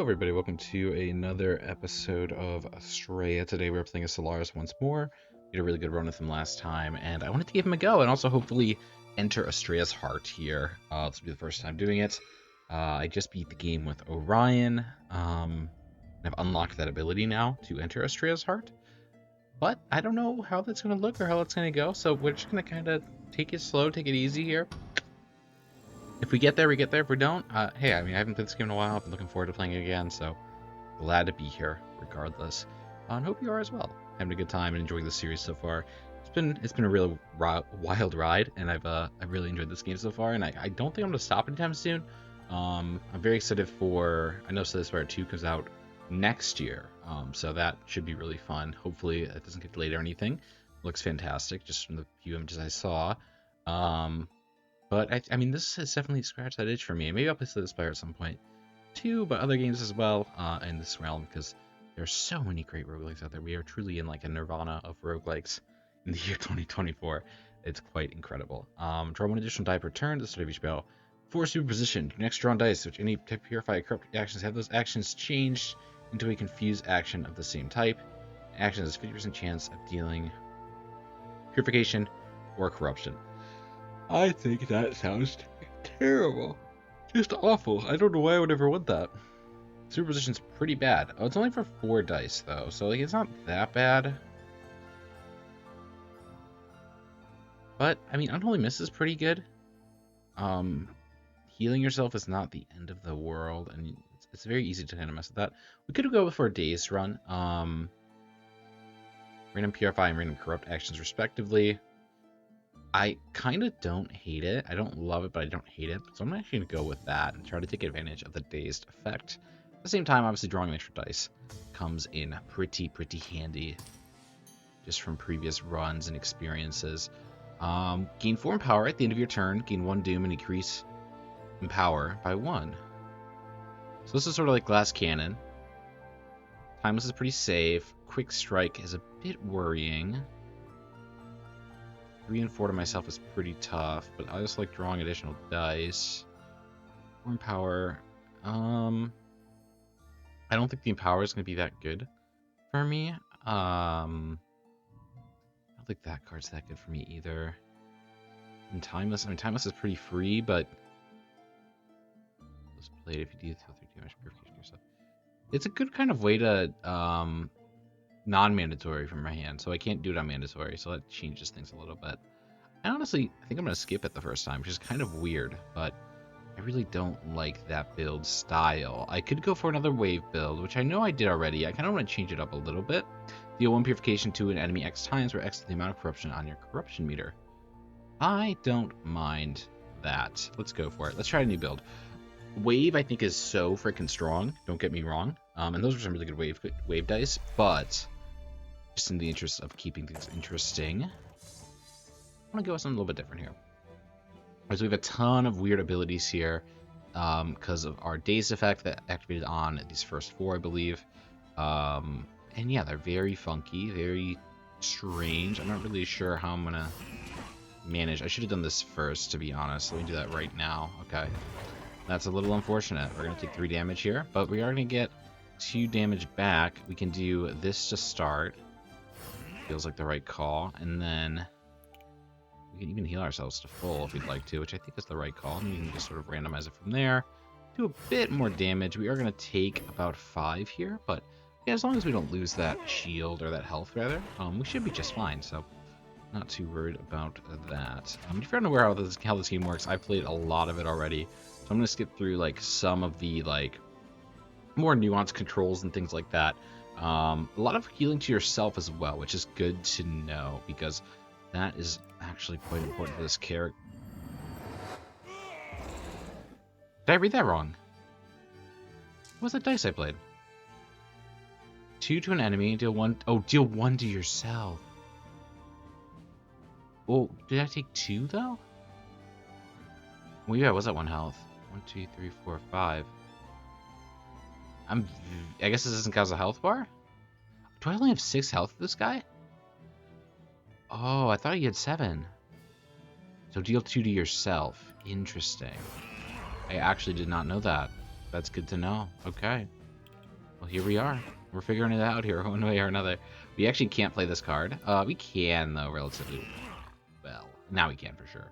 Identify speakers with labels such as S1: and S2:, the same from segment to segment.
S1: Hello everybody, welcome to another episode of Astrea. Today we're playing as Solaris once more. We did a really good run with him last time, and I wanted to give him a go, and also hopefully enter Astrea's heart here. This will be the first time doing it. I just beat the game with Orion. I've unlocked that ability now to enter Astrea's heart. But I don't know how that's going to look or how it's going to go, so we're just going to kind of take it slow, take it easy here. If we get there, we get there. If we don't, hey, I mean, I haven't played this game in a while. I've been looking forward to playing it again, so glad to be here, regardless. And hope you are as well. Having a good time and enjoying the series so far. It's been a real wild ride, and I've really enjoyed this game so far. And I don't think I'm gonna stop anytime soon. I'm very excited for. I know Slay 2 comes out next year, so that should be really fun. Hopefully, it doesn't get delayed or anything. Looks fantastic, just from the few images I saw. But I mean, this has definitely scratched that itch for me. Maybe I'll play Slay at some point too, but other games as well in this realm, because there are so many great roguelikes out there. We are truly in like a nirvana of roguelikes in the year 2024. It's quite incredible. Draw one additional die per turn to the start of each battle. For superposition, next drawn dice, which any type of purify corrupt actions have those actions changed into a confused action of the same type. Action has a 50% chance of dealing purification or corruption. I think that sounds terrible. Just awful. I don't know why I would ever want that. Superposition's pretty bad. Oh, it's only for 4 dice, though, so like it's not that bad. But, I mean, Unholy Mist is pretty good. Healing yourself is not the end of the world, and it's very easy to kind of mess with that. We could go for a Dazed run. Random Purify and Random Corrupt actions, respectively. I kind of don't hate it. I don't love it, but I don't hate it. So I'm actually going to go with that and try to take advantage of the Dazed effect. At the same time, obviously, drawing extra dice comes in pretty handy. Just from previous runs and experiences. Gain 4 in power at the end of your turn. Gain 1 doom and increase in power by 1. So this is sort of like Glass Cannon. Timeless is pretty safe. Quick Strike is a bit worrying. 3 and 4 to myself is pretty tough, but I just like drawing additional dice. 4 in power. I don't think the Empower is going to be that good for me. I don't think that card's that good for me either. And Timeless, I mean, Timeless is pretty free, but let's play it if you do 3 damage purification yourself. It's a good kind of way to non-mandatory from my hand, so I can't do it on mandatory, so that changes things a little bit. I honestly, I think I'm going to skip it the first time, which is kind of weird, but I really don't like that build style. I could go for another wave build, which I know I did already. I kind of want to change it up a little bit. Deal 1 purification to an enemy X times, where X is the amount of corruption on your corruption meter. I don't mind that. Let's go for it. Let's try a new build. Wave, I think, is so freaking strong. Don't get me wrong. And those are some really good wave dice, but just in the interest of keeping things interesting, I want to go with something a little bit different here. So we have a ton of weird abilities here because of our Dazed effect that activated on these first 4, I believe. And yeah, they're very funky, very strange. I'm not really sure how I'm going to manage. I should have done this first, to be honest. Let me do that right now. Okay. That's a little unfortunate. We're going to take 3 damage here, but we are going to get 2 damage back. We can do this to start. Feels like the right call. And then we can even heal ourselves to full if we'd like to, which I think is the right call. And we can just sort of randomize it from there. Do a bit more damage. We are going to take about 5 here, but yeah, as long as we don't lose that shield, or that health rather, we should be just fine. So not too worried about that. If you're unaware how this game works, I've played a lot of it already. So I'm going to skip through like some of the like more nuanced controls and things like that. A lot of healing to yourself as well, which is good to know, because that is actually quite important for this character. Did I read that wrong? What was that dice I played? 2 to an enemy, deal 1. Oh, deal 1 to yourself. Oh, did I take 2 though? Well, yeah, was that 1 health? 1, 2, 3, 4, 5. I guess this doesn't count as a health bar? Do I only have 6 health with this guy? Oh, I thought he had 7. So deal 2 to yourself. Interesting. I actually did not know that. That's good to know. Okay. Well, here we are. We're figuring it out here one way or another. We actually can't play this card. We can, though, relatively well. Now we can, for sure.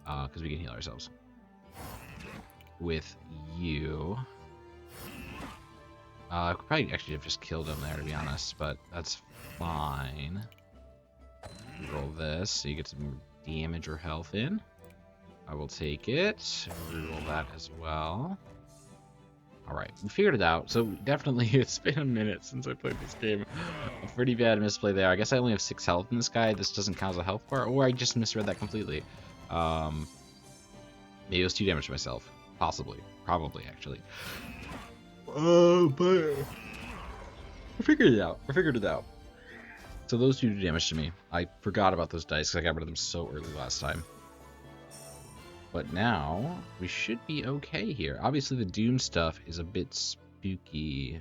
S1: Because we can heal ourselves. With you. I could probably actually have just killed him there, to be honest. But that's fine. Roll this so you get some damage or health in. I will take it. Reroll that as well. Alright, we figured it out. So definitely, it's been a minute since I played this game. A pretty bad misplay there. I guess I only have 6 health in this guy. This doesn't count as a health bar, or I just misread that completely. Maybe it was 2 damage to myself. Possibly. Probably, actually. Oh, but I figured it out. So those 2 do damage to me. I forgot about those dice because I got rid of them so early last time. But now, we should be okay here. Obviously, the Doom stuff is a bit spooky.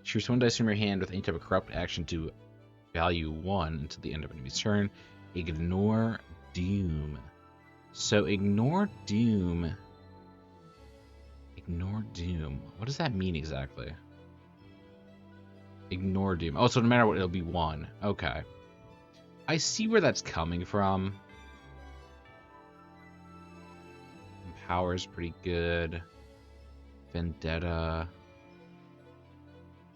S1: Choose 1 dice from your hand with any type of corrupt action to value 1 until the end of an enemy's turn. Ignore Doom. So, ignore Doom. Ignore Doom. What does that mean exactly? Ignore Doom. Oh, so no matter what, it'll be 1. Okay. I see where that's coming from. Power is pretty good. Vendetta.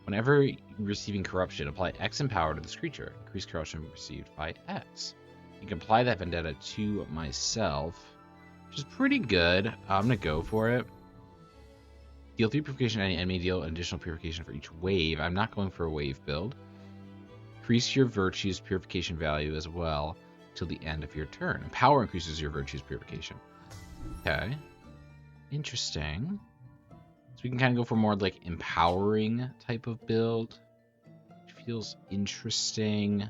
S1: Whenever receiving corruption, apply X in power to this creature. Increase corruption received by X. You can apply that vendetta to myself, which is pretty good. I'm going to go for it. Deal 3 purification to any enemy. Deal an additional purification for each wave. I'm not going for a wave build. Increase your virtue's purification value as well till the end of your turn. And power increases your virtue's purification. Okay. Interesting. So we can kind of go for more like empowering type of build. Which feels interesting.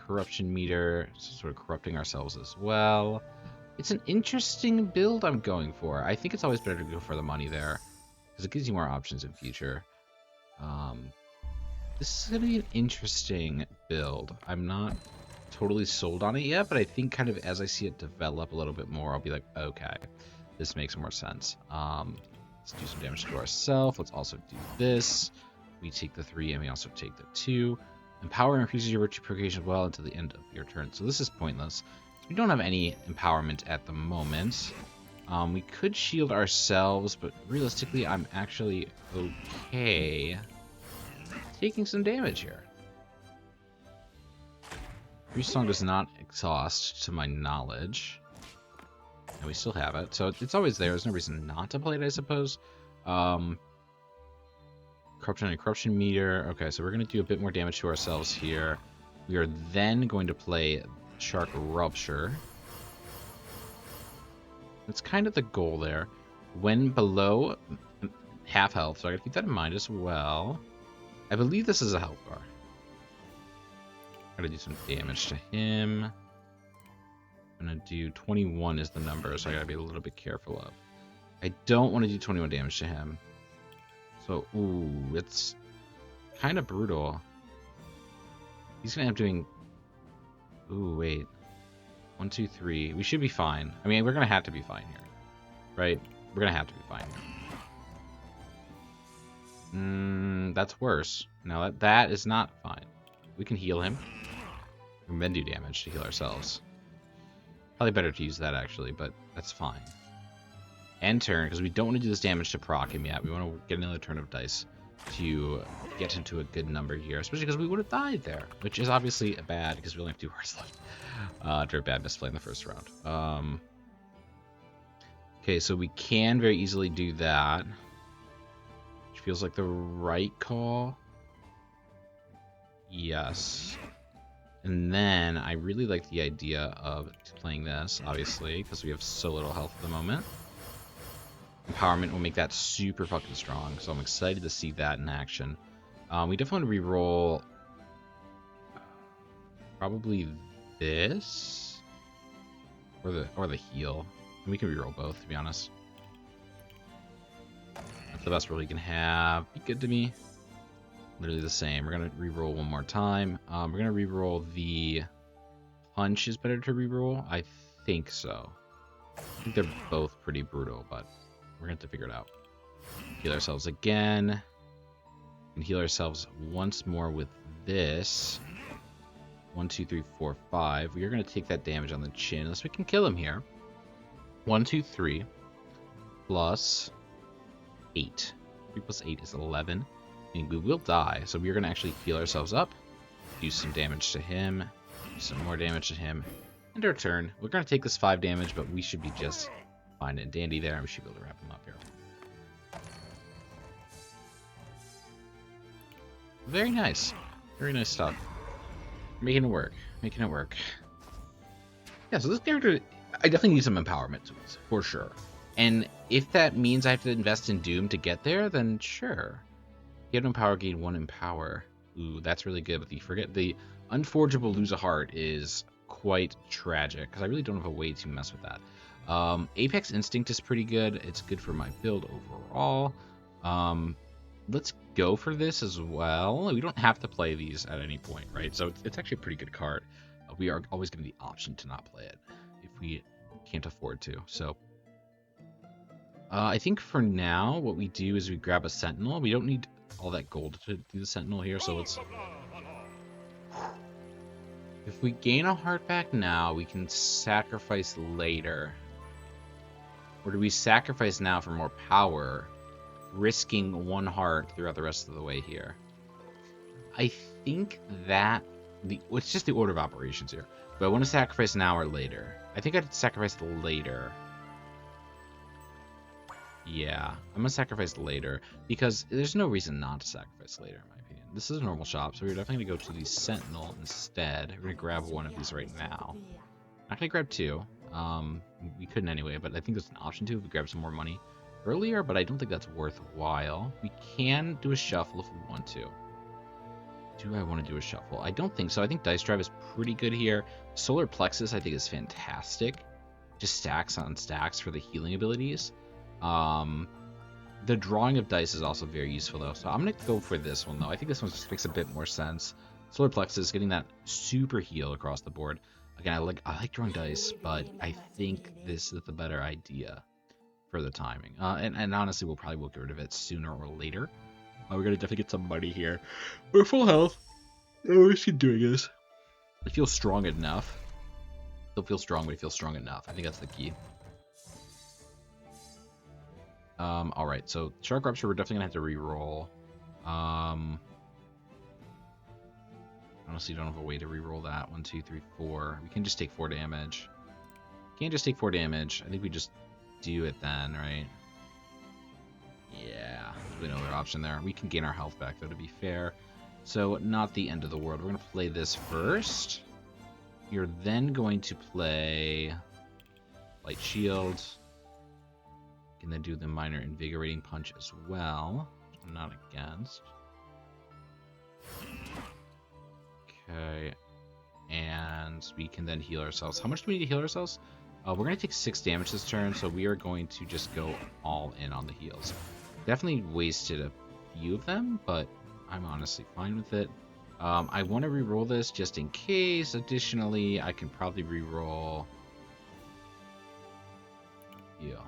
S1: Corruption meter. So sort of corrupting ourselves as well. It's an interesting build I'm going for. I think it's always better to go for the money there. Because it gives you more options in future. This is going to be an interesting build. I'm not totally sold on it yet, but I think kind of as I see it develop a little bit more, I'll be like, okay, this makes more sense. Let's do some damage to ourselves. Let's also do this. We take the 3 and we also take the 2. Empower increases your virtue purification well until the end of your turn. So this is pointless. We don't have any empowerment at the moment. We could shield ourselves, but realistically, I'm actually okay taking some damage here. Priest Song does not exhaust, to my knowledge. And we still have it, so it's always there. There's no reason not to play it, I suppose. Corruption and corruption meter. Okay, so we're going to do a bit more damage to ourselves here. We are then going to play Shark Rupture. That's kind of the goal there. When below half health, so I got to keep that in mind as well. I believe this is a health bar. Gotta do some damage to him. I'm gonna do 21 is the number, so I gotta be a little bit careful of. I don't want to do 21 damage to him. So, ooh, it's kind of brutal. He's gonna end up doing... Ooh, wait. 1, 2, 3. We should be fine. I mean, we're gonna have to be fine here. Right? We're gonna have to be fine. That's worse. No, that is not fine. We can heal him. We can then do damage to heal ourselves. Probably better to use that, actually, but that's fine. End turn, because we don't want to do this damage to proc him yet. We want to get another turn of dice to get into a good number here, especially because we would have died there, which is obviously bad, because we only have 2 hearts left after a bad misplay in the first round. Okay, so we can very easily do that. Which feels like the right call. Yes. And then I really like the idea of playing this, obviously, because we have so little health at the moment. Empowerment will make that super fucking strong, so I'm excited to see that in action. We definitely want to reroll probably this or the heal. And we can reroll both, to be honest. That's the best roll you can have. Be good to me. Literally the same. We're gonna reroll one more time. We're gonna reroll the punch is better to reroll. I think so. I think they're both pretty brutal, but we're gonna have to figure it out. Heal ourselves again. And heal ourselves once more with this. 1, 2, 3, 4, 5. We are going to take that damage on the chin, unless we can kill him here. 1, 2, 3. Plus 8. 3 plus 8 is 11. And we will die, so we are going to actually heal ourselves up. Do some damage to him. Do some more damage to him. End our turn. We're going to take this 5 damage, but we should be just fine and dandy there. We should be able to wrap him up here. Very nice. Very nice stuff. Making it work. Making it work. Yeah, so this character, I definitely need some empowerment tools, for sure. And if that means I have to invest in Doom to get there, then sure. Get Empower, gain 1 Empower. Ooh, that's really good, but the Unforgeable Lose a Heart is quite tragic, because I really don't have a way to mess with that. Apex Instinct is pretty good. It's good for my build overall. Let's go for this as well. We don't have to play these at any point, right? So it's actually a pretty good card. We are always given the option to not play it if we can't afford to. So I think for now, what we do is we grab a Sentinel. We don't need all that gold to do the Sentinel here, so let's... If we gain a heart back now, we can sacrifice later. Or do we sacrifice now for more power, risking 1 heart throughout the rest of the way here? I think that... it's just the order of operations here. Do I want to sacrifice now or later? I think I'd sacrifice later. Yeah, I'm going to sacrifice later, because there's no reason not to sacrifice later, in my opinion. This is a normal shop, so we're definitely going to go to the Sentinel instead. We're going to grab 1 of these right now. Not going to grab 2. We couldn't anyway, but I think there's an option to if we grab some more money earlier, but I don't think that's worthwhile. We can do a shuffle if we want to. Do I want to do a shuffle? I don't think so. I think Dice Drive is pretty good here. Solar Plexus, I think, is fantastic. Just stacks on stacks for the healing abilities. The drawing of dice is also very useful, though. So I'm going to go for this one, though. I think this one just makes a bit more sense. Solar Plexus, getting that super heal across the board. Again, I like drawing dice, but I think this is the better idea for the timing. And honestly, we'll probably get rid of it sooner or later. We're going to definitely get some money here. We're full health. Oh, we should doing this. I feel strong enough. Still feel strong, but I feel strong enough. I think that's the key. Alright, so Shark Rupture, we're definitely going to have to re-roll. Honestly, don't have a way to re-roll that. 1, 2, 3, 4. We can just take 4 damage. Can't just take 4 damage. I think we just do it then, right? Yeah, there's really no other option there. We can gain our health back, though, to be fair. So, not the end of the world. We're going to play this first. You're then going to play Light Shield. Can then do the minor invigorating punch as well, which I'm not against. Okay, and we can then heal ourselves. How much do we need to heal ourselves? We're going to take 6 damage this turn, so we are going to just go all in on the heals. Definitely wasted a few of them, but I'm honestly fine with it. I want to re-roll this just in case. Additionally, I can probably re-roll... heal.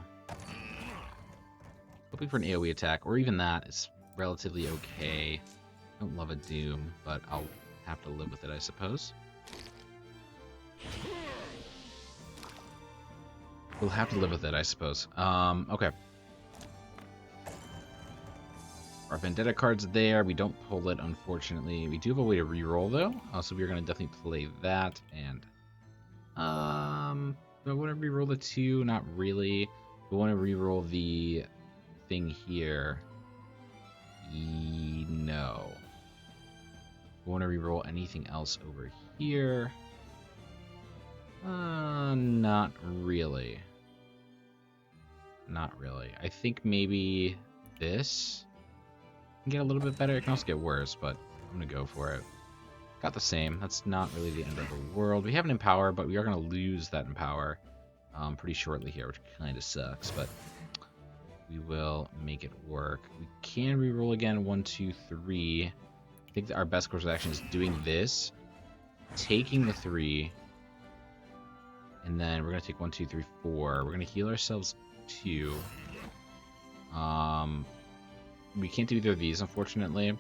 S1: Hoping for an AoE attack, or even that is relatively okay. I don't love a Doom, but I'll have to live with it, I suppose. We'll have to live with it, I suppose. Okay. Our Vendetta card's there. We don't pull it, unfortunately. We do have a way to reroll, though. So we're going to definitely play that. And, do I want to reroll the 2? Not really. We want to reroll the thing here. No. We want to reroll anything else over here. Not really. Not really. I think maybe this can get a little bit better. It can also get worse, but I'm going to go for it. Got the same. That's not really the end of the world. We have an Empower, but we are going to lose that Empower pretty shortly here, which kind of sucks, but we will make it work. We can reroll again. 1, 2, 3. I think that our best course of action is doing this, taking the 3, and then we're going to take 1, 2, 3, 4. We're going to heal ourselves 2. We can't do either of these, unfortunately.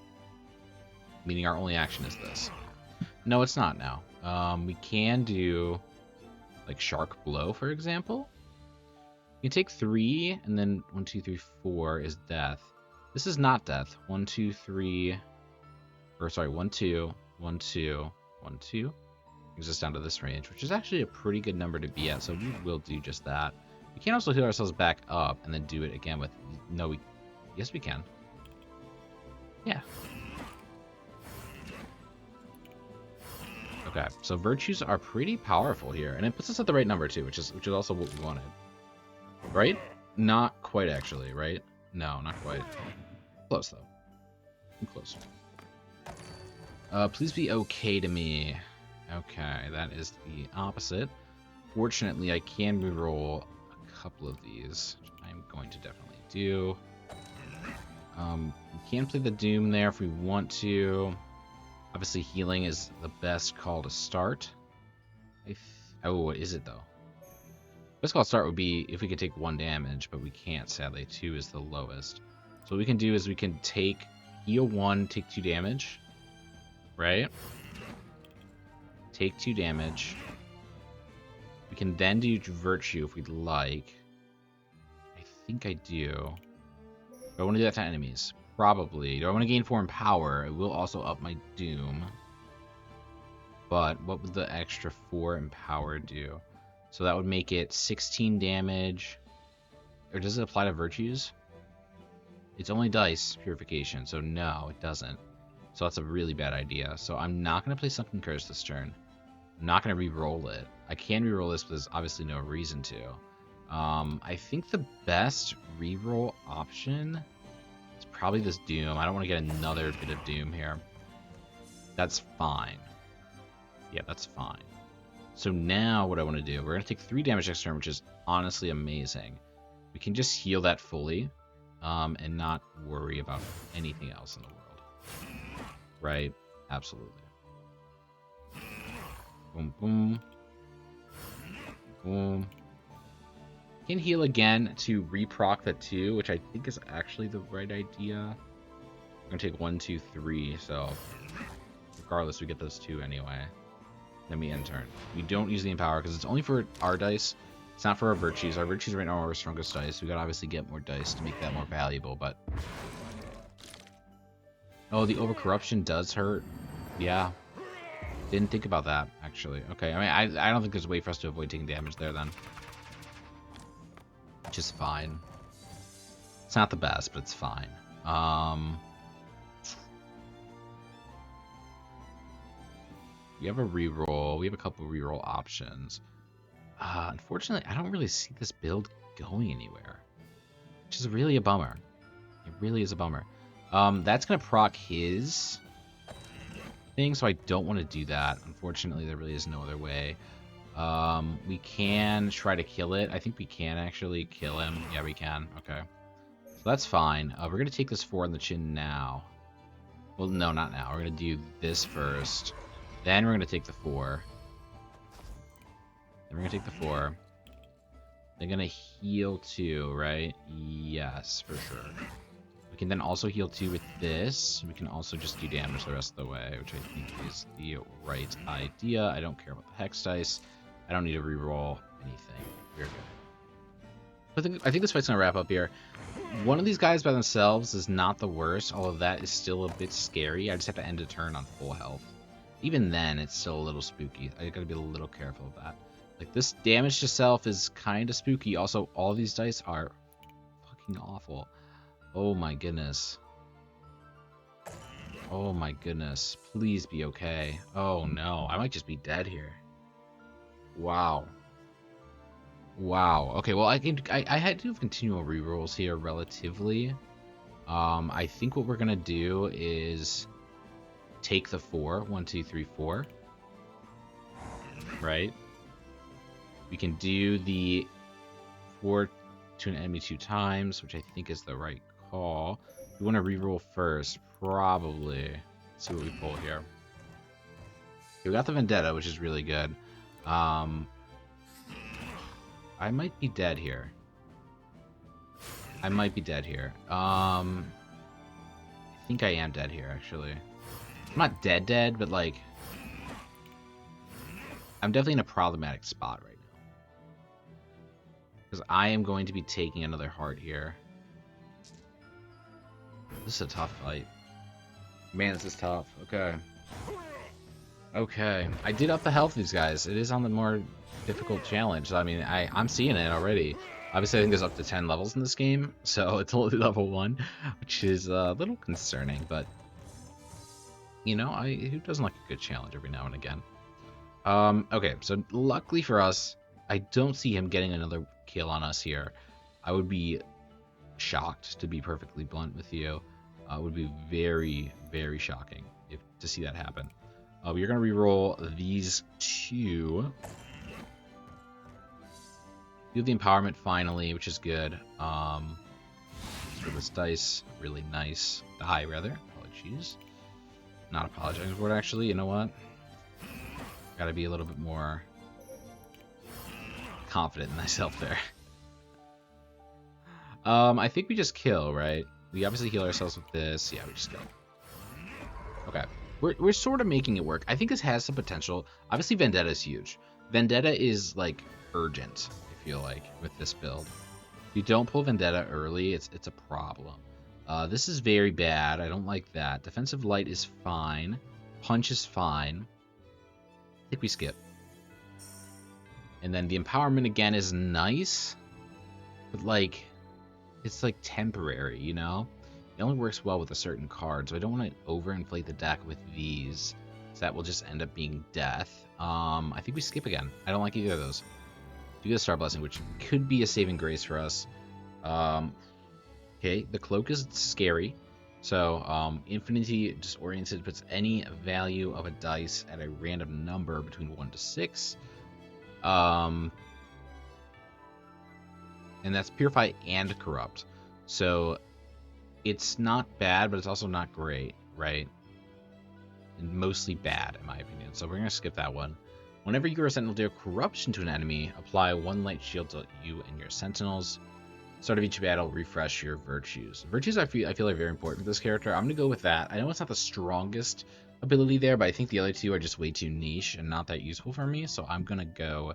S1: meaning our only action is this. No, it's not now. We can do like Shark Blow, for example. You can take 3, and then 1, 2, 3, 4 is death. This is not death. 1, 2, 3, or sorry, 1, 2, 1, 2, 1, 2. Brings us down to this range, which is actually a pretty good number to be at, so we will do just that. We can also heal ourselves back up and then do it again with... No, yes, we can. Yeah. Okay, so virtues are pretty powerful here, and it puts us at the right number too, which is also what we wanted. Right? Not quite, actually, right? No, not quite. Close, though. I'm close. Please be okay to me. Okay, that is the opposite. Fortunately, I can reroll a couple of these, which I'm going to definitely do. We can play the Doom there if we want to. Obviously, healing is the best call to start. Oh, what is it, though? Best call to start would be if we could take 1 damage, but we can't, sadly. 2 is the lowest. So what we can do is we can heal 1, take 2 damage. Right? Take 2 damage. We can then do Virtue if we'd like. I think I do. Do I want to do that to enemies? Probably. Do I want to gain 4 in power? It will also up my Doom. But what would the extra 4 in power do? So that would make it 16 damage. Or does it apply to virtues? It's only dice purification, so no, it doesn't. So that's a really bad idea. So I'm not going to play Sunken Curse this turn. I'm not going to re-roll it. I can re-roll this, but there's obviously no reason to. I think the best re-roll option is probably this Doom. I don't want to get another bit of Doom here. That's fine. Yeah, that's fine. So now what I want to do, we're going to take 3 damage next turn, which is honestly amazing. We can just heal that fully and not worry about anything else in the world. Right? Absolutely. Boom, boom. Boom. Can heal again to reproc the 2, which I think is actually the right idea. I'm going to take 1, 2, 3, so regardless, we get those 2 anyway. Then we end turn. We don't use the Empower because it's only for our dice. It's not for our virtues. Our virtues right now are our strongest dice. We gotta obviously get more dice to make that more valuable, but... Oh, the Overcorruption does hurt. Yeah. Didn't think about that, actually. Okay, I mean, I don't think there's a way for us to avoid taking damage there, then. Which is fine. It's not the best, but it's fine. We have a reroll. We have a couple reroll options. Unfortunately, I don't really see this build going anywhere, which is really a bummer. It really is a bummer. That's going to proc his thing, so I don't want to do that. Unfortunately, there really is no other way. We can try to kill it. I think we can actually kill him. Yeah, we can. Okay. So that's fine. We're going to take this 4 on the chin now. Well, no, not now. We're going to do this first. Then we're going to take the 4. Then we're going to take the 4. They're going to heal 2, right? Yes, for sure. We can then also heal 2 with this. We can also just do damage the rest of the way, which I think is the right idea. I don't care about the Hex dice. I don't need to reroll anything. We're good. I think this fight's going to wrap up here. One of these guys by themselves is not the worst, although that is still a bit scary. I just have to end a turn on full health. Even then, it's still a little spooky. I gotta be a little careful of that. Like, this damage to self is kind of spooky. Also, all these dice are fucking awful. Oh my goodness. Oh my goodness. Please be okay. Oh no, I might just be dead here. Wow. Wow. Okay, well, I had to have continual rerolls here relatively. I think what we're gonna do is take the 4. 1, 2, 3, 4. Right? We can do the 4 to an enemy 2 times, which I think is the right call. We want to reroll first, probably. Let's see what we pull here. Okay, we got the Vendetta, which is really good. I might be dead here. I think I am dead here, actually. I'm not dead, but like I'm definitely in a problematic spot right now. Because I am going to be taking another heart here. This is a tough fight. Man, this is tough. Okay. Okay. I did up the health of these guys. It is on the more difficult challenge. I mean, I'm seeing it already. Obviously, I think there's up to 10 levels in this game, so it's only level 1, which is a little concerning, but you know, who doesn't like a good challenge every now and again? Okay, so luckily for us, I don't see him getting another kill on us here. I would be shocked, to be perfectly blunt with you. It would be very, very shocking to see that happen. We're going to re-roll these two. Do the empowerment finally, which is good. For this dice, really nice. Die, rather. Apologies. Not apologizing for it, actually. You know what? Gotta be a little bit more confident in myself there. I think we just kill, right? We obviously heal ourselves with this. Yeah, we just kill. Okay. We're sort of making it work. I think this has some potential. Obviously, Vendetta is huge. Vendetta is, like, urgent, I feel like, with this build. If you don't pull Vendetta early, it's a problem. This is very bad. I don't like that. Defensive Light is fine. Punch is fine. I think we skip. And then the Empowerment again is nice. But, like, it's, like, temporary, you know? It only works well with a certain card, so I don't want to overinflate the deck with these. So that will just end up being death. I think we skip again. I don't like either of those. Do get a Star Blessing, which could be a saving grace for us. Okay, the Cloak is scary. So, Infinity Disoriented puts any value of a dice at a random number between 1 to 6. And that's Purify and Corrupt. So, it's not bad, but it's also not great, right? And mostly bad, in my opinion. So we're going to skip that one. Whenever you or a Sentinel deal corruption to an enemy, apply 1 light shield to you and your Sentinels. Start of each battle, refresh your virtues. Virtues, I feel are very important for this character. I'm going to go with that. I know it's not the strongest ability there, but I think the other two are just way too niche and not that useful for me, so I'm going to go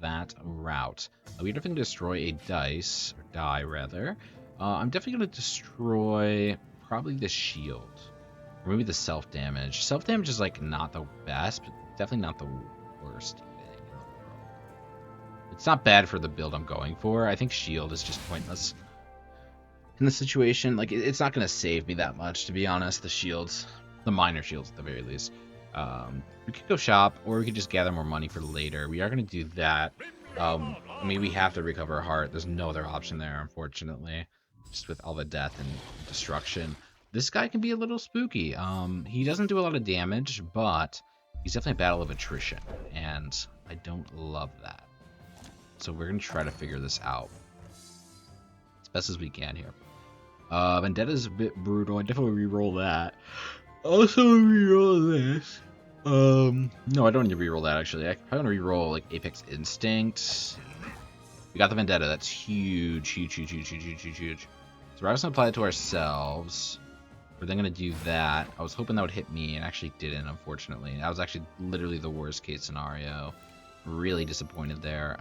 S1: that route. We're definitely going to destroy a dice, or die, rather. I'm definitely going to destroy probably the shield. Or maybe the self-damage. Self-damage is, like, not the best, but definitely not the worst thing in the world. It's not bad for the build I'm going for. I think shield is just pointless in the situation. Like, it's not going to save me that much, to be honest. The shields. The minor shields, at the very least. We could go shop, or we could just gather more money for later. We are going to do that. I mean, we have to recover a heart. There's no other option there, unfortunately. Just with all the death and destruction. This guy can be a little spooky. He doesn't do a lot of damage, but he's definitely a battle of attrition, and I don't love that. So we're going to try to figure this out as best as we can here. Vendetta's a bit brutal. I definitely re-roll that. Also re-roll this. No, I don't need to re-roll that, actually. I probably want to re-roll, like, Apex Instinct. We got the Vendetta. That's huge, huge, huge, huge, huge, huge, huge, huge. So we're just going to apply it to ourselves. We're then going to do that. I was hoping that would hit me, and actually didn't, unfortunately. That was actually literally the worst case scenario. Really disappointed there.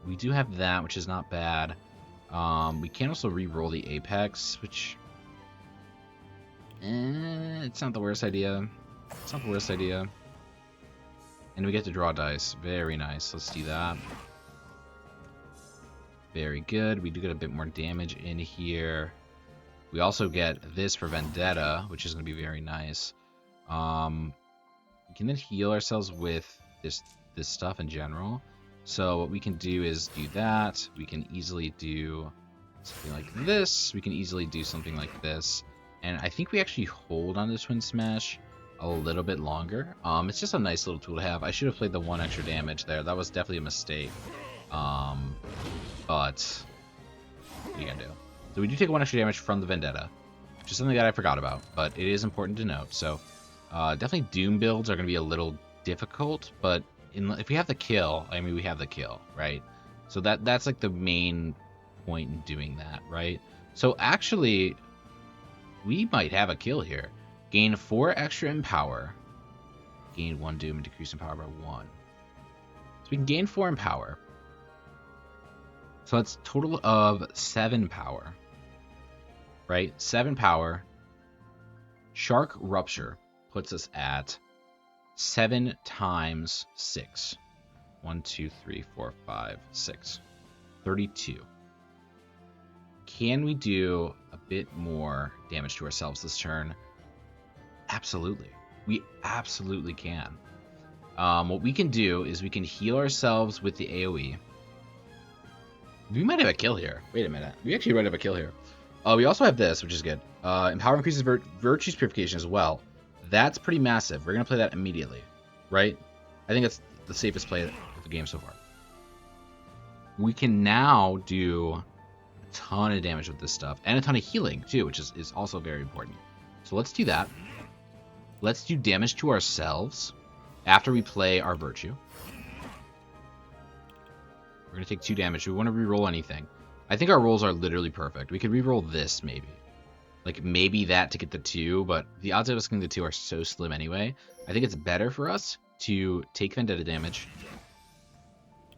S1: We do have that, which is not bad. We can also re-roll the Apex, which... it's not the worst idea. It's not the worst idea. And we get to draw dice. Very nice. Let's do that. Very good. We do get a bit more damage in here. We also get this for Vendetta, which is going to be very nice. We can then heal ourselves with this stuff in general. So what we can do is do that. We can easily do something like this. We can easily do something like this. And I think we actually hold on to Twin Smash a little bit longer. It's just a nice little tool to have. I should have played the 1 extra damage there. That was definitely a mistake. But what are you gonna do? So we do take 1 extra damage from the Vendetta, which is something that I forgot about, but it is important to note. So definitely Doom builds are gonna be a little difficult, but if we have the kill, I mean, we have the kill, right? So that's like the main point in doing that, right? So actually, we might have a kill here. Gain 4 extra in power. Gain 1 doom and decrease in power by 1. So we can gain 4 in power. So that's a total of 7 power. Right? 7 power. Shark Rupture puts us at 7 times 6. 1, 2, 3, 4, 5, 6. 32. Can we do a bit more damage to ourselves this turn? Absolutely. We absolutely can. What we can do is we can heal ourselves with the AoE. We might have a kill here. Wait a minute. We actually might have a kill here. We also have this, which is good. Empower increases Virtue's Purification as well. That's pretty massive. We're going to play that immediately, right? I think that's the safest play of the game so far. We can now do a ton of damage with this stuff, and a ton of healing, too, which is also very important. So let's do that. Let's do damage to ourselves after we play our Virtue. We're going to take 2 damage. Do we want to reroll anything? I think our rolls are literally perfect. We could reroll this, maybe. Like, maybe that to get the 2, but the odds of us getting the 2 are so slim anyway. I think it's better for us to take Vendetta damage,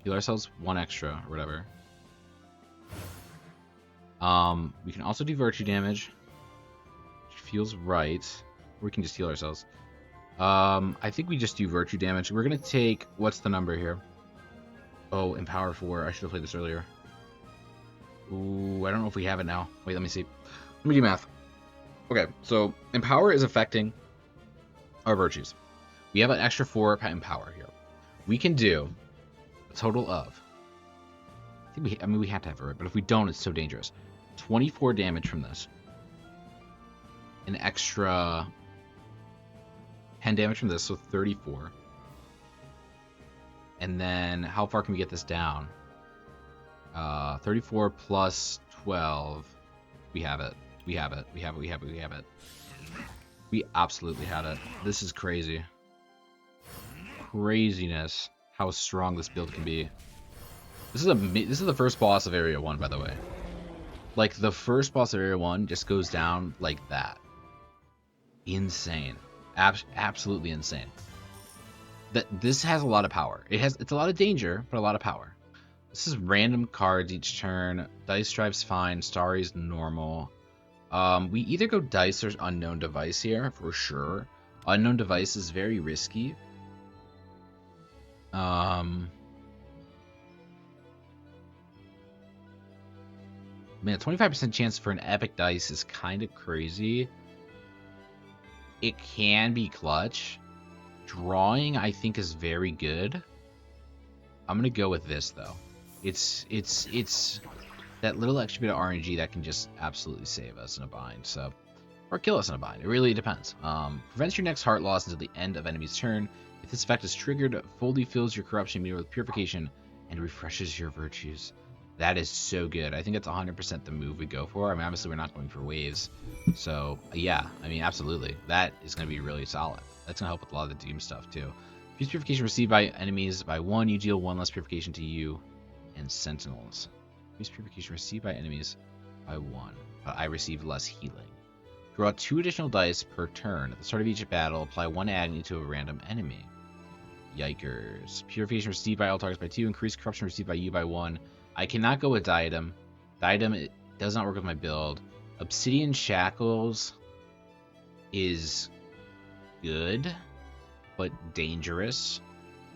S1: heal ourselves 1 extra, or whatever. We can also do Virtue damage, which feels right. Or we can just heal ourselves. I think we just do Virtue damage. We're going to take... What's the number here? Oh, Empower 4. I should have played this earlier. Ooh, I don't know if we have it now. Wait, let me see. Let me do math. Okay, so Empower is affecting our Virtues. We have an extra 4 Empower here. We can do a total of... I mean, we have to have it, right? But if we don't, it's so dangerous. 24 damage from this. An extra 10 damage from this, so 34. And then, how far can we get this down? 34 plus 12. We have it. We have it. We have it. We have it. We have it. We absolutely have it. This is crazy. Craziness. How strong this build can be. This is the first boss of Area 1, by the way. Like, the first boss of Area 1 just goes down like that. Insane. Absolutely insane. This has a lot of power. It's a lot of danger, but a lot of power. This is random cards each turn. Dice Drive's fine. Starry's normal. We either go Dice or Unknown Device here, for sure. Unknown Device is very risky. Man, a 25% chance for an Epic Dice is kind of crazy. It can be clutch. Drawing, I think, is very good. I'm gonna go with this though. It's that little extra bit of RNG that can just absolutely save us in a bind. So, or kill us in a bind. It really depends. Prevents your next heart loss until the end of enemy's turn. If this effect is triggered, fully fills your corruption meter with purification and refreshes your virtues. That is so good. I think it's 100% the move we go for. I mean, obviously we're not going for waves. So, yeah, I mean, absolutely. That is going to be really solid. That's going to help with a lot of the Doom stuff, too. Use purification received by enemies by 1. You deal 1 less purification to you and Sentinels. Use purification received by enemies by 1. But I receive less healing. Draw 2 additional dice per turn. At the start of each battle, apply 1 agony to a random enemy. Yikers. Purification received by all targets by 2. Increase corruption received by you by 1. I cannot go with Diadem. Diadem, it does not work with my build. Obsidian Shackles is good, but dangerous,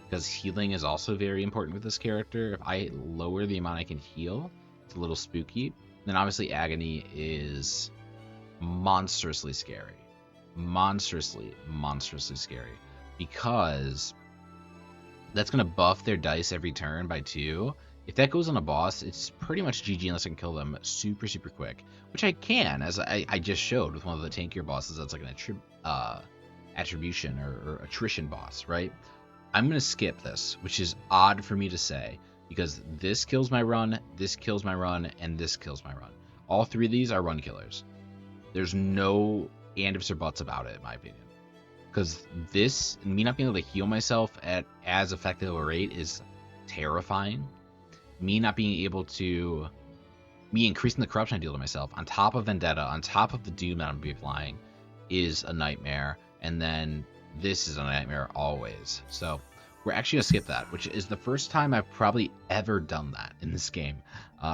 S1: because healing is also very important with this character. If I lower the amount I can heal, it's a little spooky. Then obviously Agony is monstrously scary. Monstrously scary. Because that's going to buff their dice every turn by 2. If that goes on a boss, it's pretty much GG unless I can kill them super quick. Which I can, as I just showed with one of the tankier bosses that's like an attribution or attrition boss, right? I'm going to skip this, which is odd for me to say, because this kills my run, this kills my run, and this kills my run. All 3 of these are run killers. There's no and ifs or buts about it, in my opinion. Because this, me not being able to heal myself at as effective a rate is terrifying. Me not being able to... Me increasing the corruption I deal to myself, on top of Vendetta, on top of the Doom that I'm going to be applying, is a nightmare, and then this is a nightmare always. So we're actually going to skip that, which is the first time I've probably ever done that in this game.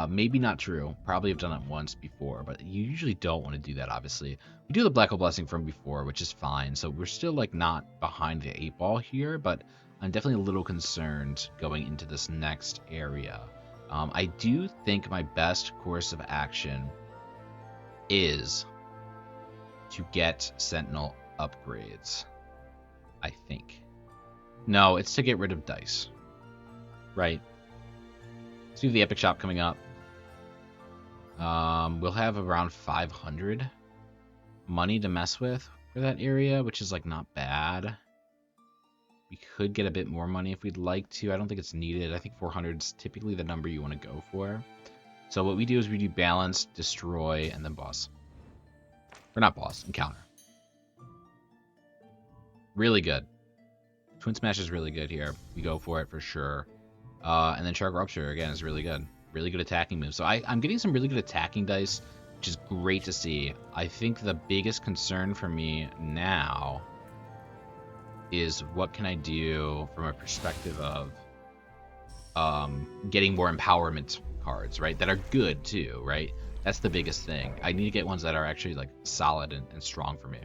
S1: Maybe not true. Probably have done it once before, but you usually don't want to do that, obviously. We do the Black Hole Blessing from before, which is fine. So we're still like not behind the 8 ball here, but I'm definitely a little concerned going into this next area. I do think my best course of action is to get Sentinel upgrades. I think. No, it's to get rid of dice. Right. Let's do the Epic Shop coming up. We'll have around 500 money to mess with for that area, which is like not bad. We could get a bit more money if we'd like to. I don't think it's needed. I think 400 is typically the number you want to go for. So what we do is we do balance, destroy, and then boss. Or not boss, encounter. Really good. Twin Smash is really good here. We go for it for sure. And then Shark Rupture, again, is really good. Really good attacking moves. So I'm getting some really good attacking dice, which is great to see. I think the biggest concern for me now is what can I do from a perspective of getting more empowerment cards, right? That are good too, right? That's the biggest thing. I need to get ones that are actually like solid and strong for me.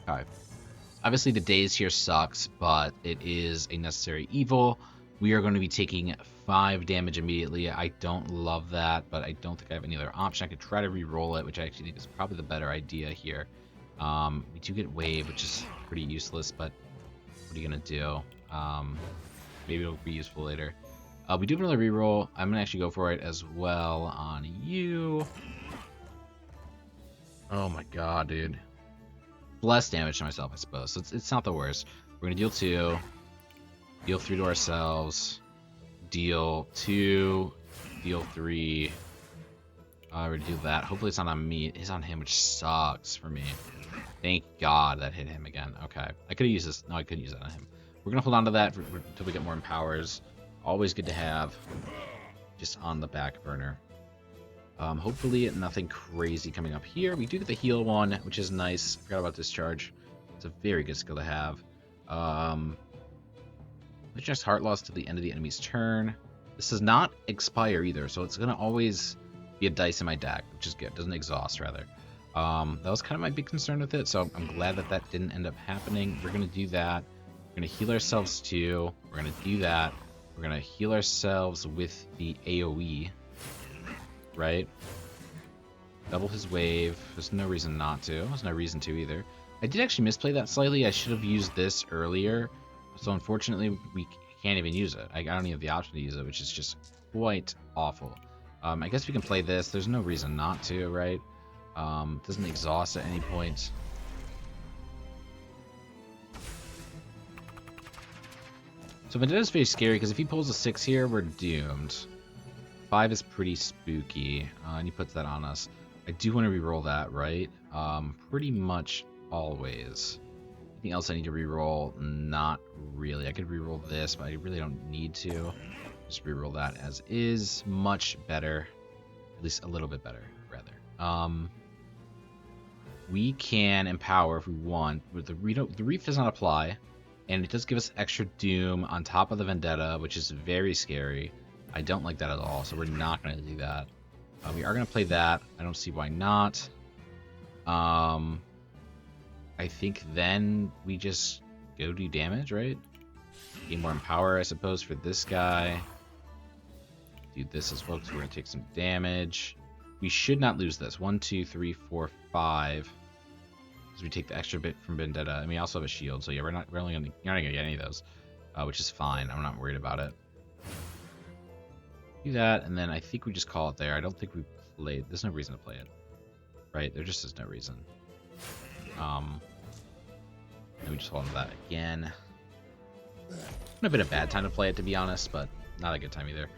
S1: All right. Obviously the daze here sucks, but it is a necessary evil. We are going to be taking 5 damage immediately. I don't love that, but I don't think I have any other option. I could try to re-roll it, which I actually think is probably the better idea here. We do get wave, which is pretty useless, but what are you going to do? Maybe it'll be useful later. We do have another reroll. I'm going to actually go for it as well on you. Oh my god, dude. Less damage to myself, I suppose. So it's not the worst. We're going to deal 2. Deal 3 to ourselves. Deal 2. Deal 3. I already do that. Hopefully it's not on me. It's on him, which sucks for me. Thank God that hit him again. Okay. I could have used this. No, I couldn't use that on him. We're going to hold on to that until we get more empowers. Always good to have. Just on the back burner. Hopefully nothing crazy coming up here. We do get the heal one, which is nice. I forgot about discharge. It's a very good skill to have. Just heart loss to the end of the enemy's turn. This does not expire either, so it's gonna always be a dice in my deck, which is good. It doesn't exhaust, rather. That was kind of my big concern with it, so I'm glad that that didn't end up happening. We're gonna do that. We're gonna heal ourselves too. We're gonna do that. We're gonna heal ourselves with the AoE. Right? Double his wave. There's no reason not to. There's no reason to either. I did actually misplay that slightly. I should have used this earlier. So unfortunately, we can't even use it. I don't even have the option to use it, which is just quite awful. I guess we can play this. There's no reason not to, right? Doesn't exhaust at any point. So Vendetta's very scary because if he pulls a 6 here, we're doomed. 5 is pretty spooky, and he puts that on us. I do want to reroll that, right? Pretty much always. Anything else I need to reroll? Not really. I could reroll this, but I really don't need to. Just reroll that as is. Much better. At least a little bit better, rather. We can empower if we want. But the Reef does not apply, and it does give us extra Doom on top of the Vendetta, which is very scary. I don't like that at all, so we're not going to do that. We are going to play that. I don't see why not. I think then we just go do damage, right? Gain more Empower, I suppose, for this guy. Do this as well, because we're going to take some damage. We should not lose this. 1, 2, 3, 4, 5. Because we take the extra bit from Vendetta. And we also have a shield, so yeah, you're not going to get any of those. Which is fine. I'm not worried about it. Do that, and then I think we just call it there. I don't think we played. There's no reason to play it, right? There just is no reason. Then we just hold on to that again. Would have been a bad time to play it, to be honest, but not a good time either.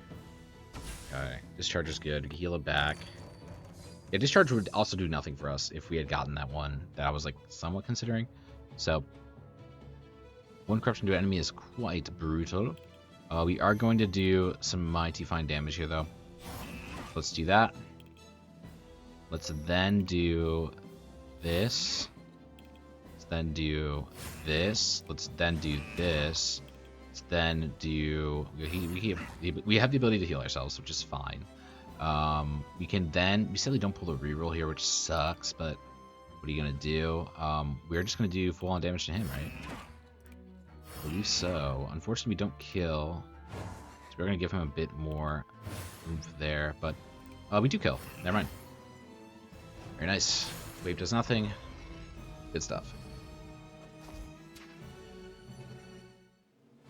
S1: Okay, discharge is good. Heal it back. Yeah, discharge would also do nothing for us if we had gotten that one that I was like somewhat considering. So 1 corruption to an enemy is quite brutal. We are going to do some mighty fine damage here, though. Let's do that. Let's then do this. Let's then do this. Let's then do this. Let's then do... We have the ability to heal ourselves, which is fine. We can then... We sadly don't pull the reroll here, which sucks, but what are you going to do? We're just going to do full-on damage to him, right? I believe so. Unfortunately, we don't kill. So we're going to give him a bit more oomph there, but we do kill. Never mind. Very nice. Wave does nothing. Good stuff.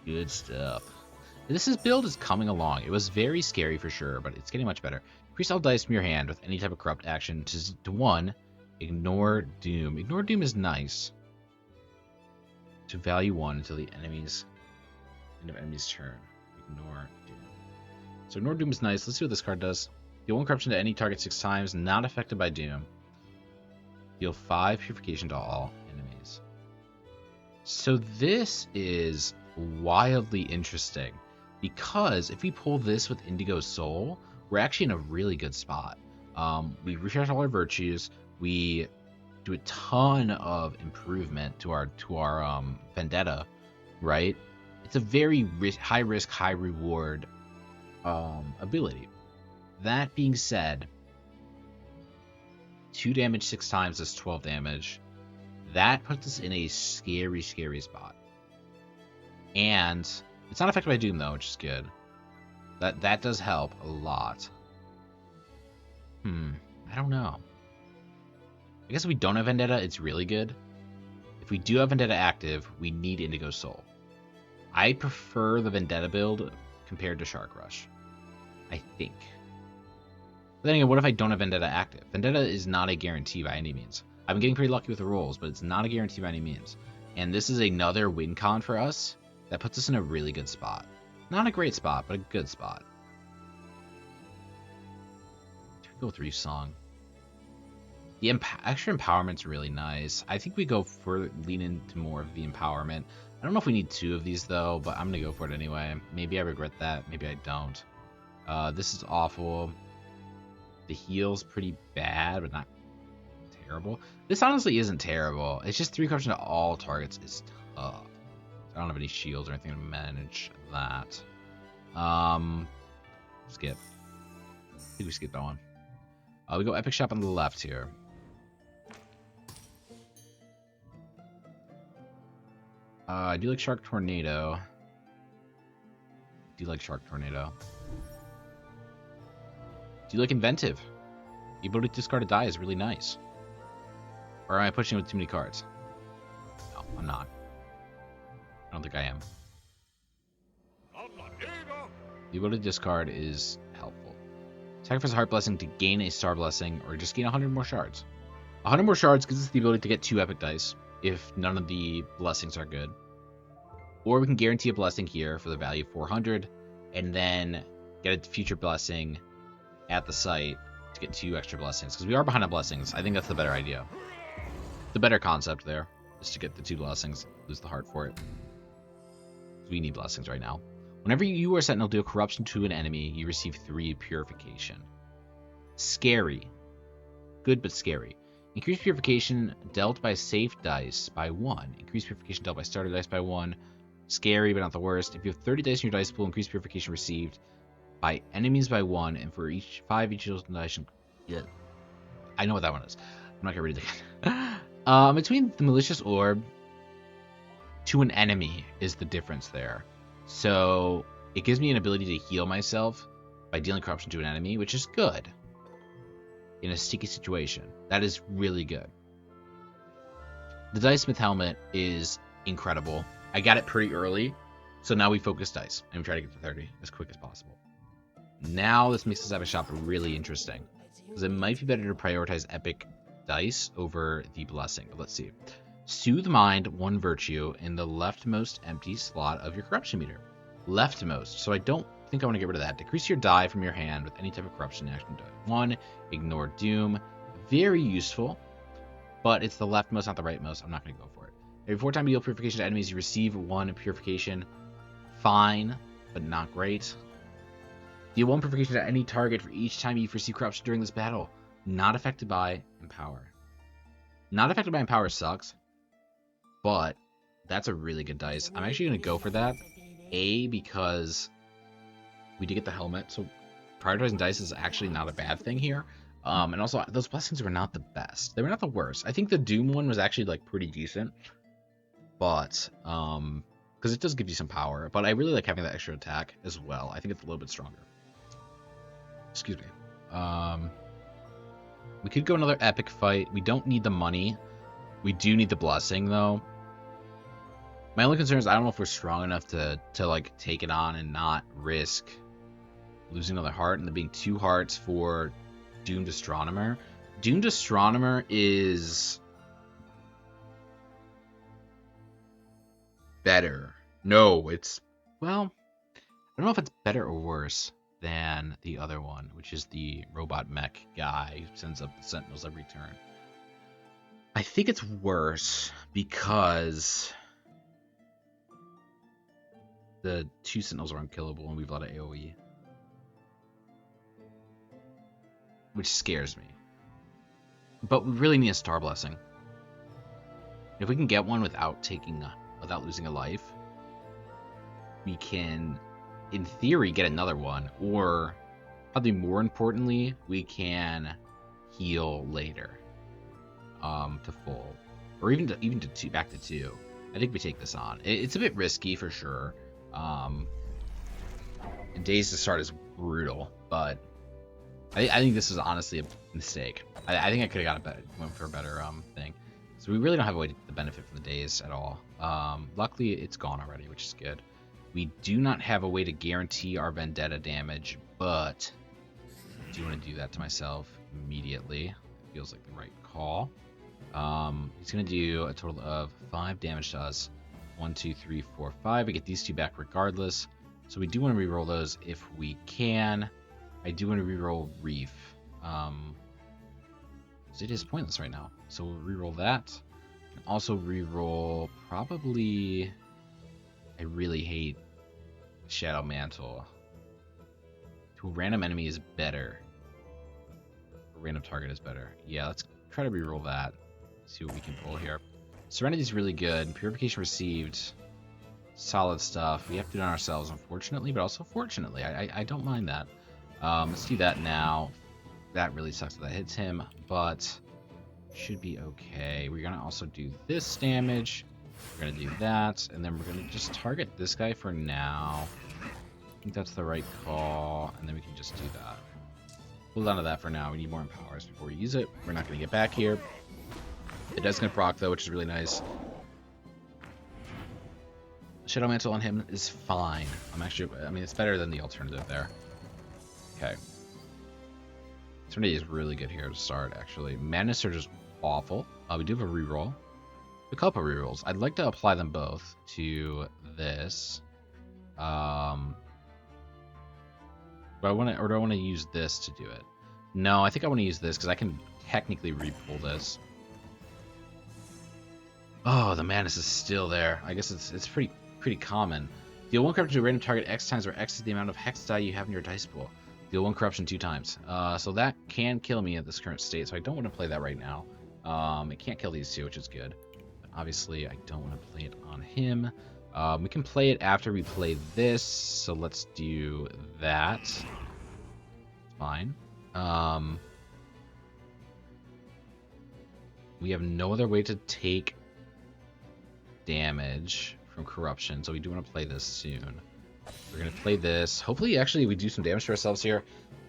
S1: Good stuff. This build is coming along. It was very scary for sure, but it's getting much better. Increase all dice from your hand with any type of corrupt action to 1. Ignore Doom. Ignore Doom is nice. To value 1 until the end of enemy's turn. Ignore Doom. So Ignore Doom is nice. Let's see what this card does. Deal 1 corruption to any target 6 times, not affected by Doom. Deal 5 purification to all enemies. So this is wildly interesting, because if we pull this with Indigo Soul, we're actually in a really good spot. We refresh all our virtues. We do a ton of improvement to our Vendetta, right? It's a very high risk, high reward ability. That being said, 2 damage 6 times is 12 damage. That puts us in a scary, scary spot. And it's not affected by Doom though, which is good. That does help a lot. I don't know. I guess if we don't have Vendetta, it's really good. If we do have Vendetta active, we need Indigo Soul. I prefer the Vendetta build compared to Shark Rush, I think. But then again, what if I don't have Vendetta active? Vendetta is not a guarantee by any means. I've been getting pretty lucky with the rolls, but it's not a guarantee by any means. And this is another win con for us that puts us in a really good spot. Not a great spot, but a good spot. Go with Reef Song. The extra empowerment's really nice. I think we go for lean into more of the empowerment. I don't know if we need 2 of these though, but I'm gonna go for it anyway. Maybe I regret that, maybe I don't. This is awful. The heal's pretty bad, but not terrible. This honestly isn't terrible. It's just 3 corruption to all targets is tough. I don't have any shields or anything to manage that. Skip. I think we skip that one. We go Epic Shop on the left here. I do like Shark Tornado. Do you like Shark Tornado? Do you like Inventive? The ability to discard a die is really nice. Or am I pushing with too many cards? No, I'm not. I don't think I am. The ability to discard is helpful. Sacrifice a Heart Blessing to gain a Star Blessing, or just gain 100 more shards. 100 more shards gives us the ability to get 2 Epic Dice, if none of the blessings are good. Or we can guarantee a blessing here for the value of 400, and then get a future blessing at the site to get 2 extra blessings. Because we are behind on blessings. I think that's the better idea. The better concept there is to get the 2 blessings, lose the heart for it. We need blessings right now. Whenever you or Sentinel do a corruption to an enemy, you receive 3 purification. Scary. Good, but scary. Increase purification dealt by safe dice by 1. Increase purification dealt by starter dice by 1. Scary, but not the worst. If you have 30 dice in your dice pool, increase purification received by enemies by 1, and for each 5 each of those dice. Yeah, I know what that one is. I'm not gonna read it again. Between the malicious orb to an enemy is the difference there. So it gives me an ability to heal myself by dealing corruption to an enemy, which is good in a sticky situation. That is really good. The Dice Smith helmet is incredible. I got it pretty early, so now we focus dice and we try to get to 30 as quick as possible. Now this makes this Epic Shop really interesting, because it might be better to prioritize Epic Dice over the Blessing. But let's see. Soothe Mind, 1 virtue in the leftmost empty slot of your corruption meter. Leftmost, so I don't think I want to get rid of that. Decrease your die from your hand with any type of corruption action. 1, ignore Doom. Very useful, but it's the leftmost, not the rightmost. I'm not going to go for it. Every 4 times you deal purification to enemies, you receive 1 purification. Fine, but not great. Deal 1 purification to any target for each time you receive corruption during this battle. Not affected by Empower. Not affected by Empower sucks, but that's a really good dice. I'm actually going to go for that. A, because we did get the helmet, so prioritizing dice is actually not a bad thing here. And also, those blessings were not the best. They were not the worst. I think the Doom one was actually like pretty decent, but because it does give you some power. But I really like having that extra attack as well. I think it's a little bit stronger. Excuse me. We could go another epic fight. We don't need the money. We do need the blessing though. My only concern is I don't know if we're strong enough to like take it on and not risk losing another heart and there being 2 hearts for Doomed Astronomer. Doomed Astronomer is better. No, it's, well, I don't know if it's better or worse than the other one, which is the robot mech guy who sends up the sentinels every turn. I think it's worse because the 2 sentinels are unkillable and we've let it AoE, which scares me. But we really need a star blessing. If we can get one without losing a life, we can, in theory, get another one, or probably more importantly, we can heal later to full, or even to 2, back to 2. I think we take this on. It's a bit risky for sure. Days to start is brutal, but I think this is honestly a mistake. I think I could have went for a better thing. So we really don't have a way to benefit from the days at all. Luckily, it's gone already, which is good. We do not have a way to guarantee our Vendetta damage, but I do want to do that to myself immediately. It feels like the right call. He's going to do a total of 5 damage to us. 1, 2, 3, 4, 5. We get these 2 back regardless. So we do want to reroll those if we can. I do want to reroll Reef. It is pointless right now. So we'll reroll that. And also reroll probably... I really hate Shadow Mantle. To a random enemy is better. A random target is better. Yeah, let's try to reroll that. See what we can pull here. Serenity is really good. Purification received. Solid stuff. We have to do it on ourselves, unfortunately, but also fortunately. I don't mind that. Let's do that now. That really sucks that hits him, but should be okay. We're going to also do this damage. We're going to do that, and then we're going to just target this guy for now. I think that's the right call, and then we can just do that. Hold on to that for now. We need more empowers before we use it. We're not going to get back here. It does going to proc, though, which is really nice. Shadow Mantle on him is fine. I mean, it's better than the alternative there. Okay. Serenity is really good here to start, actually. Mana Surge is awful. We do have a reroll. A couple of rerolls. I'd like to apply them both to this. Do I want to, or do I want to use this to do it? No, I think I want to use this because I can technically re-pull this. Oh, the Manus is still there. I guess it's pretty common. Deal 1 corruption to a random target X times, where X is the amount of hex die you have in your dice pool. Deal 1 corruption 2 times. So that can kill me at this current state, so I don't want to play that right now. It can't kill these 2, which is good. But obviously, I don't want to play it on him. We can play it after we play this, so let's do that. It's fine. We have no other way to take damage from corruption, so we do want to play this soon. We're going to play this. Hopefully, actually, we do some damage to ourselves here.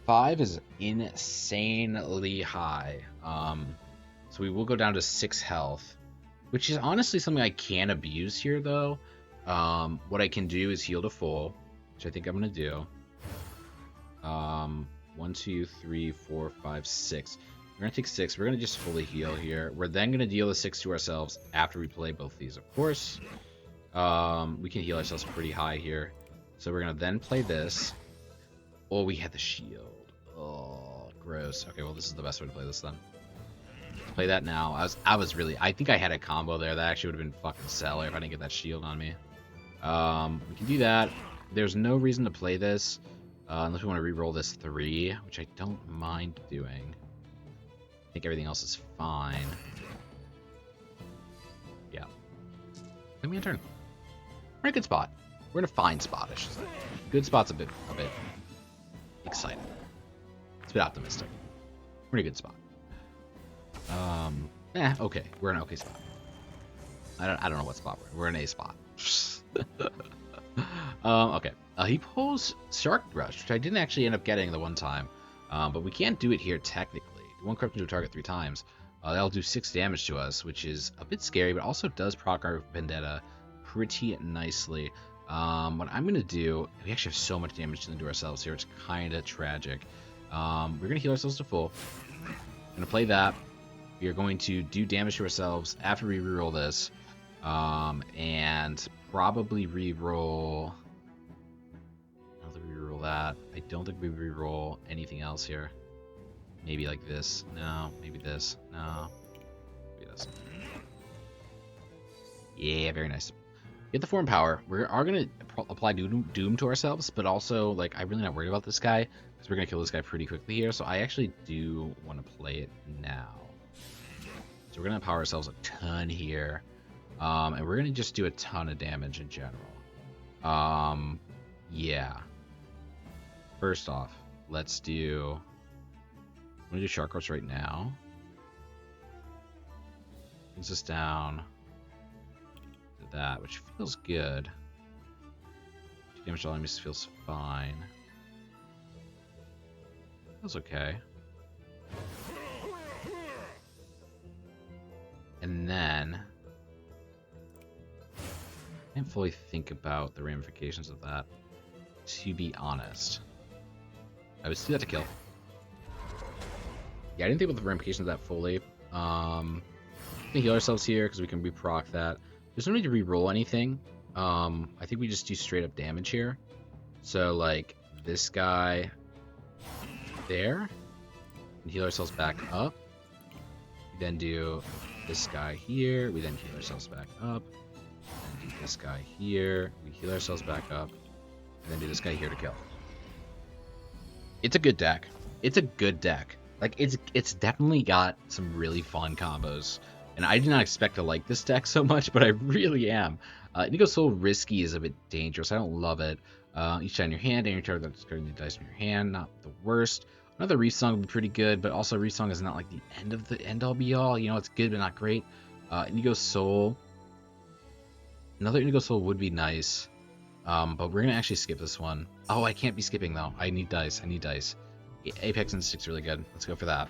S1: 5 is insanely high. So we will go down to 6 health, which is honestly something I can abuse here, though. What I can do is heal to full, which I think I'm going to do. 1, 2, 3, 4, 5, 6. We're going to take 6. We're going to just fully heal here. We're then going to deal the 6 to ourselves after we play both these, of course. We can heal ourselves pretty high here. So we're going to then play this. Oh, we had the shield. Oh, gross. Okay, well, this is the best way to play this then. Let's play that now. I think I had a combo there. That actually would have been fucking stellar if I didn't get that shield on me. We can do that. There's no reason to play this unless we want to re-roll this 3, which I don't mind doing. think everything else is fine. Yeah. Give me a turn. We're in a good spot. We're in a fine spot, I should say. Good spot's a bit exciting. It's a bit optimistic. We're in a good spot. Okay. We're in an okay spot. I don't know what spot we're in. We're in a spot. Okay. He pulls Shark Rush, which I didn't actually end up getting the one time. But we can't do it here technically. One corruption to a target 3 times. That'll do 6 damage to us, which is a bit scary, but also does proc our Vendetta pretty nicely. What I'm going to do, we actually have so much damage to do ourselves here. It's kind of tragic. We're going to heal ourselves to full. Going to play that. We are going to do damage to ourselves after we reroll this. And probably reroll... I don't think we reroll that. I don't think we reroll anything else here. Maybe like this. No. Maybe this. No. Maybe this. Yeah, very nice. Get the form power. We are going to apply doom to ourselves, but also, like, I'm really not worried about this guy, because we're going to kill this guy pretty quickly here, so I actually do want to play it now. So we're going to power ourselves a ton here, and we're going to just do a ton of damage in general. Yeah. First off, let's do... I'm going to do Shark Rush right now. Brings us down to that, which feels good. Damage to all enemies feels fine. Feels okay. And then... I can't fully think about the ramifications of that, to be honest. I would do that to kill. Yeah, I didn't think about the ramifications of that fully. We can heal ourselves here because we can re-proc that. There's no need to re-roll anything. I think we just do straight up damage here. So, like, this guy there. And heal ourselves back up. We then do this guy here. We then heal ourselves back up. And do this guy here. We heal ourselves back up. And then do this guy here to kill. It's a good deck. It's a good deck. Like, it's definitely got some really fun combos. And I did not expect to like this deck so much, but I really am. Indigo Soul Risky is a bit dangerous. I don't love it. Each time in your hand, and your target that's going to dice from your hand, not the worst. Another Resong would be pretty good, but also Resong is not like the end of the end all be all. You know, it's good, but not great. Indigo Soul. Another Indigo Soul would be nice. But we're going to actually skip this one. Oh, I can't be skipping, though. I need dice. I need dice. Apex Instinct's really good. Let's go for that.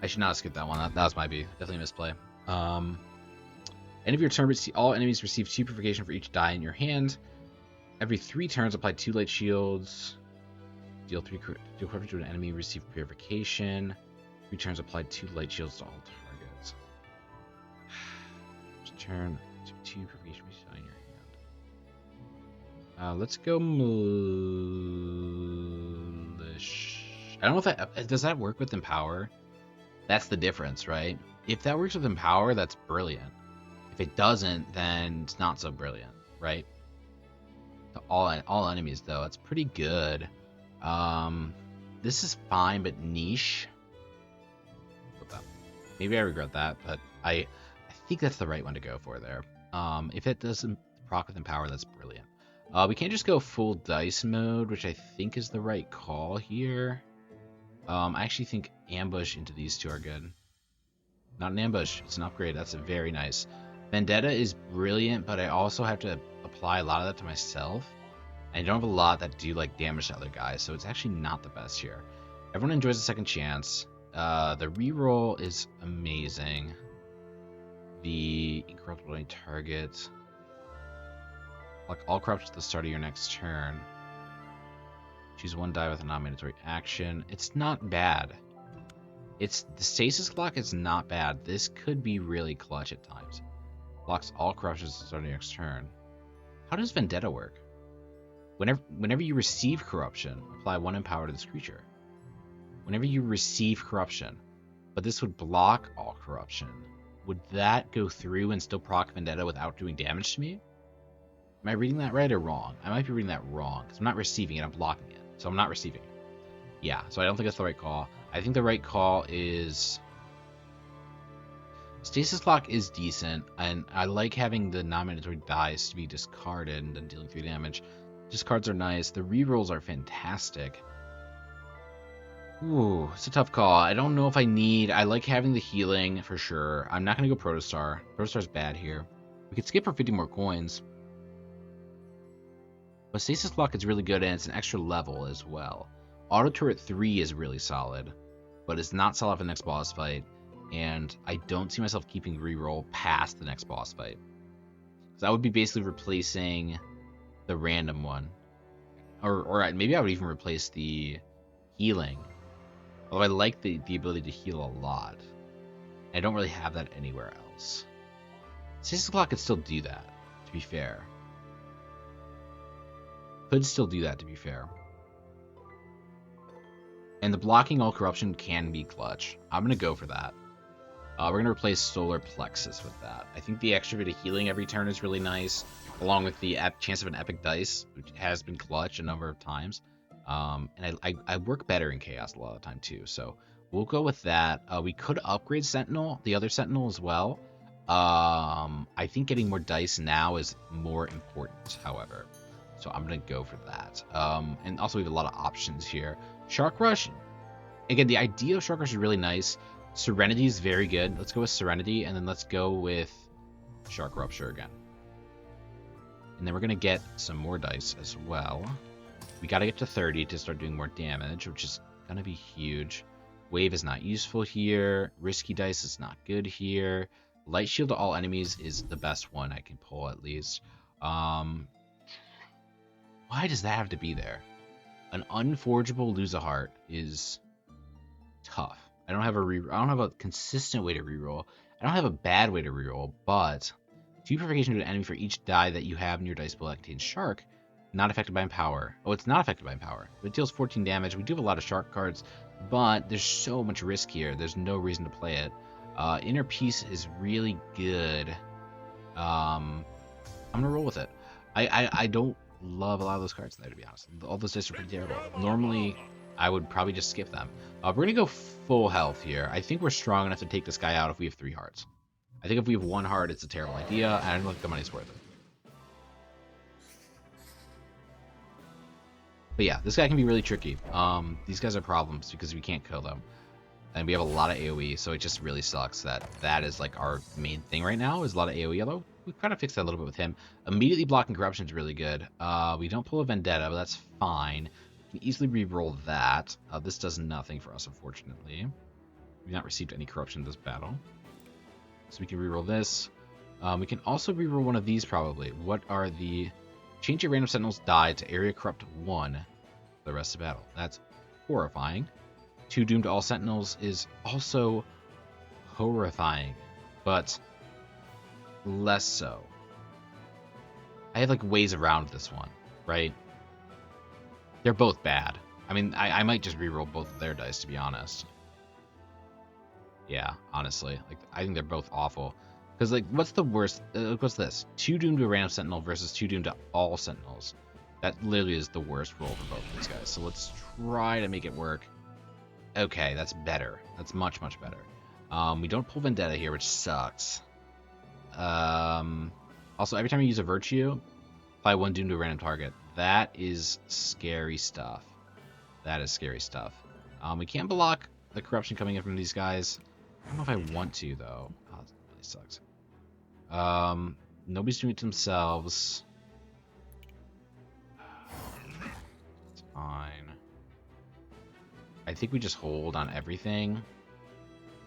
S1: I should not skip that one. That was my B. Definitely a misplay. End of your turn, all enemies receive 2 purification for each die in your hand. Every 3 turns, apply 2 light shields. Deal corruption to an enemy, receive purification. 3 turns, apply 2 light shields to all targets. Each turn, 2 purification for each die in your hand. Let's go Milish. I don't know if that... Does that work with Empower? That's the difference, right? If that works with Empower, that's brilliant. If it doesn't, then it's not so brilliant, right? To all enemies, though, it's pretty good. This is fine, but niche. Maybe I regret that, but I think that's the right one to go for there. If it doesn't proc with Empower, that's brilliant. We can't just go full dice mode, which I think is the right call here. I actually think ambush into these 2 are good. Not an ambush, it's an upgrade. That's very nice. Vendetta is brilliant, but I also have to apply a lot of that to myself. And I don't have a lot that do like damage to other guys, so it's actually not the best here. Everyone enjoys a second chance. The reroll is amazing. The incorruptible target. Like all corruption at the start of your next turn. Choose 1 die with a non-mandatory action. It's not bad. The stasis clock is not bad. This could be really clutch at times. Blocks all corruptions at the start of your next turn. How does Vendetta work? Whenever you receive corruption, apply 1 empower to this creature. Whenever you receive corruption, but this would block all corruption. Would that go through and still proc Vendetta without doing damage to me? Am I reading that right or wrong? I might be reading that wrong, because I'm not receiving it, I'm blocking it. So I'm not receiving it. Yeah, so I don't think that's the right call. I think the right call is Stasis Lock is decent, and I like having the non-mandatory dice to be discarded and then dealing 3 damage. Discards are nice. The rerolls are fantastic. Ooh, it's a tough call. I don't know if I need... I like having the healing for sure. I'm not going to go Protostar. Protostar's bad here. We could skip for 50 more coins. But Stasis Lock is really good, and it's an extra level as well. Auto Turret 3 is really solid, but it's not solid for the next boss fight. And I don't see myself keeping reroll past the next boss fight. So that would be basically replacing the random one. Or maybe I would even replace the healing. Although I like the ability to heal a lot. I don't really have that anywhere else. Stasis Lock could still do that, to be fair. Could still do that, to be fair. And the blocking all corruption can be clutch. I'm going to go for that. We're going to replace Solar Plexus with that. I think the extra bit of healing every turn is really nice, along with the chance of an epic dice, which has been clutch a number of times. And I work better in Chaos a lot of the time too, so we'll go with that. We could upgrade Sentinel, the other Sentinel as well. I think getting more dice now is more important, however. So I'm going to go for that. And also we have a lot of options here. Shark Rush, again, the idea of Shark Rush is really nice. Serenity is very good. Let's go with Serenity, and then let's go with Shark Rupture again. And then we're going to get some more dice as well. We got to get to 30 to start doing more damage, which is going to be huge. Wave is not useful here. Risky dice is not good here. Light Shield to all enemies is the best one I can pull, at least. Why does that have to be there? An unforgeable Lose a Heart is tough. I don't have a consistent way to reroll. I don't have a bad way to reroll, but 2 provocation to an enemy for each die that you have in your dice pool that contains Shark. Not affected by Empower. Oh, it's not affected by Empower. It deals 14 damage. We do have a lot of Shark cards, but there's so much risk here. There's no reason to play it. Inner Peace is really good. I'm gonna roll with it. I don't love a lot of those cards in there, to be honest. All those dice are pretty terrible. Normally, I would probably just skip them. We're going to go full health here. I think we're strong enough to take this guy out if we have 3 hearts. I think if we have 1 heart, it's a terrible idea, and I don't think the money's worth it. But yeah, this guy can be really tricky. These guys are problems because we can't kill them. And we have a lot of AoE, so it just really sucks that is like our main thing right now, is a lot of AoE, although we've kind of fixed that a little bit with him. Immediately blocking corruption is really good. We don't pull a Vendetta, but that's fine. We can easily re-roll that. This does nothing for us, unfortunately. We've not received any corruption in this battle. So we can re-roll this. We can also re-roll one of these, probably. What are the... Change your random sentinels die to area corrupt 1 for the rest of the battle. That's horrifying. 2 doom to all sentinels is also horrifying, but less so. I have like ways around this one, right? They're both bad. I mean, I might just reroll both of their dice, to be honest. Yeah, honestly, like I think they're both awful. Because like, what's the worst? What's this? 2 doom to a random sentinel versus 2 doom to all sentinels. That literally is the worst roll for both of these guys. So let's try to make it work. Okay, that's better. That's much, much better. We don't pull Vendetta here, which sucks. Also, every time you use a Virtue, apply 1 doom to a random target. That is scary stuff. That is scary stuff. We can't block the corruption coming in from these guys. I don't know if I want to, though. Oh, that really sucks. Nobody's doing it to themselves. It's fine. I think we just hold on everything.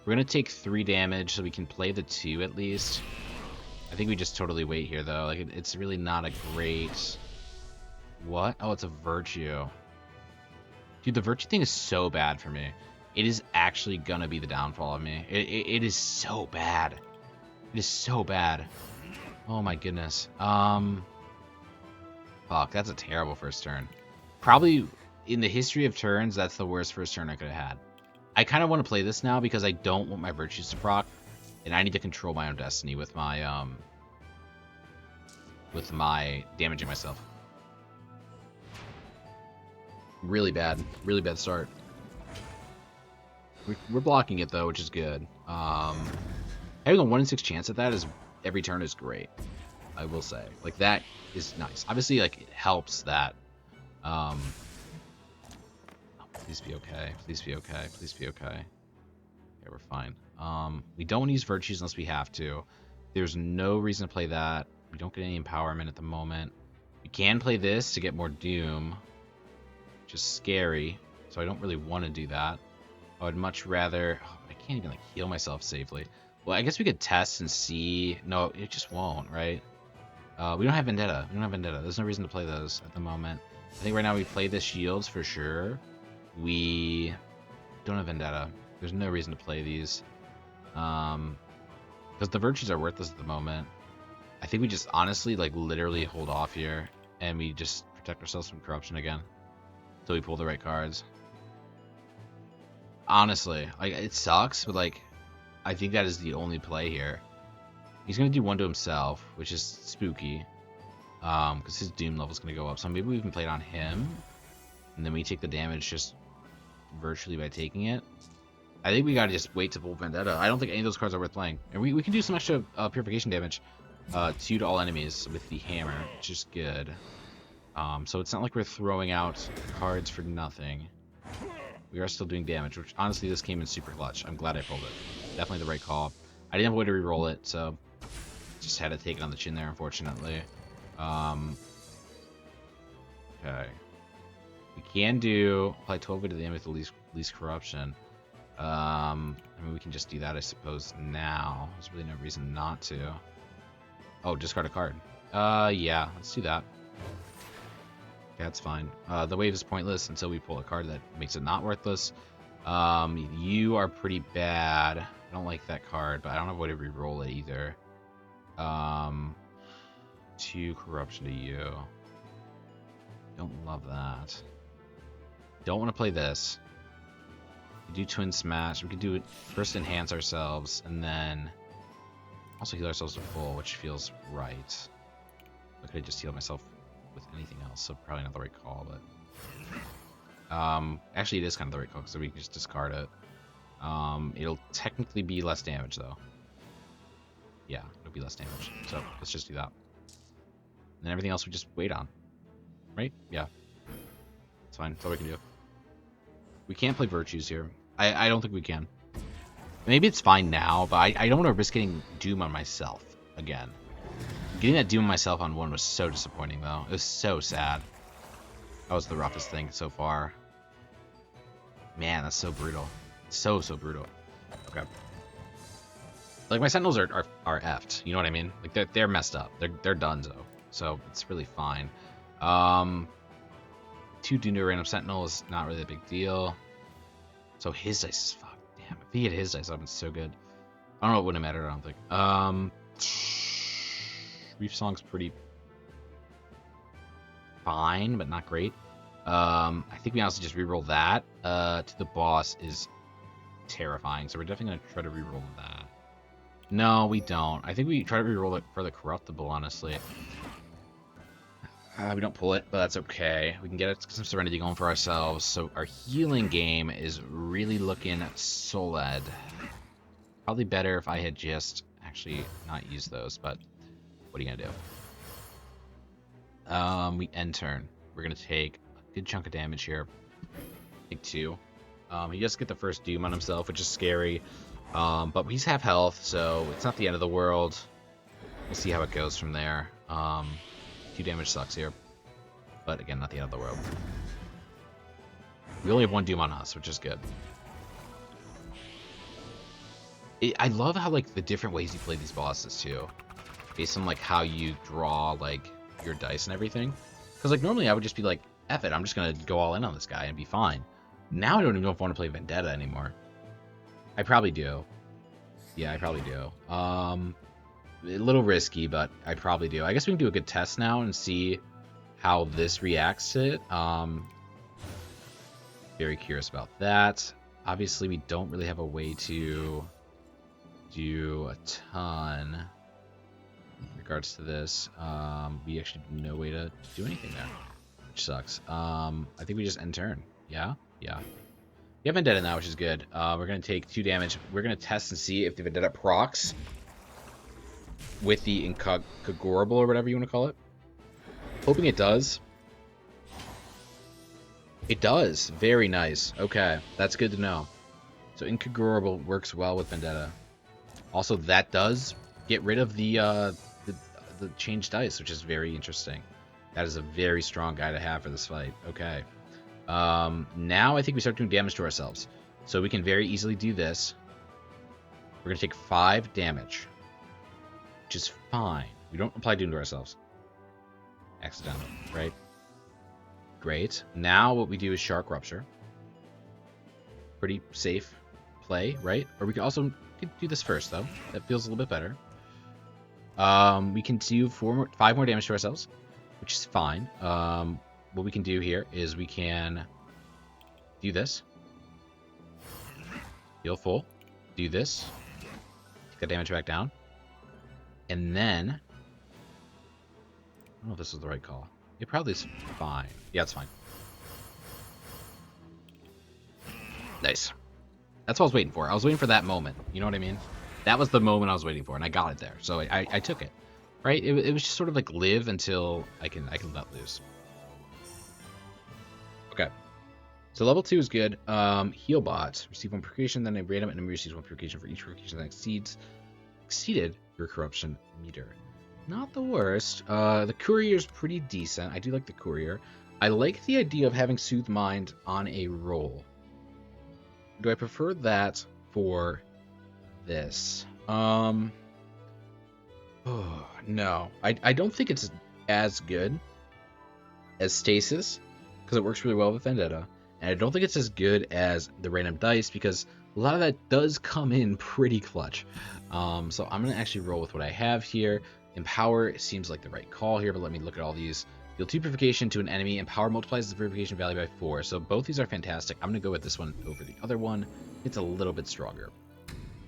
S1: We're going to take 3 damage so we can play the 2 at least. I think we just totally wait here, though. Like, it's really not a great... What? Oh, it's a Virtue. Dude, the Virtue thing is so bad for me. It is actually going to be the downfall of me. It is so bad. It is so bad. Oh, my goodness. Fuck, that's a terrible first turn. Probably... In the history of turns, that's the worst first turn I could have had. I kind of want to play this now because I don't want my virtues to proc, and I need to control my own destiny with my damaging myself. Really bad start. We're blocking it though, which is good. Have Having a 1 in 6 chance at that is every turn is great. I will say, like, that is nice. Obviously, like, it helps that. Oh, please be okay. Please be okay. Please be okay. Yeah, we're fine. We don't use virtues unless we have to. There's no reason to play that. We don't get any empowerment at the moment. We can play this to get more doom, which is scary. So I don't really want to do that. I would much rather... Oh, I can't even like heal myself safely. Well, I guess we could test and see. No, it just won't, right? We don't have Vendetta. We don't have Vendetta. There's no reason to play those at the moment. I think right now we play the shields for sure. We don't have Vendetta. There's no reason to play these. Because the virtues are worthless at the moment. I think we just honestly, like, literally hold off here. And we just protect ourselves from corruption again. Until we pull the right cards. Honestly, like, it sucks, but, like, I think that is the only play here. He's going to do 1 to himself, which is spooky. Because his doom level is going to go up. So maybe we can play it on him. And then we take the damage just virtually by taking it. I think we got to just wait to pull Vendetta. I don't think any of those cards are worth playing. And we can do some extra purification damage 2 to all enemies with the hammer, which is good. So it's not like we're throwing out cards for nothing. We are still doing damage, which honestly this came in super clutch. I'm glad I pulled it. Definitely the right call. I didn't have a way to reroll it, so just had to take it on the chin there, unfortunately. Okay. We can do apply 12 to the enemy with the least corruption. I mean, we can just do that, I suppose, now. There's really no reason not to. Oh, discard a card. Yeah, let's do that. Yeah, that's fine. The wave is pointless until we pull a card that makes it not worthless. You are pretty bad. I don't like that card, but I don't have a way to re-roll it either. 2 corruption to you. Don't love that. Don't want to play this. We do twin smash. We could do it first, enhance ourselves, and then also heal ourselves to full, which feels right. I could have just healed myself with anything else, so probably not the right call, but actually it is kind of the right call because we can just discard it. It'll technically be less damage though. Yeah, it'll be less damage. So let's just do that. And then everything else we just wait on. Right? Yeah. It's fine. That's all we can do. We can't play virtues here. I don't think we can. Maybe it's fine now, but I don't want to risk getting doom on myself again. Getting that doom on myself on 1 was so disappointing though. It was so sad. That was the roughest thing so far. Man, that's so brutal. So brutal. Okay. Like, my sentinels are effed. You know what I mean? Like, they're messed up. They're donezo. So it's really fine. 2 Dune to a random sentinel is not really a big deal. So his dice is fuck. Damn, if he had his dice, that would been so good. I don't know, it wouldn't have mattered, I don't think. Reef Song's pretty fine, but not great. I think we honestly just reroll that to the boss is terrifying. So we're definitely going to try to reroll that. No, we don't. I think we try to reroll it for the corruptible, honestly. We don't pull it, but that's okay. We can get some Serenity going for ourselves. So our healing game is really looking solid. Probably better if I had just actually not used those, but what are you going to do? We end turn. We're going to take a good chunk of damage here. Take 2. He does get the first doom on himself, which is scary. But he's half health, so it's not the end of the world. We'll see how it goes from there. 2 damage sucks here. But again, not the end of the world. We only have 1 doom on us, which is good. I love how, like, the different ways you play these bosses, too. Based on, like, how you draw, like, your dice and everything. Because, like, normally I would just be like, F it, I'm just going to go all in on this guy and be fine. Now I don't even know if I want to play Vendetta anymore. I probably do. Yeah, I probably do. A little risky, but I probably do. I guess we can do a good test now and see how this reacts to it. Very curious about that. Obviously, we don't really have a way to do a ton in regards to this. We actually have no way to do anything there, which sucks. I think we just end turn. Yeah. We have Vendetta now, which is good. We're going to take 2 damage. We're going to test and see if the Vendetta procs with the Incogorable or whatever you want to call it. Hoping it does. It does. Very nice. Okay, that's good to know. So Incogorable works well with Vendetta. Also, that does get rid of the changed dice, which is very interesting. That is a very strong guy to have for this fight. Okay. Now I think we start doing damage to ourselves. So we can very easily do this. We're going to take 5 damage, which is fine. We don't apply doom to ourselves. Accidental, right? Great. Now what we do is Shark Rupture. Pretty safe play, right? Or we can also do this first, though. That feels a little bit better. We can do 5 more damage to ourselves, which is fine. What we can do here is we can do this. Heal full. Do this. Take that damage back down. And then... I don't know if this is the right call. It probably is fine. Yeah, it's fine. Nice. That's what I was waiting for. I was waiting for that moment. You know what I mean? That was the moment I was waiting for, and I got it there. So I took it. Right? It was just sort of like live until I can let loose. Okay. So level 2 is good. Heal bot. Receive 1 purification, then a random enemy receives 1 purification for each purification that exceeded your corruption meter. Not the worst. The courier is pretty decent. I do like the courier. I like the idea of having Soothe Mind on a roll. Do I prefer that for this? Oh, no. I don't think it's as good as Stasis, because it works really well with Vendetta. And I don't think it's as good as the random dice, because a lot of that does come in pretty clutch. So I'm going to actually roll with what I have here. Empower seems like the right call here, but let me look at all these. Deal 2 purification to an enemy. Empower multiplies the purification value by 4. So both these are fantastic. I'm going to go with this one over the other one. It's a little bit stronger.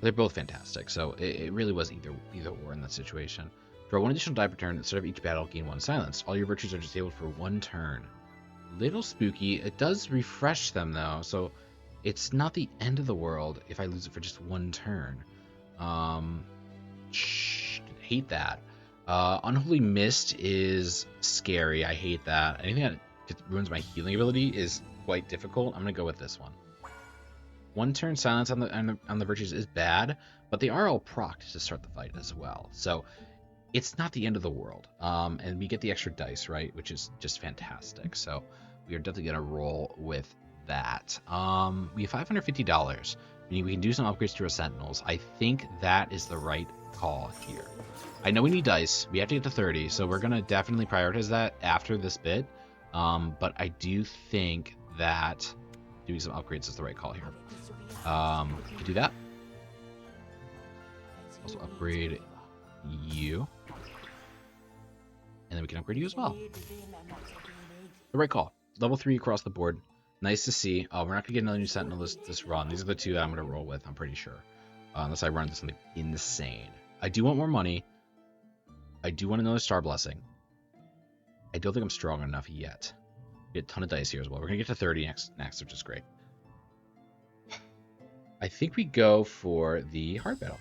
S1: They're both fantastic, so it really was either or in that situation. Draw 1 additional die per turn. Instead of each battle, gain 1 silence. All your virtues are disabled for 1 turn. Little spooky. It does refresh them, though, so it's not the end of the world if I lose it for just 1 turn. Hate that. Unholy Mist is scary. I hate that. Anything that ruins my healing ability is quite difficult. I'm going to go with this one. 1 turn silence on the virtues is bad, but they are all procced to start the fight as well. So it's not the end of the world. And we get the extra dice, right? Which is just fantastic. So we are definitely going to roll with that. We have $550. We can do some upgrades to our Sentinels. I think that is the right call here. I know we need dice. We have to get to 30, so we're going to definitely prioritize that after this bit. But I do think that doing some upgrades is the right call here. We can do that. Also upgrade you. And then we can upgrade you as well. The right call. Level 3 across the board. Nice to see. We're not going to get another new Sentinel this run. These are the 2 that I'm going to roll with, I'm pretty sure. Unless I run into something insane. I do want more money. I do want another Star Blessing. I don't think I'm strong enough yet. Get a ton of dice here as well. We're going to get to 30 next, which is great. I think we go for the hard battle.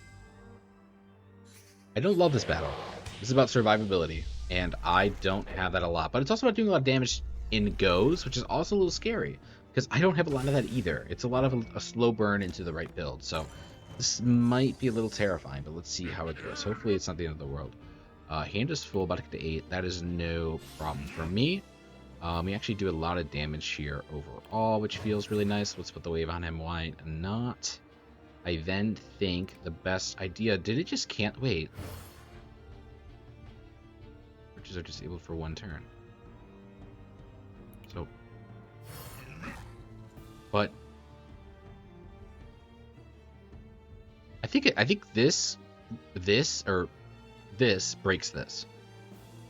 S1: I don't love this battle. This is about survivability, and I don't have that a lot. But it's also about doing a lot of damage in goes, which is also a little scary, because I don't have a lot of that either. It's a lot of a slow burn into the right build, so this might be a little terrifying, but let's see how it goes. Hopefully it's not the end of the world. Hand is full, about to get to 8. That is no problem for me. We actually do a lot of damage here overall, which feels really nice. Let's put the wave on him. Why not? I then think the best idea... Did it just can't... Wait. Virtues are disabled for 1 turn. So... But... I think this breaks this.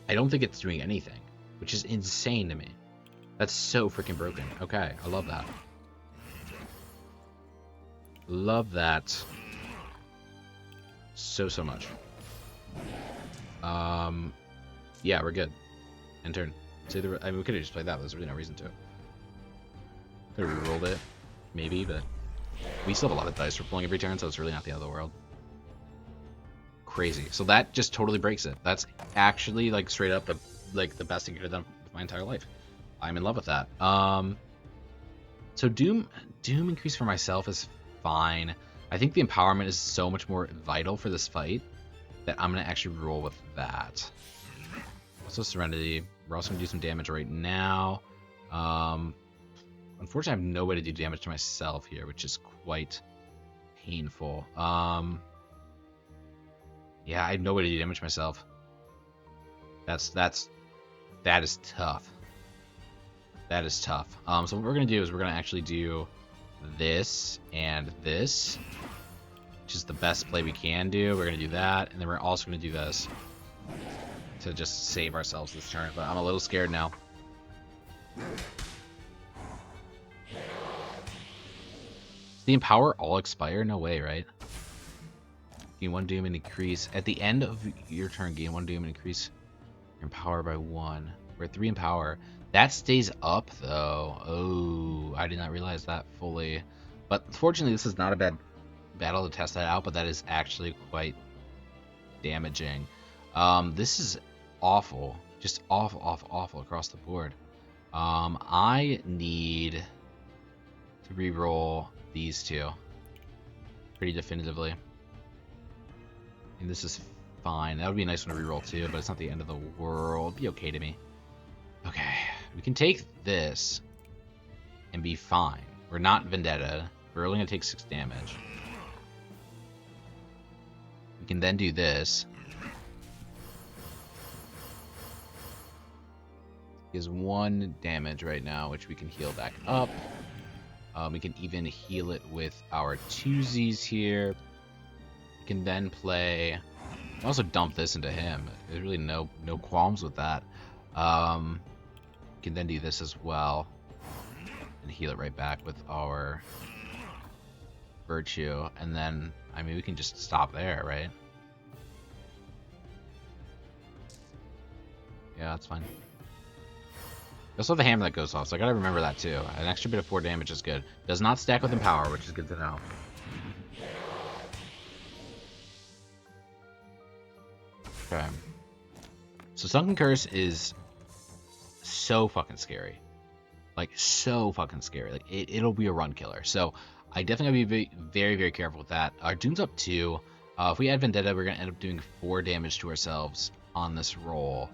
S1: I don't think it's doing anything, which is insane to me. That's so freaking broken. Okay, I love that. Love that so much. Yeah, we're good. End turn. I mean, we could have just played that, but there's really no reason to. Could have rerolled it. maybe, but we still have a lot of dice we're pulling every turn, so it's really not the end of the world. Crazy. So that just totally breaks it. That's actually like straight up the best thing I could have done with my entire life. I'm in love with that. So Doom increase for myself is fine. I think the empowerment is so much more vital for this fight that I'm gonna actually roll with that. Also Serenity. We're also gonna do some damage right now. Unfortunately, I have no way to do damage to myself here, which is quite painful. Yeah, I have no way to do damage to myself. That is tough. That is tough. So what we're gonna do is we're gonna actually do this and this, which is the best play we can do. We're gonna do that, and then we're also gonna do this to just save ourselves this turn. But I'm a little scared now. Does the empower all expire? No way, right? Gain 1 doom and increase. At the end of your turn, gain 1 doom and increase your empower by 1. We're at 3 empower. That stays up, though. Oh, I did not realize that fully. But fortunately, this is not a bad battle to test that out, but that is actually quite damaging. This is awful. Just awful, awful, awful across the board. I need to re-roll these two pretty definitively. And this is fine. That would be a nice one to reroll too, but it's not the end of the world. It'd be okay to me. Okay, we can take this and be fine. We're not Vendetta. We're only gonna take 6 damage. We can then do this. He has 1 damage right now, which we can heal back up. We can even heal it with our 2Zs here. We can then play. Also dump this into him. There's really no qualms with that. We can then do this as well and heal it right back with our Virtue, and then I mean we can just stop there, right? Yeah, that's fine. We also have a hammer that goes off, so I gotta remember that too. An extra bit of 4 damage is good. Does not stack with Empower, which is good to know. Okay. So Sunken Curse is so fucking scary. Like, so fucking scary. Like, it'll be a run killer. So I definitely gotta be very, very careful with that. Our Doom's up 2. If we add Vendetta, we're gonna end up doing 4 damage to ourselves on this roll.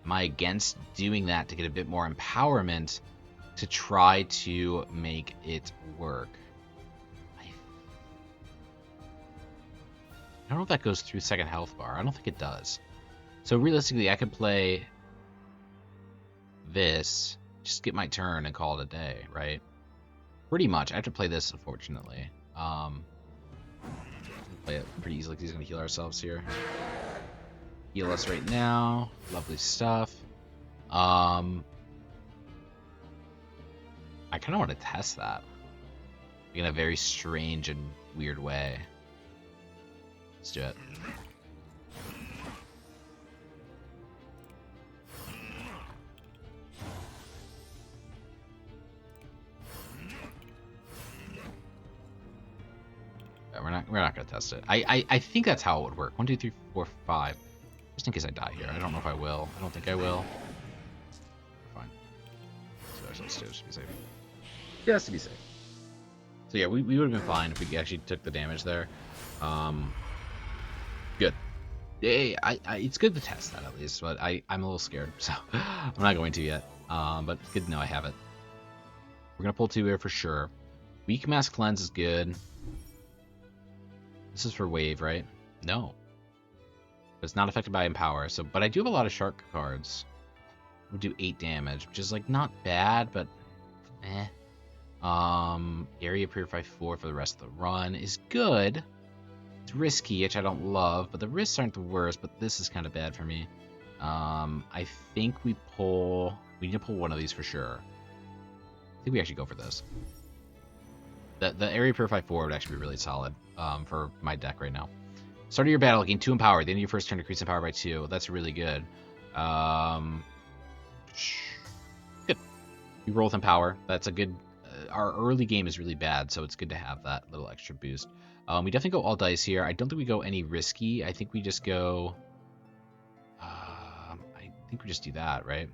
S1: Am I against doing that to get a bit more empowerment to try to make it work? I don't know if that goes through second health bar. I don't think it does. So realistically, I could play this, just get my turn and call it a day, right? Pretty much. I have to play this, unfortunately. Play it pretty easily because he's going to heal ourselves here. Heal us right now. Lovely stuff. I kind of want to test that in a very strange and weird way. Let's do it. We're not gonna test it. I think that's how it would work. 1, 2, 3, 4, 5. Just in case I die here. I don't know if I will. I don't think I will. Fine. So let's just be safe. Just to be safe. So yeah, we would have been fine if we actually took the damage there. Good. Yeah, it's good to test that at least, but I'm a little scared, so I'm not going to yet. But it's good to know I have it. We're gonna pull 2 here for sure. Weak Mass Cleanse is good. This is for wave, right? No. It's not affected by Empower, so but I do have a lot of shark cards. We'll do 8 damage, which is like not bad, but eh. Area Purify 4 for the rest of the run is good. It's risky, which I don't love, but the risks aren't the worst, but this is kind of bad for me. I think we need to pull one of these for sure. I think we actually go for this. The Area Purify 4 would actually be really solid for my deck right now. Start of your battle, gain 2 Empower. The end of your first turn, decrease Empower by 2. That's really good. Good. You roll with Empower. That's a good our early game is really bad, so it's good to have that little extra boost. We definitely go all dice here. I don't think we go any risky. I think we just go... I think we just do that, right?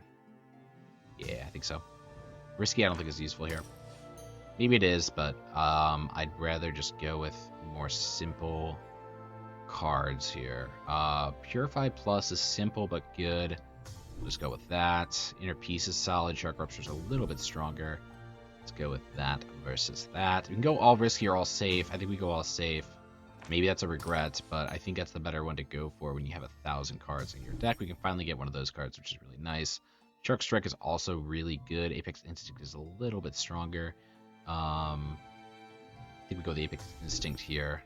S1: Yeah, I think so. Risky I don't think is useful here. Maybe it is, but I'd rather just go with more simple cards here. Purify Plus is simple but good. We'll just go with that. Inner Peace is solid. Shark Rupture's a little bit stronger. Let's go with that versus that. We can go all risky or all safe. I think we go all safe. Maybe that's a regret, but I think that's the better one to go for when you have 1,000 cards in your deck. We can finally get one of those cards, which is really nice. Shark Strike is also really good. Apex Instinct is a little bit stronger. I think we go the Apex Instinct here.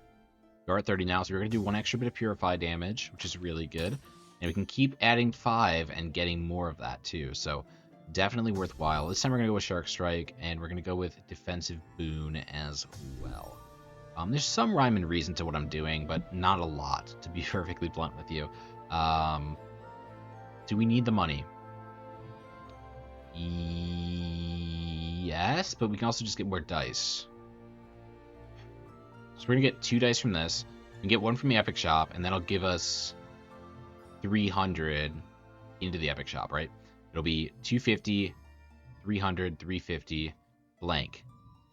S1: We're at 30 now, so we're going to do one extra bit of Purify damage, which is really good. And we can keep adding 5 and getting more of that too. So definitely worthwhile. This time we're going to go with Shark Strike, and we're going to go with Defensive Boon as well. There's some rhyme and reason to what I'm doing, but not a lot, to be perfectly blunt with you. Do we need the money? Yes, but we can also just get more dice. So we're going to get 2 dice from this. We can get 1 from the Epic Shop, and that'll give us 300 into the Epic Shop, right? It'll be 250, 300, 350, blank.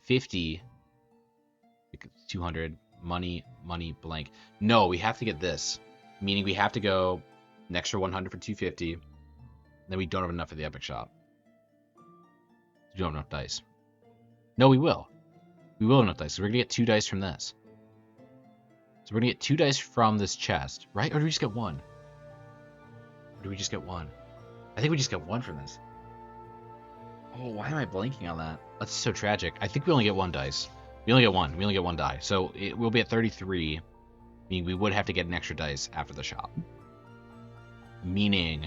S1: 50, 200, money, money, blank. No, we have to get this. Meaning we have to go an extra 100 for 250. Then we don't have enough for the Epic Shop. We don't have enough dice. No, we will. We will have enough dice. So we're going to get 2 dice from this. So we're going to get 2 dice from this chest, right? Or do we just get 1? Or do we just get 1? I think we just get 1 from this. Oh, why am I blanking on that? That's so tragic. I think we only get 1 dice. We only get 1. We only get 1 die. So we'll be at 33. Meaning we would have to get an extra dice after the shop. Meaning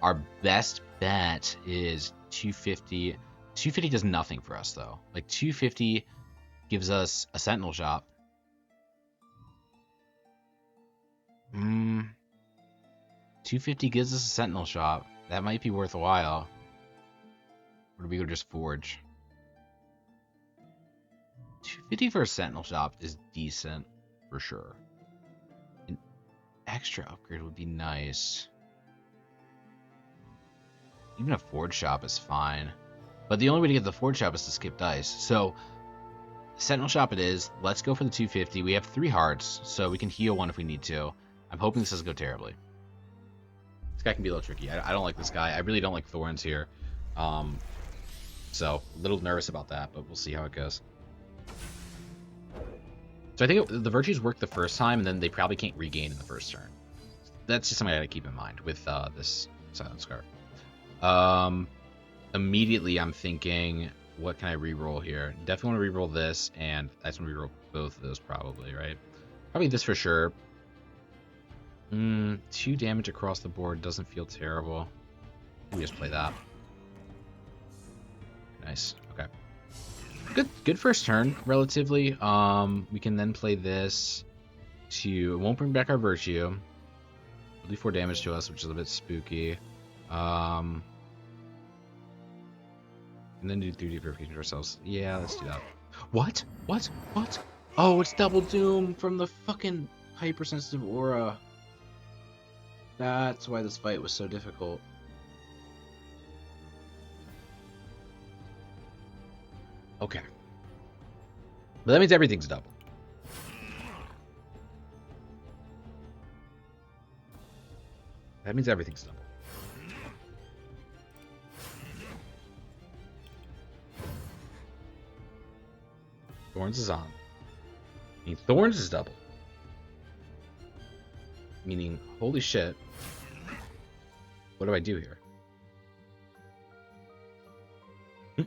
S1: our best bet is 250. 250 does nothing for us, though. Like, 250 gives us a Sentinel shop. 250 gives us a Sentinel shop. That might be worthwhile. Or do we go just Forge? 250 for a Sentinel shop is decent, for sure. An extra upgrade would be nice. Even a Forge shop is fine. But the only way to get the Forge shop is to skip dice. So, Sentinel shop it is. Let's go for the 250. We have 3 hearts, so we can heal 1 if we need to. I'm hoping this doesn't go terribly. This guy can be a little tricky. I don't like this guy. I really don't like Thorns here. So, a little nervous about that, but we'll see how it goes. So I think the Virtues work the first time, and then they probably can't regain in the first turn. That's just something I gotta keep in mind with this Silent Scar. Immediately I'm thinking, what can I reroll here? Definitely want to reroll this, and I just want to reroll both of those probably, right? Probably this for sure. 2 damage across the board doesn't feel terrible. We just play that. Nice. Okay. Good first turn, relatively. We can then play this to... It won't bring back our Virtue. It'll do 4 damage to us, which is a bit spooky. And then do 3D purification to ourselves. Yeah, let's do that. What? What? What? Oh, it's Double Doom from the fucking hypersensitive aura. That's why this fight was so difficult. Okay. But that means everything's double. That means everything's double. Thorns is on. I mean, Thorns is double. Meaning, holy shit. What do I do here? I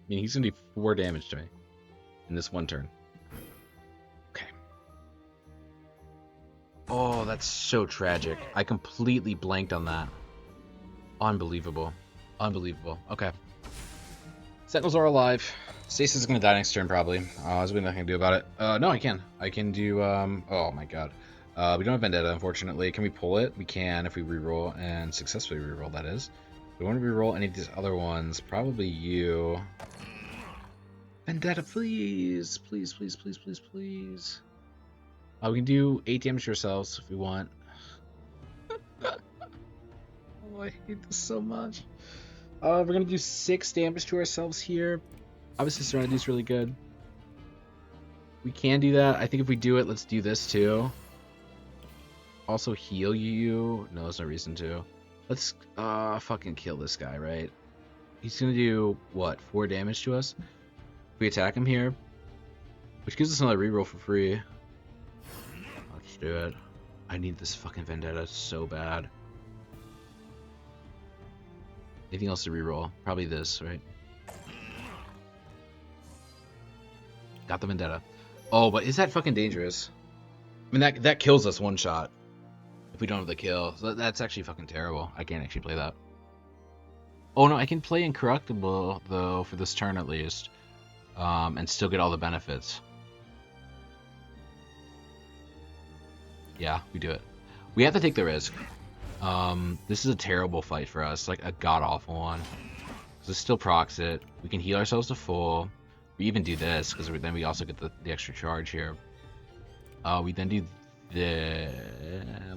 S1: mean, he's going to do 4 damage to me in this 1 turn. Okay. Oh, that's so tragic. I completely blanked on that. Unbelievable. Unbelievable. Okay. Sentinels are alive. Stasis is going to die next turn, probably. There's really nothing to do about it. No, I can. I can do, oh my god. We don't have Vendetta, unfortunately. Can we pull it? We can if we reroll, and successfully reroll, that is. Do I want to reroll any of these other ones? Probably you. Vendetta, please. Please, please, please, please, please. We can do 8 damage to ourselves if we want. Oh, I hate this so much. We're going to do 6 damage to ourselves here. Obviously, Serenity is really good. We can do that. I think if we do it, let's do this too. Also heal you. No, there's no reason to. Let's fucking kill this guy, right? He's gonna do what? 4 damage to us. If we attack him here, which gives us another reroll for free. Let's do it. I need this fucking vendetta so bad. Anything else to reroll? Probably this, right? Got the vendetta. Oh, but is that fucking dangerous? I mean, that kills us one shot if we don't have the kill. So that's actually fucking terrible. I can't actually play that. Oh no, I can play Incorruptible though for this turn at least, and still get all the benefits. Yeah, we do it. We have to take the risk. This is a terrible fight for us, like a god-awful one. This still procs it. We can heal ourselves to full. We even do this, because then we also get the extra charge here. We then do the...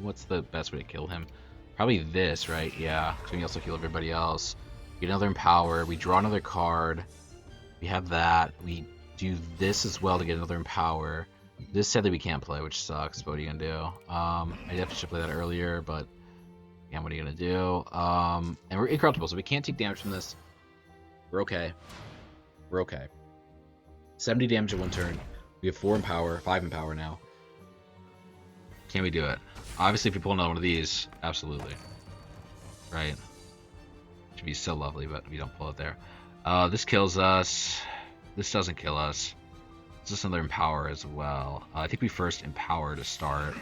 S1: What's the best way to kill him? Probably this, right? Yeah, so we can also heal everybody else. Get another Empower. We draw another card. We have that. We do this as well to get another Empower. This sadly we can't play, which sucks, but what are you going to do? I definitely should play that earlier, but... Yeah, what are you going to do? And we're incorruptible, so we can't take damage from this. We're okay. We're okay. 70 damage in one turn. We have 4 Empower, 5 Empower now. Can we do it? Obviously, if we pull another one of these, absolutely. Right? Should be so lovely, but we don't pull it there. This kills us. This doesn't kill us. It's just another Empower as well. I think we first Empower to start.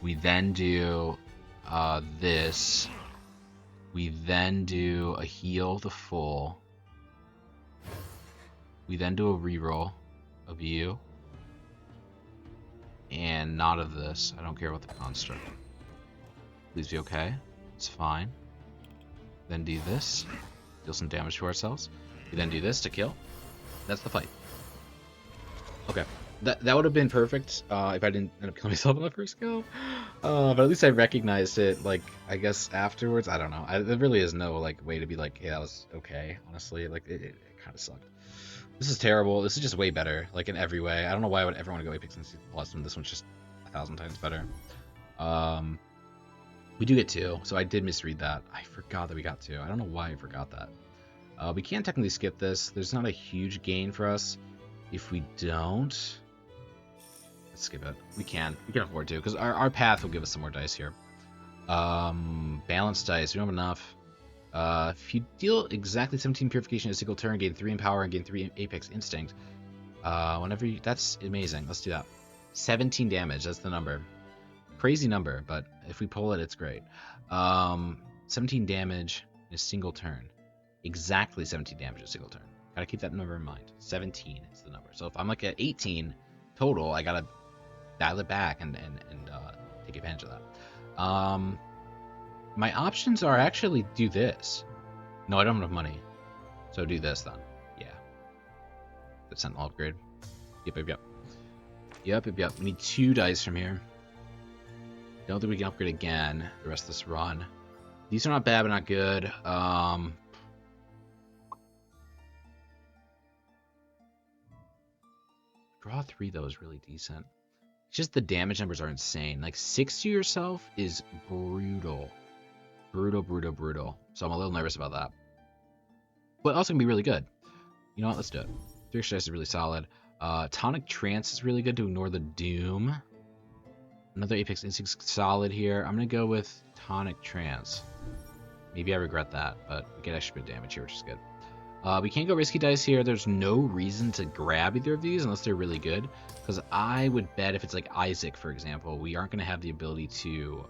S1: We then do this. We then do a heal to full. We then do a reroll of you. And not of this. I don't care about the construct. Please be okay. It's fine. Then do this. Deal some damage to ourselves. We then do this to kill. That's the fight. Okay. That would have been perfect if I didn't end up killing myself on the first go. But at least I recognized it, like, I guess afterwards. I don't know. There really is no, like, way to be like, hey, that was okay, honestly. Like, it kind of sucked. This is terrible. This is just way better, like, in every way. I don't know why I would ever want to go Apex and Plus when this one's just 1,000 times better. We do get 2, so I did misread that. I forgot that we got 2. I don't know why I forgot that. We can technically skip this. There's not a huge gain for us if we don't. Let's skip it. We can afford to, because our path will give us some more dice here. Balanced dice. We don't have enough. If you deal exactly 17 Purification in a single turn, gain 3 Empower and gain 3 Apex Instinct. Whenever you... That's amazing. Let's do that. 17 damage. That's the number. Crazy number, but if we pull it, it's great. 17 damage in a single turn. Exactly 17 damage in a single turn. Gotta keep that number in mind. 17 is the number. So if I'm like at 18 total, I gotta dial it back and take advantage of that. My options are actually do this. No, I don't have enough money. So do this then. Yeah. The Sentinel upgrade. Yep. We need 2 dice from here. Don't think we can upgrade again the rest of this run. These are not bad, but not good. Draw 3 though is really decent. It's just the damage numbers are insane. Like 6 to yourself is brutal. Brutal. So I'm a little nervous about that. But also gonna be really good. You know what? Let's do it. 3 extra dice is really solid. Tonic Trance is really good to ignore the Doom. Another Apex Instinct solid here. I'm gonna go with Tonic Trance. Maybe I regret that, but we get extra bit of damage here, which is good. We can't go risky dice here. There's no reason to grab either of these unless they're really good. Because I would bet if it's like Isaac, for example, we aren't going to have the ability to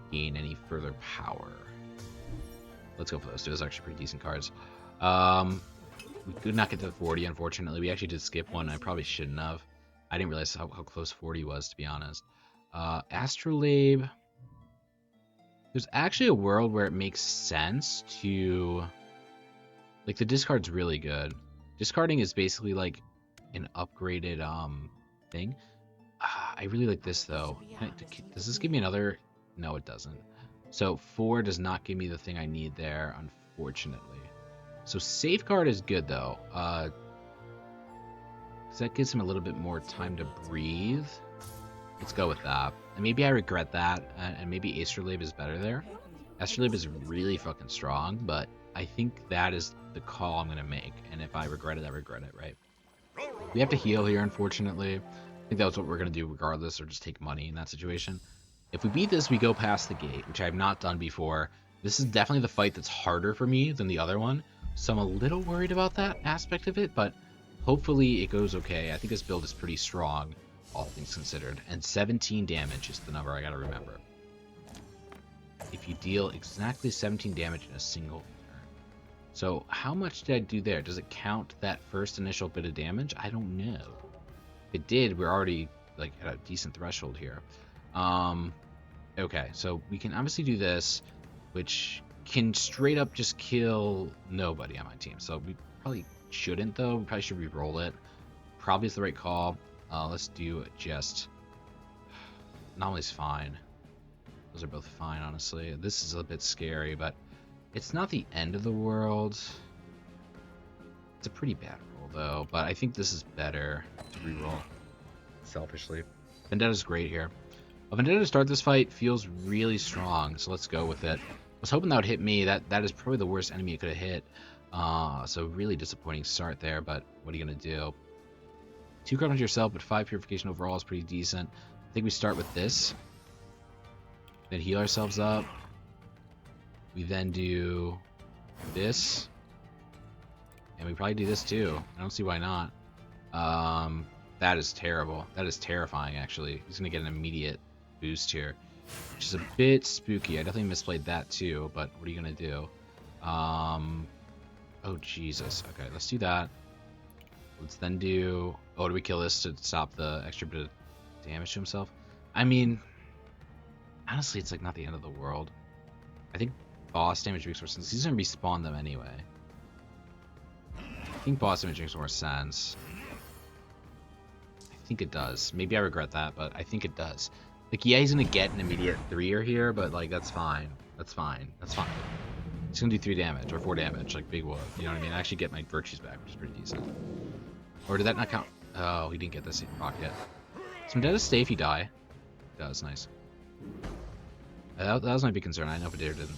S1: gain any further power. Let's go for those two. Those are actually pretty decent cards. We could not get to 40, unfortunately. We actually did skip one. I probably shouldn't have. I didn't realize how close 40 was, to be honest. Astrolabe. There's actually a world where it makes sense to... Like, the discard's really good. Discarding is basically like an upgraded thing. I really like this, though. Does this give me another... No, it doesn't. So 4 does not give me the thing I need there, unfortunately. So Safeguard is good, though. Because that gives him a little bit more time to breathe. Let's go with that. And maybe I regret that, and maybe Astrolabe is better there. Astrolabe is really fucking strong, but I think that is the call I'm going to make. And if I regret it, I regret it, right? We have to heal here, unfortunately. I think that's what we're going to do regardless, or just take money in that situation. If we beat this, we go past the gate, which I have not done before. This is definitely the fight that's harder for me than the other one. So I'm a little worried about that aspect of it, but hopefully it goes okay. I think this build is pretty strong, all things considered. And 17 damage is the number I got to remember. If you deal exactly 17 damage in a single turn. So how much did I do there? Does it count that first initial bit of damage? I don't know. If it did, we're already like at a decent threshold here. Okay, so we can obviously do this, which can straight up just kill nobody on my team. So we probably shouldn't, though. We probably should re-roll it. Probably is the right call. Let's do just... Anomaly's fine. Those are both fine, honestly. This is a bit scary, but it's not the end of the world. It's a pretty bad roll, though, but I think this is better to re-roll, selfishly. Vendetta's great here. Vendetta to start this fight feels really strong, so let's go with it. I was hoping that would hit me. That is probably the worst enemy it could have hit. So really disappointing start there, but what are you going to do? 2 corruption to yourself, but 5 purification overall is pretty decent. I think we start with this. Then heal ourselves up. We then do this. And we probably do this too. I don't see why not. That is terrible. That is terrifying, actually. He's going to get an immediate boost here, which is a bit spooky. I definitely misplayed that too, but what are you going to do? Oh, Jesus. Okay, let's do that. Let's then do... Oh, do we kill this to stop the extra bit of damage to himself? I mean, honestly, it's like not the end of the world. I think boss damage makes more sense. He's going to respawn them anyway. I think boss damage makes more sense. I think it does. Maybe I regret that, but I think it does. Like, yeah, he's going to get an immediate 3-er here, but, like, that's fine. That's fine. That's fine. He's going to do 3 damage or 4 damage, like Big Wolf. You know what I mean? I actually get my virtues back, which is pretty decent. Or did that not count? Oh, he didn't get this rock yet. So I'm dead to stay if you die. It does, nice. That was my big concern. I know if it did or didn't.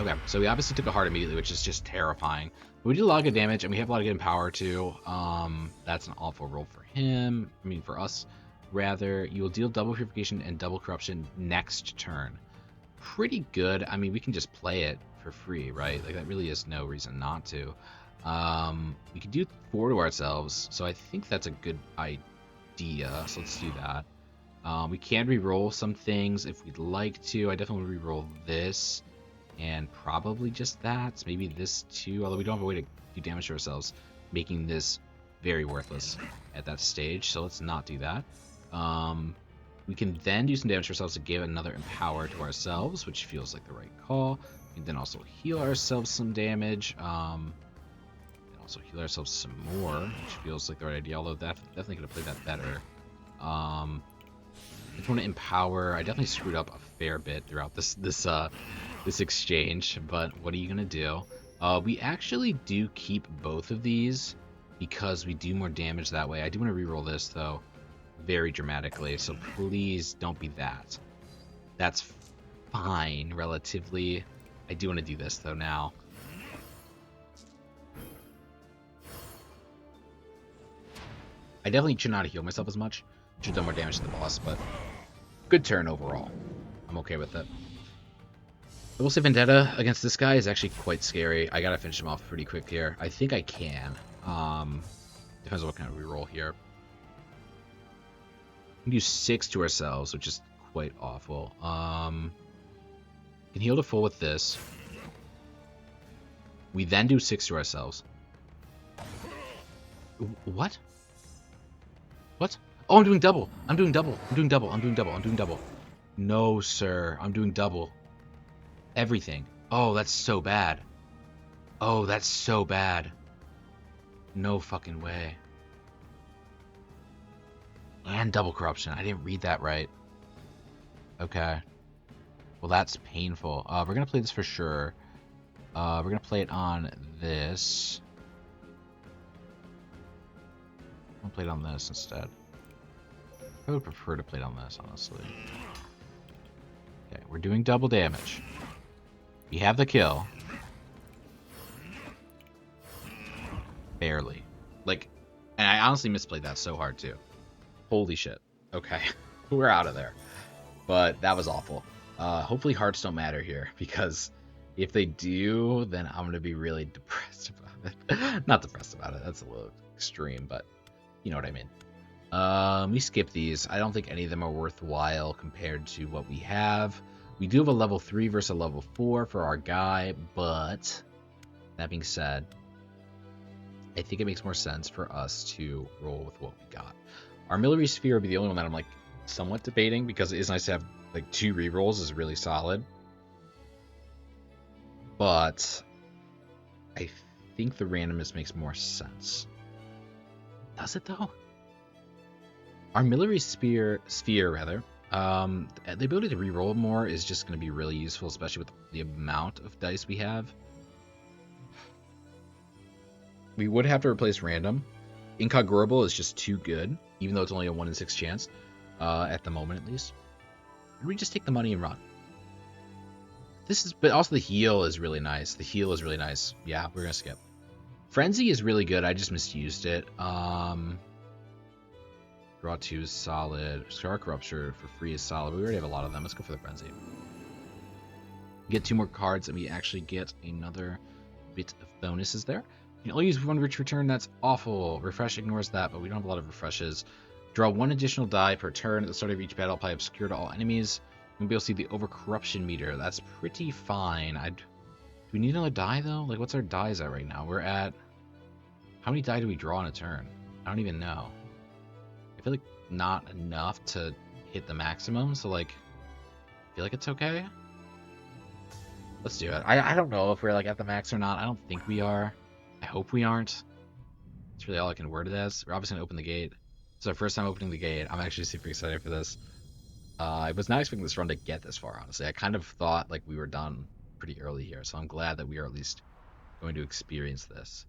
S1: Okay, so we obviously took a heart immediately, which is just terrifying. But we did a lot of good damage, and we have a lot of good power too. That's an awful roll for him. I mean, for us, rather. You will deal double purification and double corruption next turn. Pretty good. I mean, we can just play it for free, right? Like, that really is no reason not to. We can do 4 to ourselves, so I think that's a good idea. So let's do that. We can re-roll some things if we'd like to. I definitely would re-roll this. And probably just that. Maybe this too, although we don't have a way to do damage to ourselves, making this very worthless at that stage. So let's not do that. We can then do some damage to ourselves to give another empower to ourselves, which feels like the right call. We can then also heal ourselves some damage. And also heal ourselves some more, which feels like the right idea, although that definitely could have played that better. I just want to empower. I definitely screwed up a fair bit throughout this exchange, but what are you gonna do? We actually do keep both of these because we do more damage that way. I do want to re-roll this though, very dramatically, so please don't be that. That's fine, relatively. I do want to do this though now. I definitely should not heal myself as much. Should have done more damage to the boss, but good turn overall. I'm okay with it. I will say Vendetta against this guy is actually quite scary. I gotta finish him off pretty quick here. I think I can. Depends on what kind of reroll here. We can do 6 to ourselves, which is quite awful. Can heal to full with this. We then do 6 to ourselves. What? What? Oh, I'm doing double. I'm doing double. I'm doing double. I'm doing double. I'm doing double. No, sir. I'm doing double. Everything. Oh, that's so bad. Oh, that's so bad. No fucking way. And double corruption. I didn't read that right. Okay. Well, that's painful. We're going to play this for sure. We're going to play it on this. I'm going to play it on this instead. I would prefer to play it on this, honestly. Okay, we're doing double damage. We have the kill. Barely. Like, and I honestly misplayed that so hard, too. Holy shit. Okay, we're out of there. But that was awful. Hopefully hearts don't matter here, because if they do, then I'm going to be really depressed about it. Not depressed about it, that's a little extreme, but you know what I mean. We skip these. I don't think any of them are worthwhile compared to what we have. We do have a level 3 versus a level 4 for our guy, but that being said, I think it makes more sense for us to roll with what we got. Our Armillary Sphere would be the only one that I'm like somewhat debating, because it is nice to have like 2 rerolls is really solid. But I think the randomness makes more sense. Does it though? Our Armillary Sphere rather. The ability to reroll more is just going to be really useful, especially with the amount of dice we have. We would have to replace random. Incogorable is just too good, even though it's only a 1 in 6 chance, at the moment at least. And we just take the money and run. But also the heal is really nice. The heal is really nice. Yeah, we're gonna skip. Frenzy is really good. I just misused it. Draw 2 is solid. Shark Rupture for free is solid. We already have a lot of them. Let's go for the Frenzy. Get 2 more cards, and we actually get another bit of bonuses there. You can only use 1 rich return. That's awful. Refresh ignores that, but we don't have a lot of refreshes. Draw 1 additional die per turn at the start of each battle. Apply Obscure to all enemies. We'll be able to see the overcorruption meter. That's pretty fine. Do we need another die, though? Like, what's our dies at right now? We're at... How many die do we draw in a turn? I don't even know. I feel like not enough to hit the maximum, so, like, I feel like it's okay. Let's do it. I don't know if we're, like, at the max or not. I don't think we are. I hope we aren't. That's really all I can word it as. We're obviously going to open the gate. It's our first time opening the gate. I'm actually super excited for this. I was not expecting this run to get this far, honestly. I kind of thought like we were done pretty early here, so I'm glad that we are at least going to experience this,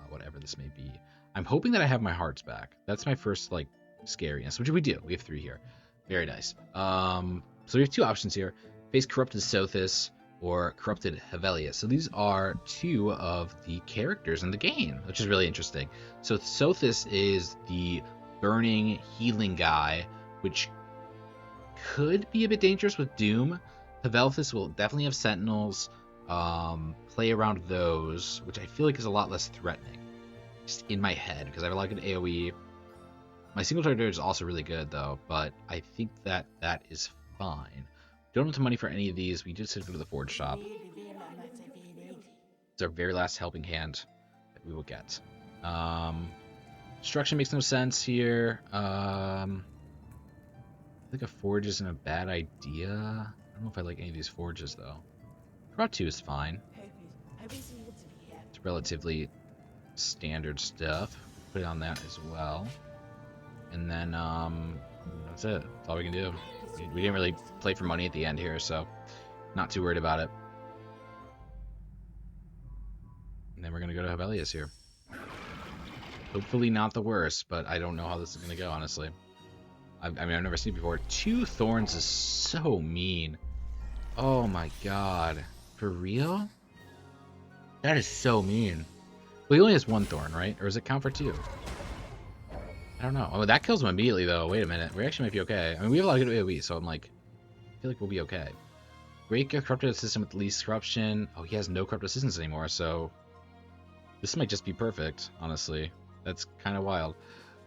S1: whatever this may be. I'm hoping that I have my hearts back. That's my first like scariness, which we do. We have 3 here. Very nice. So we have 2 options here: face Corrupted Sothis or Corrupted Hevelius. So these are 2 of the characters in the game, which is really interesting. So Sothis is the burning healing guy, which could be a bit dangerous with Doom. Hevelius will definitely have Sentinels. Play around those, which I feel like is a lot less threatening. Just in my head, because I have a lot of good AoE. My single target is also really good, though, but I think that is fine. Don't have the money for any of these. We just have to go to the Forge shop. It's our very last helping hand that we will get. Destruction makes no sense here. I think a forge isn't a bad idea. I don't know if I like any of these forges, though. Draw 2 is fine. It's relatively standard stuff. Put it on that as well. And then, that's it. That's all we can do. We didn't really play for money at the end here, so not too worried about it. And then we're going to go to Hevelius here. Hopefully not the worst, but I don't know how this is going to go, honestly. I mean, I've never seen it before. 2 thorns is so mean. Oh my god. For real? That is so mean. Well, he only has 1 thorn, right? Or does it count for 2? I don't know. Oh, that kills him immediately, though. Wait a minute. We actually might be okay. I mean, we have a lot of good AoE, so I'm like... I feel like we'll be okay. Break a corrupted system with least corruption. Oh, he has no corrupt assistance anymore, so... This might just be perfect, honestly. That's kind of wild.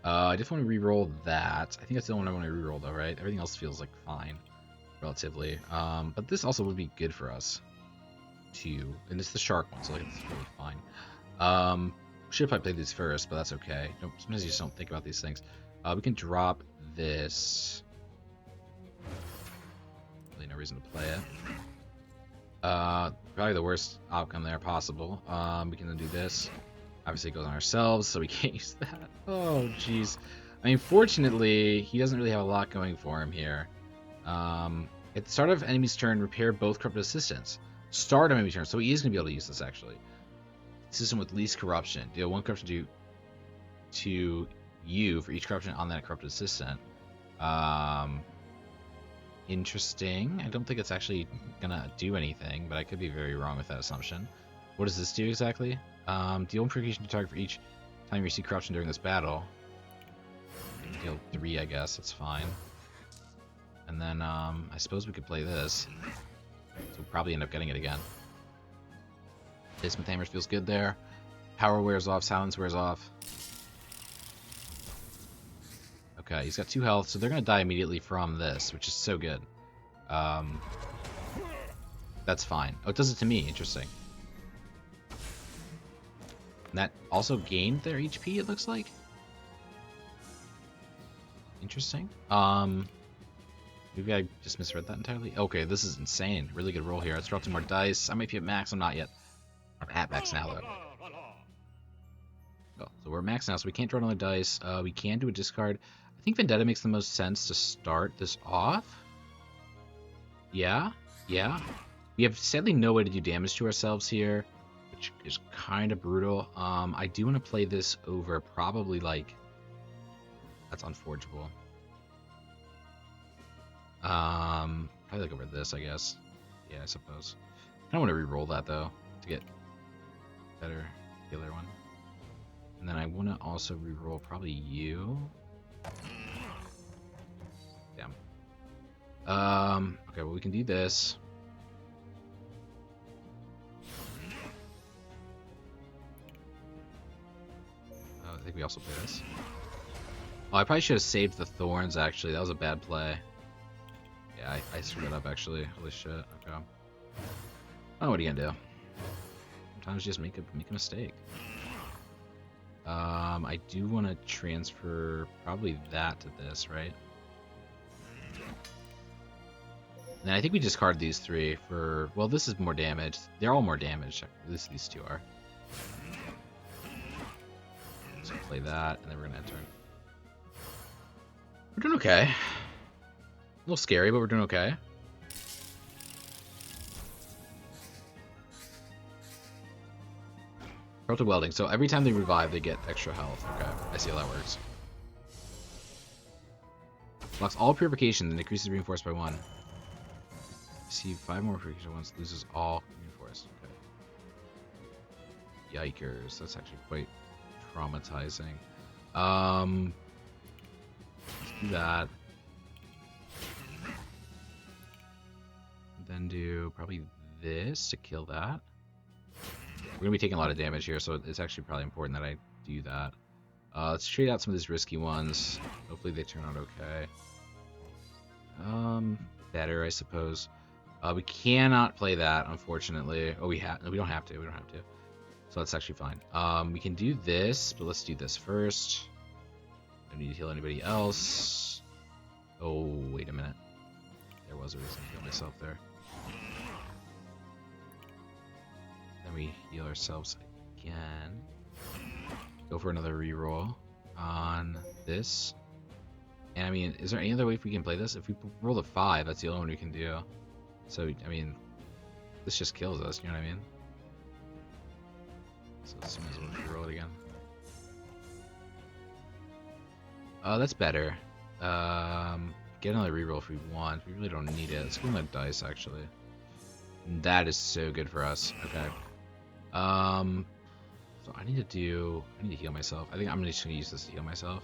S1: I just want to re-roll that. I think that's the only one I want to re-roll, though, right? Everything else feels like fine, relatively. But this also would be good for us, too. And it's the shark one, so like, it's really fine. Should have probably played these first, but that's okay. Sometimes you just don't think about these things. We can drop this. reason to play it. Probably the worst outcome there possible. We can then do this. Obviously it goes on ourselves, so we can't use that. Oh, jeez. I mean, fortunately, he doesn't really have a lot going for him here. At the start of enemy's turn, repair both corrupted assistants. Start of enemy turn, so he is going to be able to use this, actually. System with least corruption. Deal 1 corruption to you for each corruption on that corrupted assistant. Interesting. I don't think it's actually going to do anything, but I could be very wrong with that assumption. What does this do exactly? Deal 1 provocation to target for each time you receive corruption during this battle. Deal 3, I guess. That's fine. And then, I suppose we could play this. So we'll probably end up getting it again. Bismuth Hammers feels good there. Power wears off, Silence wears off. Okay, he's got 2 health, so they're going to die immediately from this, which is so good. That's fine. Oh, it does it to me. Interesting. And that also gained their HP, it looks like. Interesting. Maybe I just misread that entirely. Okay, this is insane. Really good roll here. Let's draw 2 more dice. I might be at max. I'm not yet. I'm at max now, though. Oh, so we're at max now, so we can't draw another dice. We can do a discard. I think Vendetta makes the most sense to start this off. Yeah. We have sadly no way to do damage to ourselves here, which is kind of brutal. I do want to play this over probably, like... That's unforgeable. Probably like over this, I guess. Yeah, I suppose. I don't want to re-roll that though to get better healer one. And then I want to also re-roll probably you. Damn. Okay, well we can do this. I think we also play this. Oh, I probably should have saved the thorns, actually. That was a bad play. Yeah, I screwed it up, actually. Holy shit. Okay. Oh, what are you gonna do? Sometimes you just make a mistake. I do want to transfer probably that to this, right? And I think we discard these 3 for... Well, this is more damage. They're all more damage. At least these 2 are. So play that, and then we're gonna enter. We're doing okay. A little scary, but we're doing okay. Corrupted Welding. So every time they revive, they get extra health. Okay, I see how that works. Blocks all purification, then decreases reinforced by 1. Receive 5 more purification once, loses all reinforced. Okay. Yikers, that's actually quite traumatizing. Let's do that. Then do probably this to kill that. We're going to be taking a lot of damage here, so it's actually probably important that I do that. Let's trade out some of these risky ones. Hopefully they turn out okay. Better, I suppose. We cannot play that, unfortunately. Oh, we don't have to. We don't have to. So that's actually fine. We can do this, but let's do this first. Don't need to heal anybody else. Oh, wait a minute. There was a reason to heal myself there. Then we heal ourselves again. Go for another reroll on this. And I mean, is there any other way if we can play this? If we roll a 5, that's the only one we can do. So, I mean, this just kills us, you know what I mean? So let's might as well reroll it again. That's better. Get another reroll if we want. We really don't need it. Let's get another dice, actually. That is so good for us. Okay. So I need to heal myself. I think I'm just gonna use this to heal myself.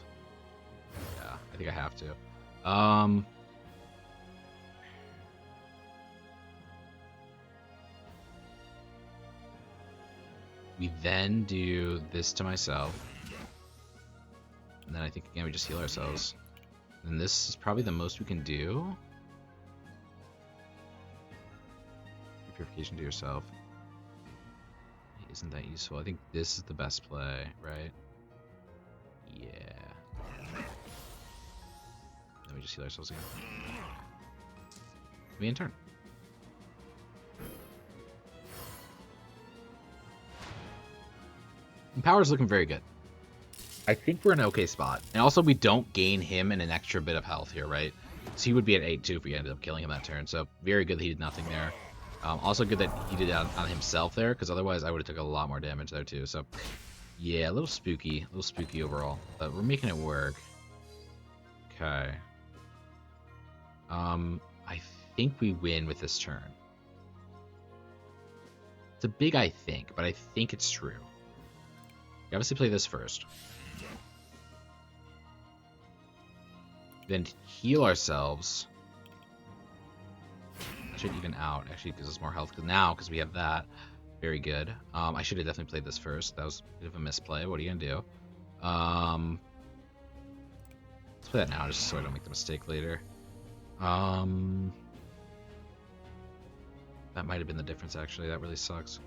S1: Yeah, I think I have to. We then do this to myself. And then I think, again, we just heal ourselves. And this is probably the most we can do. Purification to yourself. Isn't that useful? I think this is the best play, right? Yeah. Then we just heal ourselves again. We in turn. And power's looking very good. I think we're in an okay spot. And also, we don't gain him an extra bit of health here, right? So he would be at 8 too if we ended up killing him that turn. So very good that he did nothing there. Also good that he did it on himself there, because otherwise I would have took a lot more damage there too. So yeah, a little spooky overall. But we're making it work. Okay. I think we win with this turn. It's a big I think, but I think it's true. We obviously play this first. Then heal ourselves. That should even out. Actually, gives us more health because we have that. Very good. I should have definitely played this first. That was a bit of a misplay. What are you gonna do? Let's play that now, just so I don't make the mistake later. That might have been the difference, actually. That really sucks.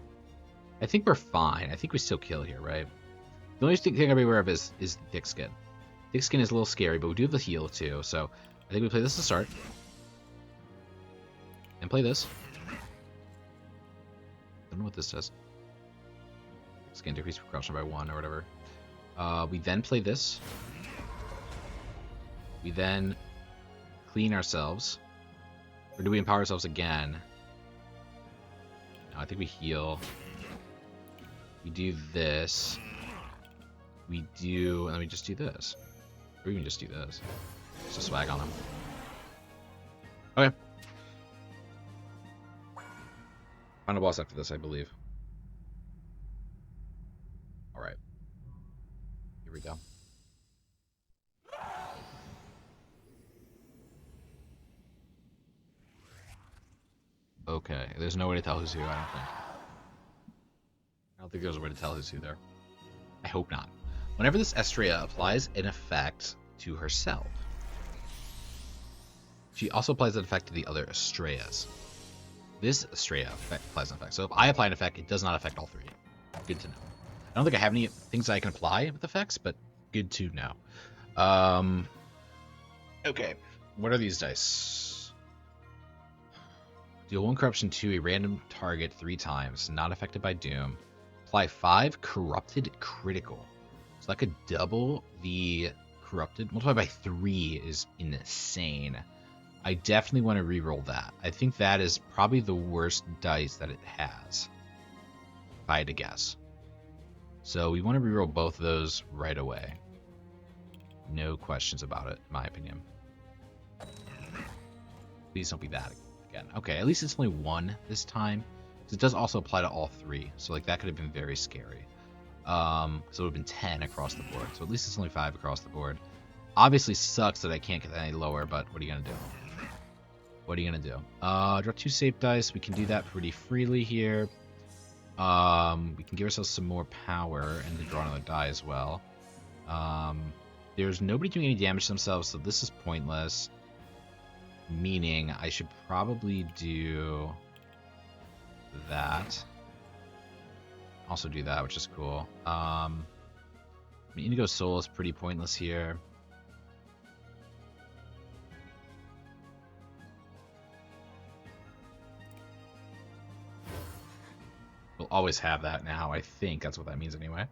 S1: I think we're fine. I think we still kill here, right? The only thing I'll be aware of is thick skin. Thick skin is a little scary, but we do have the heal too, so I think we play this to start. And play this. Don't know what this does. Thick skin decrease corruption by 1 or whatever. We then play this. We then clean ourselves. Or do we empower ourselves again? No, I think we heal. We do this. We do, and then we just do this. Or we can just do this. Just a swag on them. Okay. Final boss after this, I believe. Alright. Here we go. Okay, there's no way to tell who's who, I don't think. I don't think there's a way to tell who's who there. I hope not. Whenever this Astrea applies an effect to herself, she also applies an effect to the other Astreas. This Astrea applies an effect. So if I apply an effect, it does not affect all 3. Good to know. I don't think I have any things that I can apply with effects, but good to know. Okay, what are these dice? Deal 1 corruption to a random target 3 times, not affected by doom. Apply 5 corrupted critical. So that could double the corrupted. Multiply by 3 is insane. I definitely want to reroll that. I think that is probably the worst dice that it has, if I had to guess. So we want to reroll both of those right away. No questions about it, in my opinion. Please don't be that again. Okay, at least it's only 1 this time. It does also apply to all 3, so like that could have been very scary. So it would have been 10 across the board. So at least it's only 5 across the board. Obviously sucks that I can't get any lower, but what are you gonna do? What are you gonna do? Draw 2 save dice. We can do that pretty freely here. We can give ourselves some more power and then draw another die as well. There's nobody doing any damage to themselves, so this is pointless. Meaning I should probably do that. Also do that, which is cool. I mean, Indigo Soul is pretty pointless here. We'll always have that now, I think. That's what that means anyway.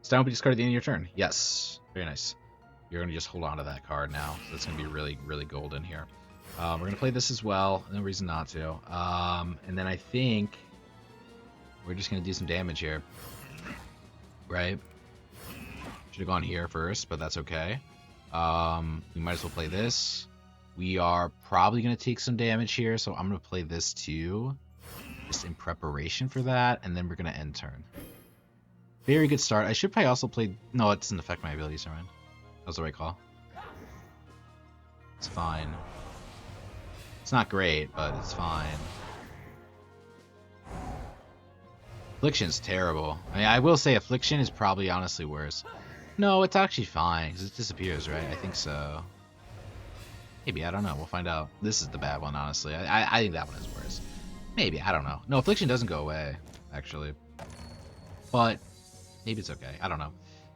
S1: Stone will be discarded at the end of your turn. Yes. Very nice. You're going to just hold on to that card now. So it's going to be really, really golden here. We're going to play this as well. No reason not to. And then I think we're just going to do some damage here. Right? Should have gone here first, but that's okay. We might as well play this. We are probably going to take some damage here, so I'm going to play this too. Just in preparation for that, and then we're going to end turn. Very good start. I should probably also play... No, it doesn't affect my abilities, never mind. That was the right call. It's fine. It's not great, but it's fine. Affliction's terrible. I mean, I will say Affliction is probably honestly worse. No, it's actually fine, because it disappears, right? I think so. Maybe, I don't know. We'll find out. This is the bad one, honestly. I think that one is worse. Maybe, I don't know. No, Affliction doesn't go away, actually. But maybe it's okay. I don't know.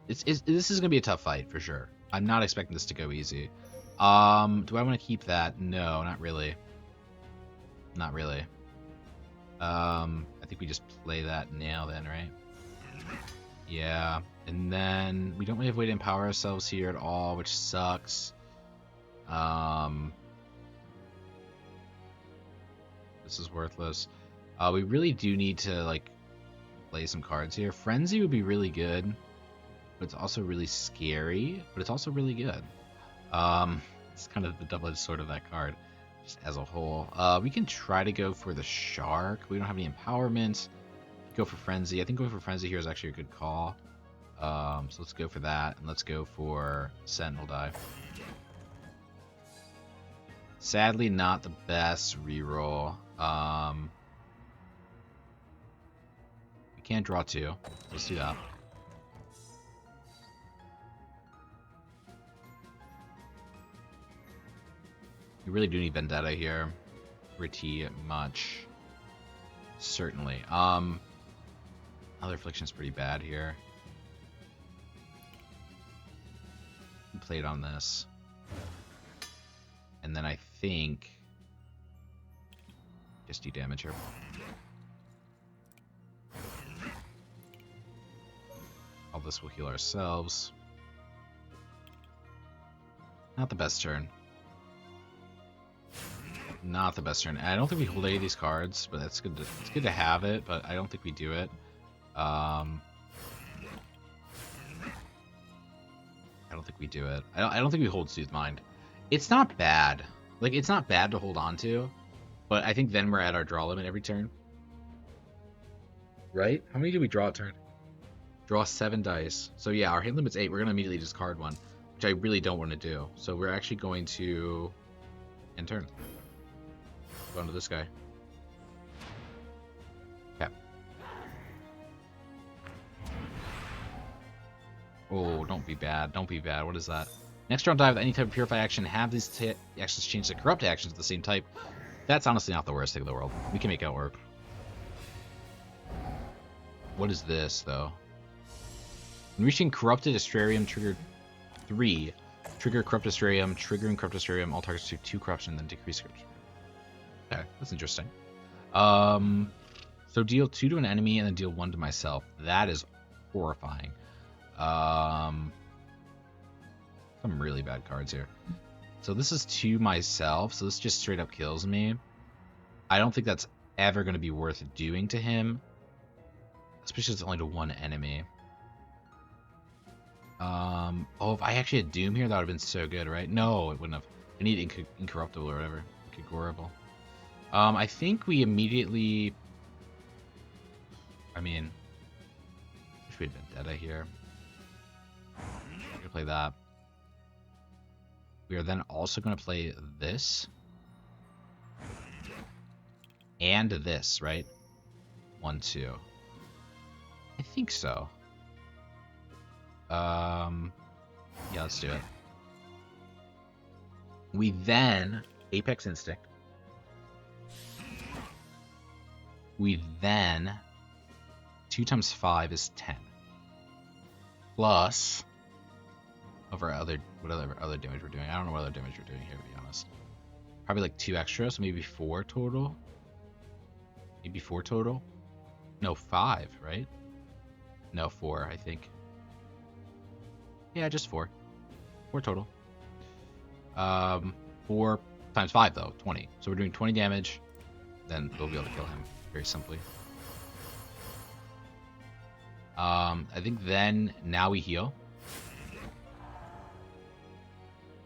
S1: This is going to be a tough fight, for sure. I'm not expecting this to go easy. Do I want to keep that? No, not really. Not really. I think we just play that now then, right? Yeah. And then we don't really have a way to empower ourselves here at all, which sucks. This is worthless. We really do need to, like, play some cards here. Frenzy would be really good, but it's also really scary, but it's also really good. It's kind of the double-edged sword of that card, just as a whole. We can try to go for the Shark. We don't have any empowerment. Go for Frenzy. I think going for Frenzy here is actually a good call. So let's go for that, and let's go for Sentinel Dive. Sadly, not the best reroll. We can't draw two. Let's do that. We really do need Vendetta here. Pretty much. Certainly. Other Affliction's pretty bad here. Played on this. And then I think just do damage here. All this will heal ourselves. Not the best turn. Not the best turn. I don't think we hold any of these cards, but that's good. It's good to have it, but I don't think we do it. I don't think we do it. I don't think we hold Soothe Mind. It's not bad. Like, it's not bad to hold on to, but I think then we're at our draw limit every turn. Right? How many do we draw a turn? Draw 7 dice. So yeah, our hand limit's 8. We're going to immediately discard one, which I really don't want to do. So we're actually going to end turn. Go on to this guy. Okay. Oh, don't be bad. Don't be bad. What is that? Next round dive with any type of Purify action. Have these actions change to Corrupt actions of the same type. That's honestly not the worst thing in the world. We can make it work. What is this, though? When reaching Corrupted Astrarium, trigger 3. Trigger Corrupted Astrarium, triggering Corrupted Astrarium. All targets do 2 corruption, then decrease corruption. Okay, that's interesting. So deal 2 to an enemy and then deal 1 to myself. That is horrifying. Some really bad cards here. So this is to myself, so this just straight up kills me. I don't think that's ever going to be worth doing to him. Especially if it's only to 1 enemy. Oh, if I actually had Doom here, that would have been so good, right? No, it wouldn't have. I need Incorruptible or whatever. Incorrigible. I think we immediately... I mean... wish we had Vendetta here. We're going to play that. We are then also going to play this. And this, right? 1, 2. I think so. Yeah, let's do it. We then Apex Instinct. We then 2 times 5 is 10. Plus of our other other damage we're doing. I don't know what other damage we're doing here, to be honest. Probably like 2 extra, so maybe 4 total. Maybe 4 total. No, 5, right? No, 4, I think. Yeah, just 4. 4 total. 4 times 5, though, 20. So we're doing 20 damage. Then we'll be able to kill him very simply. I think then, now we heal.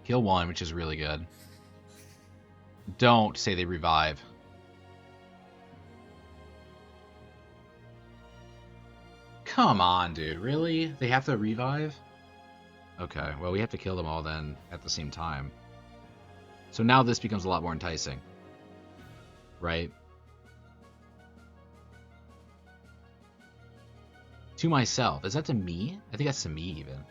S1: Heal 1, which is really good. Don't say they revive. Come on, dude. Really? They have to revive? Okay, well, we have to kill them all then at the same time. So now this becomes a lot more enticing. Right? To myself. Is that to me? I think that's to me, even.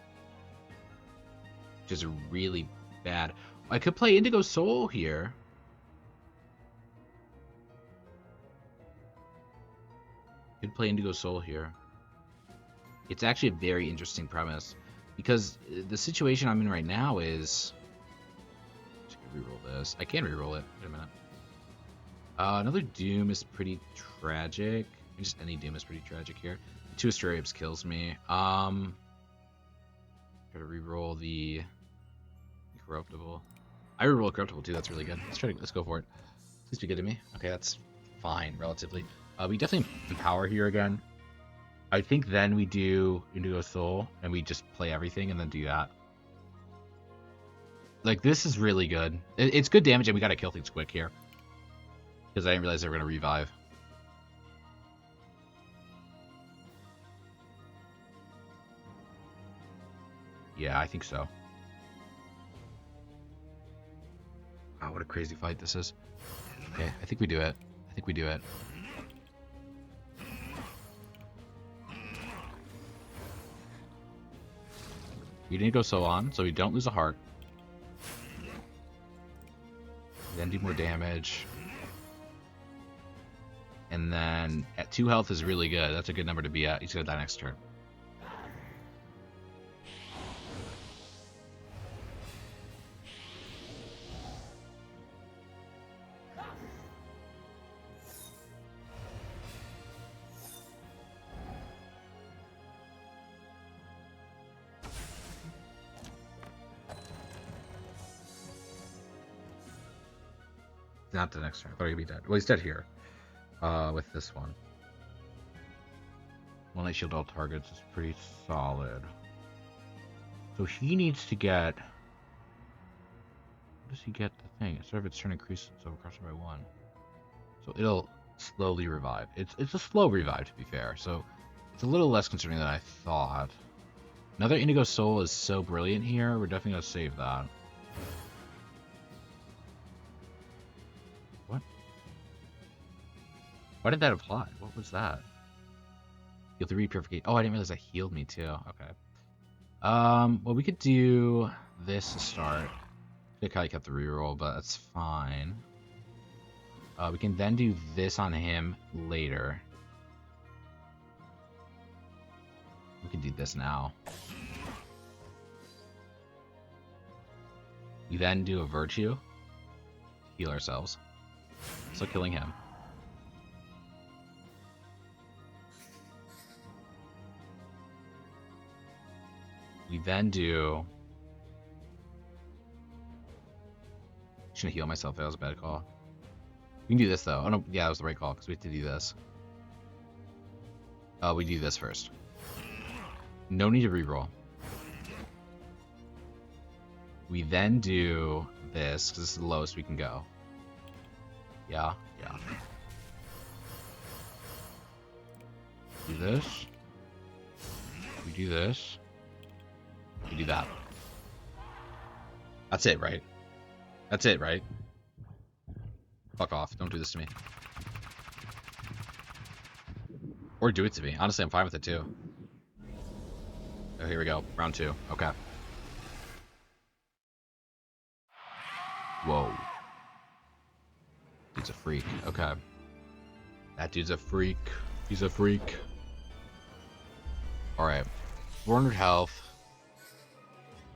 S1: Which is really bad. I could play Indigo Soul here. Could play Indigo Soul here. It's actually a very interesting premise. Because the situation I'm in right now is... I should reroll this. I can reroll it. Wait a minute. Another Doom is pretty tragic. Just any Doom is pretty tragic here. 2 Astrea kills me. Try to reroll the Corruptible. I reroll Corruptible too. That's really good. Let's go for it. Please be good to me. Okay, that's fine relatively. We definitely empower here again. I think then we do Indigo Soul and we just play everything and then do that. Like, this is really good. It's good damage, and we gotta kill things quick here. Because I didn't realize they were gonna revive. Yeah, I think so. Wow, what a crazy fight this is. Okay, I think we do it. I think we do it. We didn't go so on, so we don't lose a heart. Then do more damage. And then at 2 health is really good. That's a good number to be at. He's gonna die next turn. Not the next turn. I thought he'd be dead. Well, he's dead here. With this one. One Light Shield all targets is pretty solid. So he needs to get... What does he get the thing? Instead of its turn increases overcrushed by 1. So it'll slowly revive. It's a slow revive, to be fair. So it's a little less concerning than I thought. Another Indigo Soul is so brilliant here. We're definitely going to save that. What? Why did that apply? What was that? Heal the repurificate. Oh, I didn't realize that healed me too. Okay. Well, we could do this to start. I kind of kept the reroll, but that's fine. We can then do this on him later. We can do this now. We then do a Virtue to heal ourselves. So killing him. We then do... Shouldn't heal myself. That was a bad call. We can do this though. Oh no, yeah, that was the right call because we have to do this. We do this first. No need to reroll. We then do this because this is the lowest we can go. Yeah, yeah. Do this. We do this. We do that. That's it, right? That's it, right? Fuck off. Don't do this to me. Or do it to me. Honestly, I'm fine with it too. Oh, here we go. Round 2. Okay. Whoa. Dude's a freak. Okay. That dude's a freak. He's a freak. Alright. 400 health.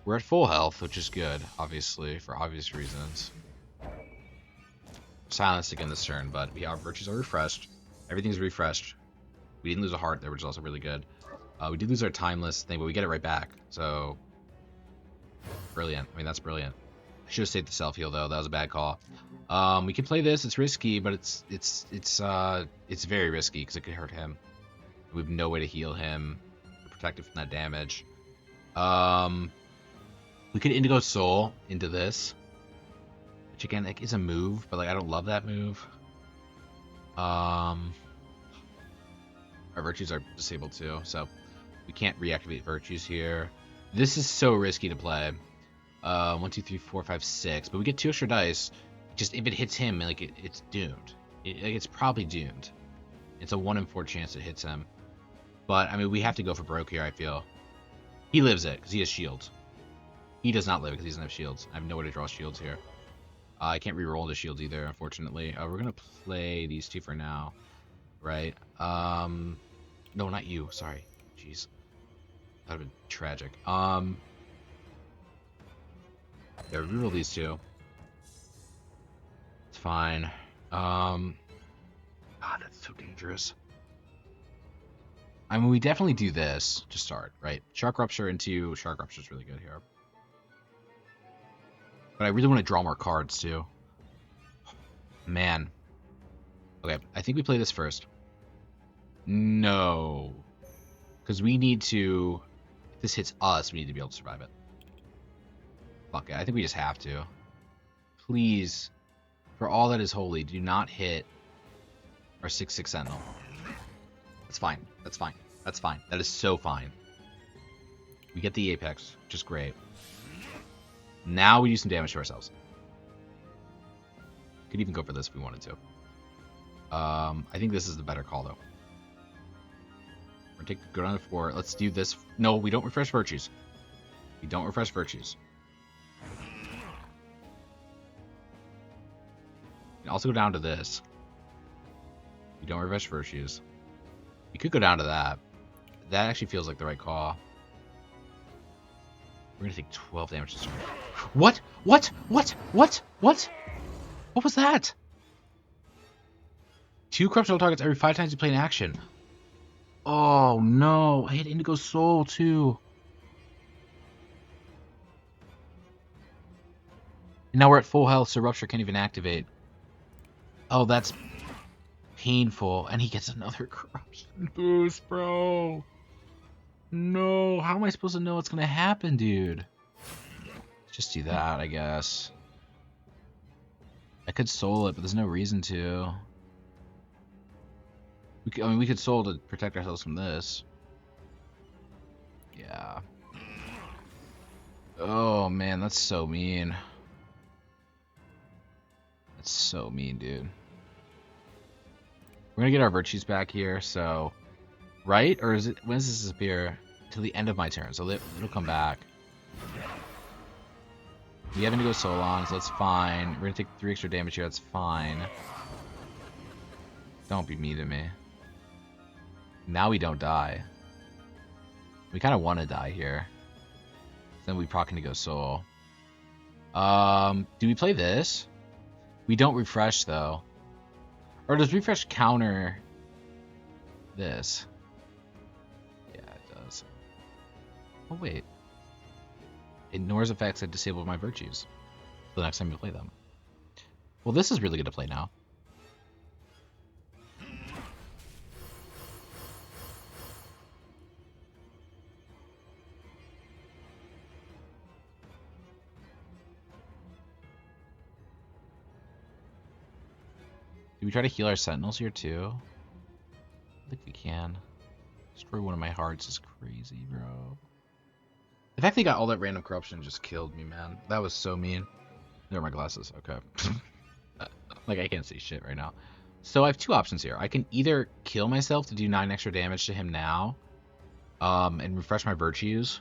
S1: We're at full health, which is good, obviously, for obvious reasons. Silenced again this turn, but our virtues are refreshed. Everything's refreshed. We didn't lose a heart there, which is also really good. We did lose our timeless thing, but we get it right back. So, brilliant. I mean, that's brilliant. I should have saved the self-heal, though. That was a bad call. We can play this. It's risky, but it's very risky because it could hurt him. We have no way to heal him, to protect him from that damage. We could Indigo Soul into this, which again, like, is a move, but like I don't love that move. Our virtues are disabled too, so we can't reactivate virtues here. This is so risky to play. 1, 2, 3, 4, 5, 6, but we get 2 extra dice. Just if it hits him, like it's doomed. It's probably doomed. It's a 1 in 4 chance it hits him. But I mean, we have to go for broke here. I feel he lives it because he has shields. He does not live because he doesn't have shields. I have no way to draw shields here. I can't reroll the shields either, unfortunately. We're gonna play these 2 for now, right? No, not you. Sorry. Jeez, that'd have been tragic. Yeah, reroll these 2. It's fine. God, that's so dangerous. I mean, we definitely do this to start, right? Shark Rupture into Shark Rupture is really good here. But I really want to draw more cards, too. Man. Okay, I think we play this first. No. Because we need to... If this hits us, we need to be able to survive it. Fuck it, I think we just have to. Please, for all that is holy, do not hit our 6/6 Sentinel. That's fine. That's fine. That's fine. That is so fine. We get the Apex, which is great. Now we do some damage to ourselves. Could even go for this if we wanted to. I think this is the better call, though. We're gonna go down to 4. Let's do this. No, we don't refresh virtues. We don't refresh virtues. We can also go down to this. We don't refresh virtues. We could go down to that. That actually feels like the right call. We're gonna take 12 damage this turn. What? What? What? What? What? What was that? 2 corruptible targets every 5 times you play an action. Oh no! I hit Indigo Soul too. And now we're at full health, so Rupture can't even activate. Oh, that's painful. And he gets another corruption boost, bro. No, how am I supposed to know what's gonna happen, dude? Just do that, I guess. I could soul it, but there's no reason to. I mean, we could soul to protect ourselves from this. Yeah. Oh, man, that's so mean. That's so mean, dude. We're gonna get our virtues back here, so... Right? Or is it... When does this disappear? Till the end of my turn, so it'll come back. We have Indigo Soul on, so that's fine. We're gonna take 3 extra damage here, that's fine. Don't be mean to me. Now we don't die. We kind of want to die here. Then we proc Indigo Soul. Do we play this? We don't refresh, though. Or does refresh counter this? Yeah, it does. Oh, wait. Ignores effects that disable my virtues. The next time you play them. Well, this is really good to play now. Do we try to heal our sentinels here too? I think we can. Destroy one of my hearts is crazy, bro. The fact they got all that random corruption just killed me, man. That was so mean. There are my glasses. Okay. Like, I can't see shit right now. So I have 2 options here. I can either kill myself to do 9 extra damage to him now, and refresh my virtues,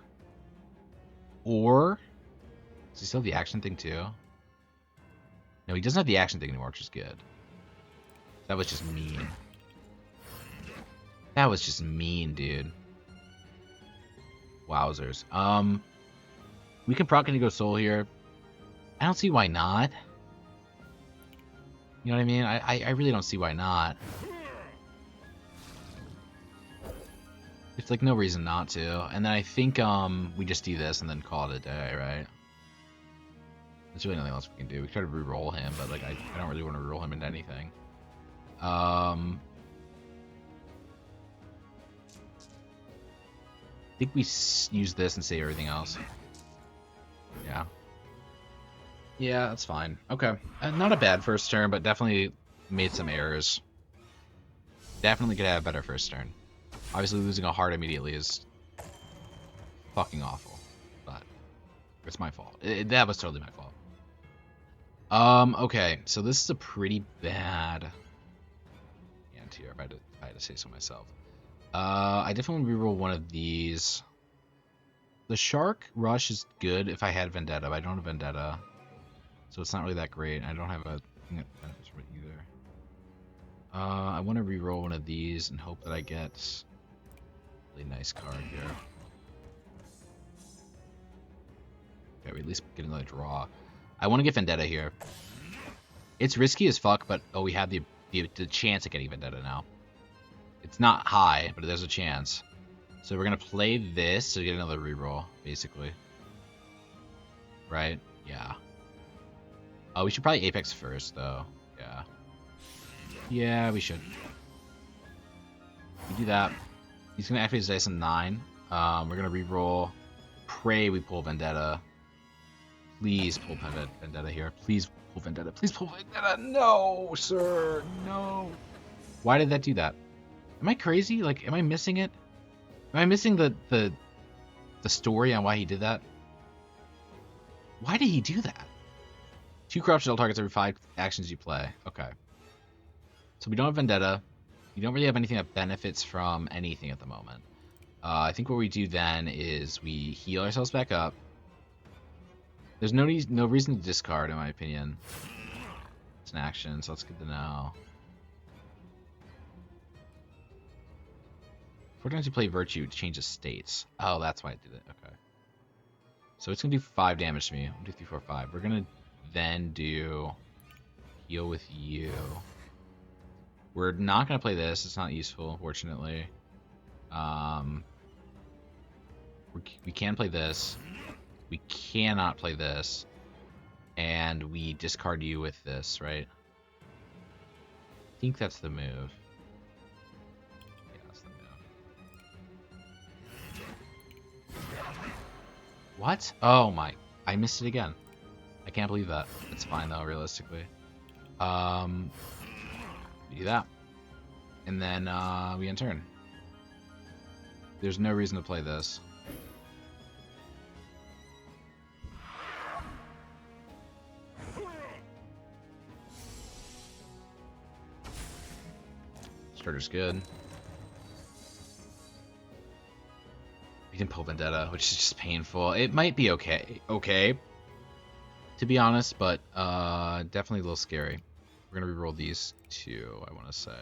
S1: or does he still have the action thing too? No, he doesn't have the action thing anymore, which is good. That was just mean. That was just mean, dude. Wowzers. We can proc Indigo Soul here. I don't see why not. You know what I mean? I really don't see why not. There's like no reason not to. And then I think we just do this and then call it a day, right? There's really nothing else we can do. We try to re-roll him, but like I don't really want to re-roll him into anything. I think we use this and save everything else. Yeah. Yeah, that's fine. Okay. Not a bad first turn, but definitely made some errors. Definitely could have a better first turn. Obviously, losing a heart immediately is fucking awful. But it's my fault. That was totally my fault. Okay. So this is a pretty bad hand here, if I had to say so myself. I definitely reroll one of these. The Shark Rush is good if I had Vendetta, but I don't have Vendetta. So it's not really that great. I don't have a thing that benefits from it either. I want to reroll one of these and hope that I get a really nice card here. Okay, we at least get another draw. I want to get Vendetta here. It's risky as fuck, but oh, we have the chance of getting Vendetta now. It's not high, but there's a chance. So we're gonna play this to get another reroll, basically. Right? Yeah. Oh, we should probably Apex first, though. Yeah. Yeah, we should. We do that. He's gonna activate his dice on 9. We're gonna reroll. Pray we pull Vendetta. Please pull Vendetta here. Please pull Vendetta. Please pull Vendetta. No, sir. No. Why did that do that? Am I crazy? Like, am I missing it? Am I missing the story on why he did that? Why did he do that? 2 corruption targets every 5 actions you play. Okay. So we don't have Vendetta. We don't really have anything that benefits from anything at the moment. I think what we do then is we heal ourselves back up. There's no reason to discard, in my opinion. It's an action, so that's good to know. 4 times you play Virtue, it changes states. Oh, that's why I did it. Okay. So it's going to do 5 damage to me. 1, 2, 3, 4, 5. We're going to then do heal with you. We're not going to play this. It's not useful, unfortunately. We can play this. We cannot play this. And we discard you with this, right? I think that's the move. Yeah, that's the move. What? Oh my. I missed it again. I can't believe that. It's fine though, realistically. We do that. And then we end turn. There's no reason to play this. Starter's good. We can pull Vendetta, which is just painful. It might be okay. To be honest, but definitely a little scary. We're gonna reroll these 2, I want to say.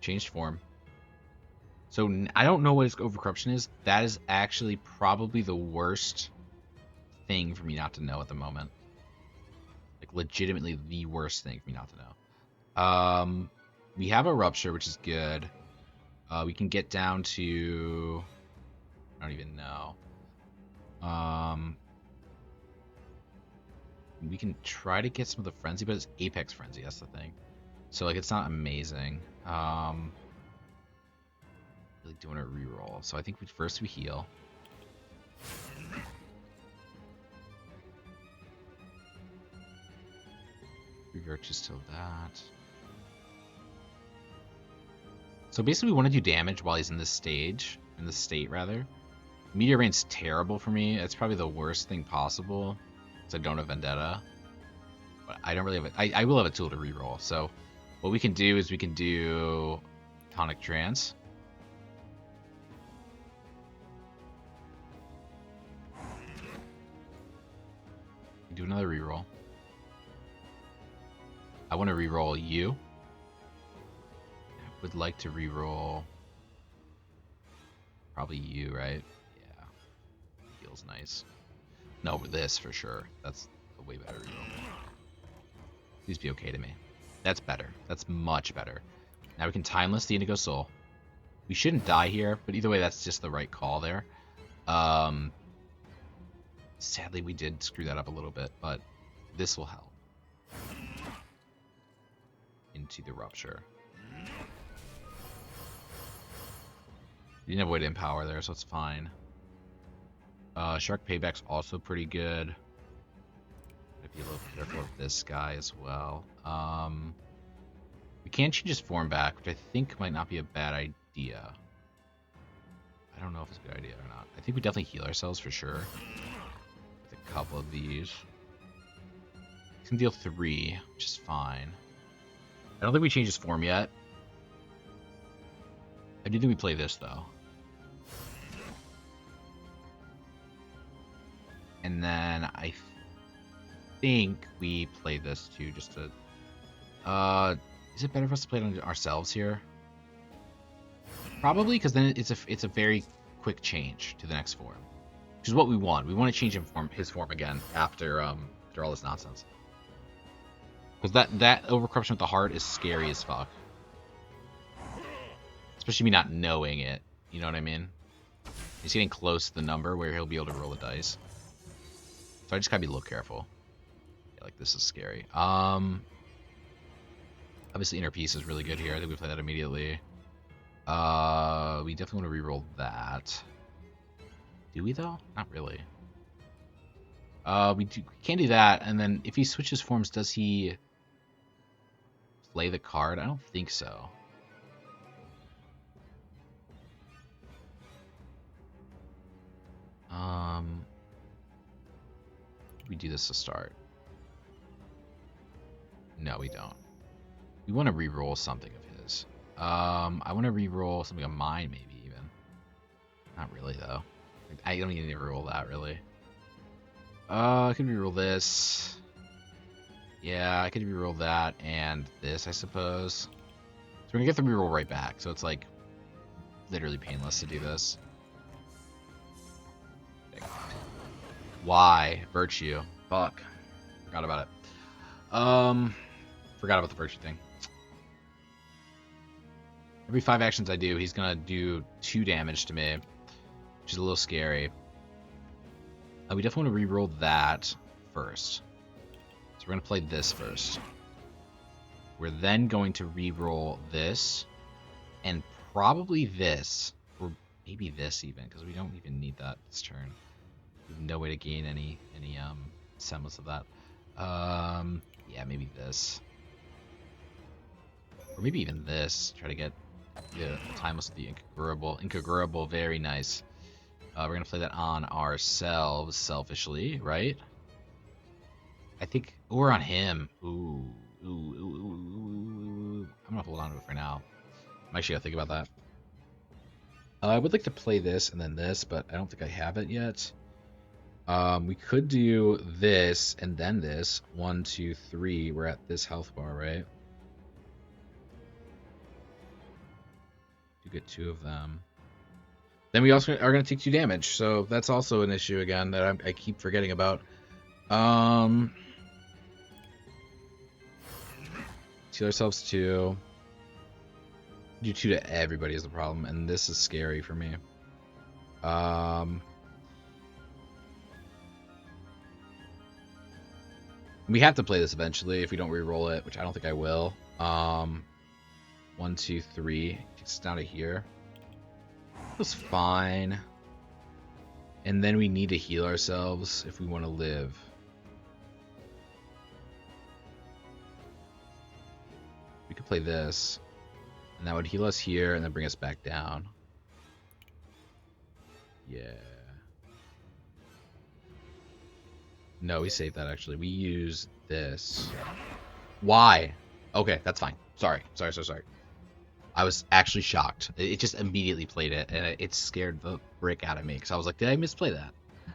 S1: Changed form. So I don't know what his overcorruption is. That is actually probably the worst thing for me not to know at the moment. Like legitimately the worst thing for me not to know. We have a rupture, which is good. We can get down to I don't even know. We can try to get some of the frenzy, but it's Apex frenzy. That's the thing. So like it's not amazing. Really doing a reroll. So I think first we heal. Revert just till that. So basically we want to do damage while he's in this stage. In this state, rather. Meteor Rain's terrible for me. It's probably the worst thing possible. Because I don't have Vendetta. But I don't really have it. I will have a tool to reroll. So what we can do is we can do Tonic Trance. Do another reroll. I want to reroll you. I would like to reroll probably you, right? Yeah. Feels nice. No, this for sure. That's a way better reroll. Please be okay to me. That's better. That's much better. Now we can Timeless the Indigo Soul. We shouldn't die here, but either way, that's just the right call there. Sadly, we did screw that up a little bit, but this will help. Into the Rupture. You didn't avoid Empower there, so it's fine. Shark Payback's also pretty good. Gotta be a little careful of this guy as well. We can change his form back, which I think might not be a bad idea. I don't know if it's a good idea or not. I think we definitely heal ourselves for sure. With a couple of these. We can deal 3, which is fine. I don't think we changed his form yet. I do think we play this, though. And then I think we play this, too, just to... is it better for us to play it on ourselves here? Probably because then it's a very quick change to the next form, which is what we want. We want to change his form again after all this nonsense. Because that overcorruption with the heart is scary as fuck, especially me not knowing it. You know what I mean? He's getting close to the number where he'll be able to roll the dice. So I just gotta be a little careful. Yeah, like this is scary. Obviously inner peace is really good here. I think we play that immediately. We definitely want to re-roll that. Do we though? Not really. We can't do that. And then if he switches forms, does he play the card? I don't think so. We do this to start. No, we don't. We want to re-roll something of his. I want to re-roll something of mine, maybe even. Not really though. I don't even need to re-roll that really. I could re-roll this. Yeah, I could re-roll that and this, I suppose. So we're gonna get the re-roll right back. So it's like literally painless to do this. Why? Virtue. Fuck. Forgot about it. Forgot about the virtue thing. Every 5 actions I do, he's gonna do 2 damage to me, which is a little scary. We definitely want to re-roll that first. So we're gonna play this first. We're then going to re-roll this, and probably this, or maybe this even, because we don't even need that this turn. We have no way to gain any semblance of that. Yeah, maybe this, or maybe even this. Try to get the timeless of the incongruable. Very nice. We're gonna play that on ourselves, selfishly, right? I think, or on him. Ooh. I'm gonna hold on to it for now. I'm actually gonna think about that. I would like to play this and then this, but I don't think I have it yet. We could do this and then this. 1, 2, 3. We're at this health bar, right? You get 2 of them. Then we also are going to take 2 damage, so that's also an issue again that I keep forgetting about. Heal ourselves 2. Do 2 to everybody is the problem, and this is scary for me. We have to play this eventually if we don't re-roll it, which I don't think I will. 1, 2, 3. Takes us down to here. That's fine. And then we need to heal ourselves if we want to live. We could play this, and that would heal us here and then bring us back down. Yeah. No, we saved that actually. We use this. Why? Okay, that's fine. Sorry. I was actually shocked. It just immediately played it, and it scared the brick out of me, because I was like, did I misplay that?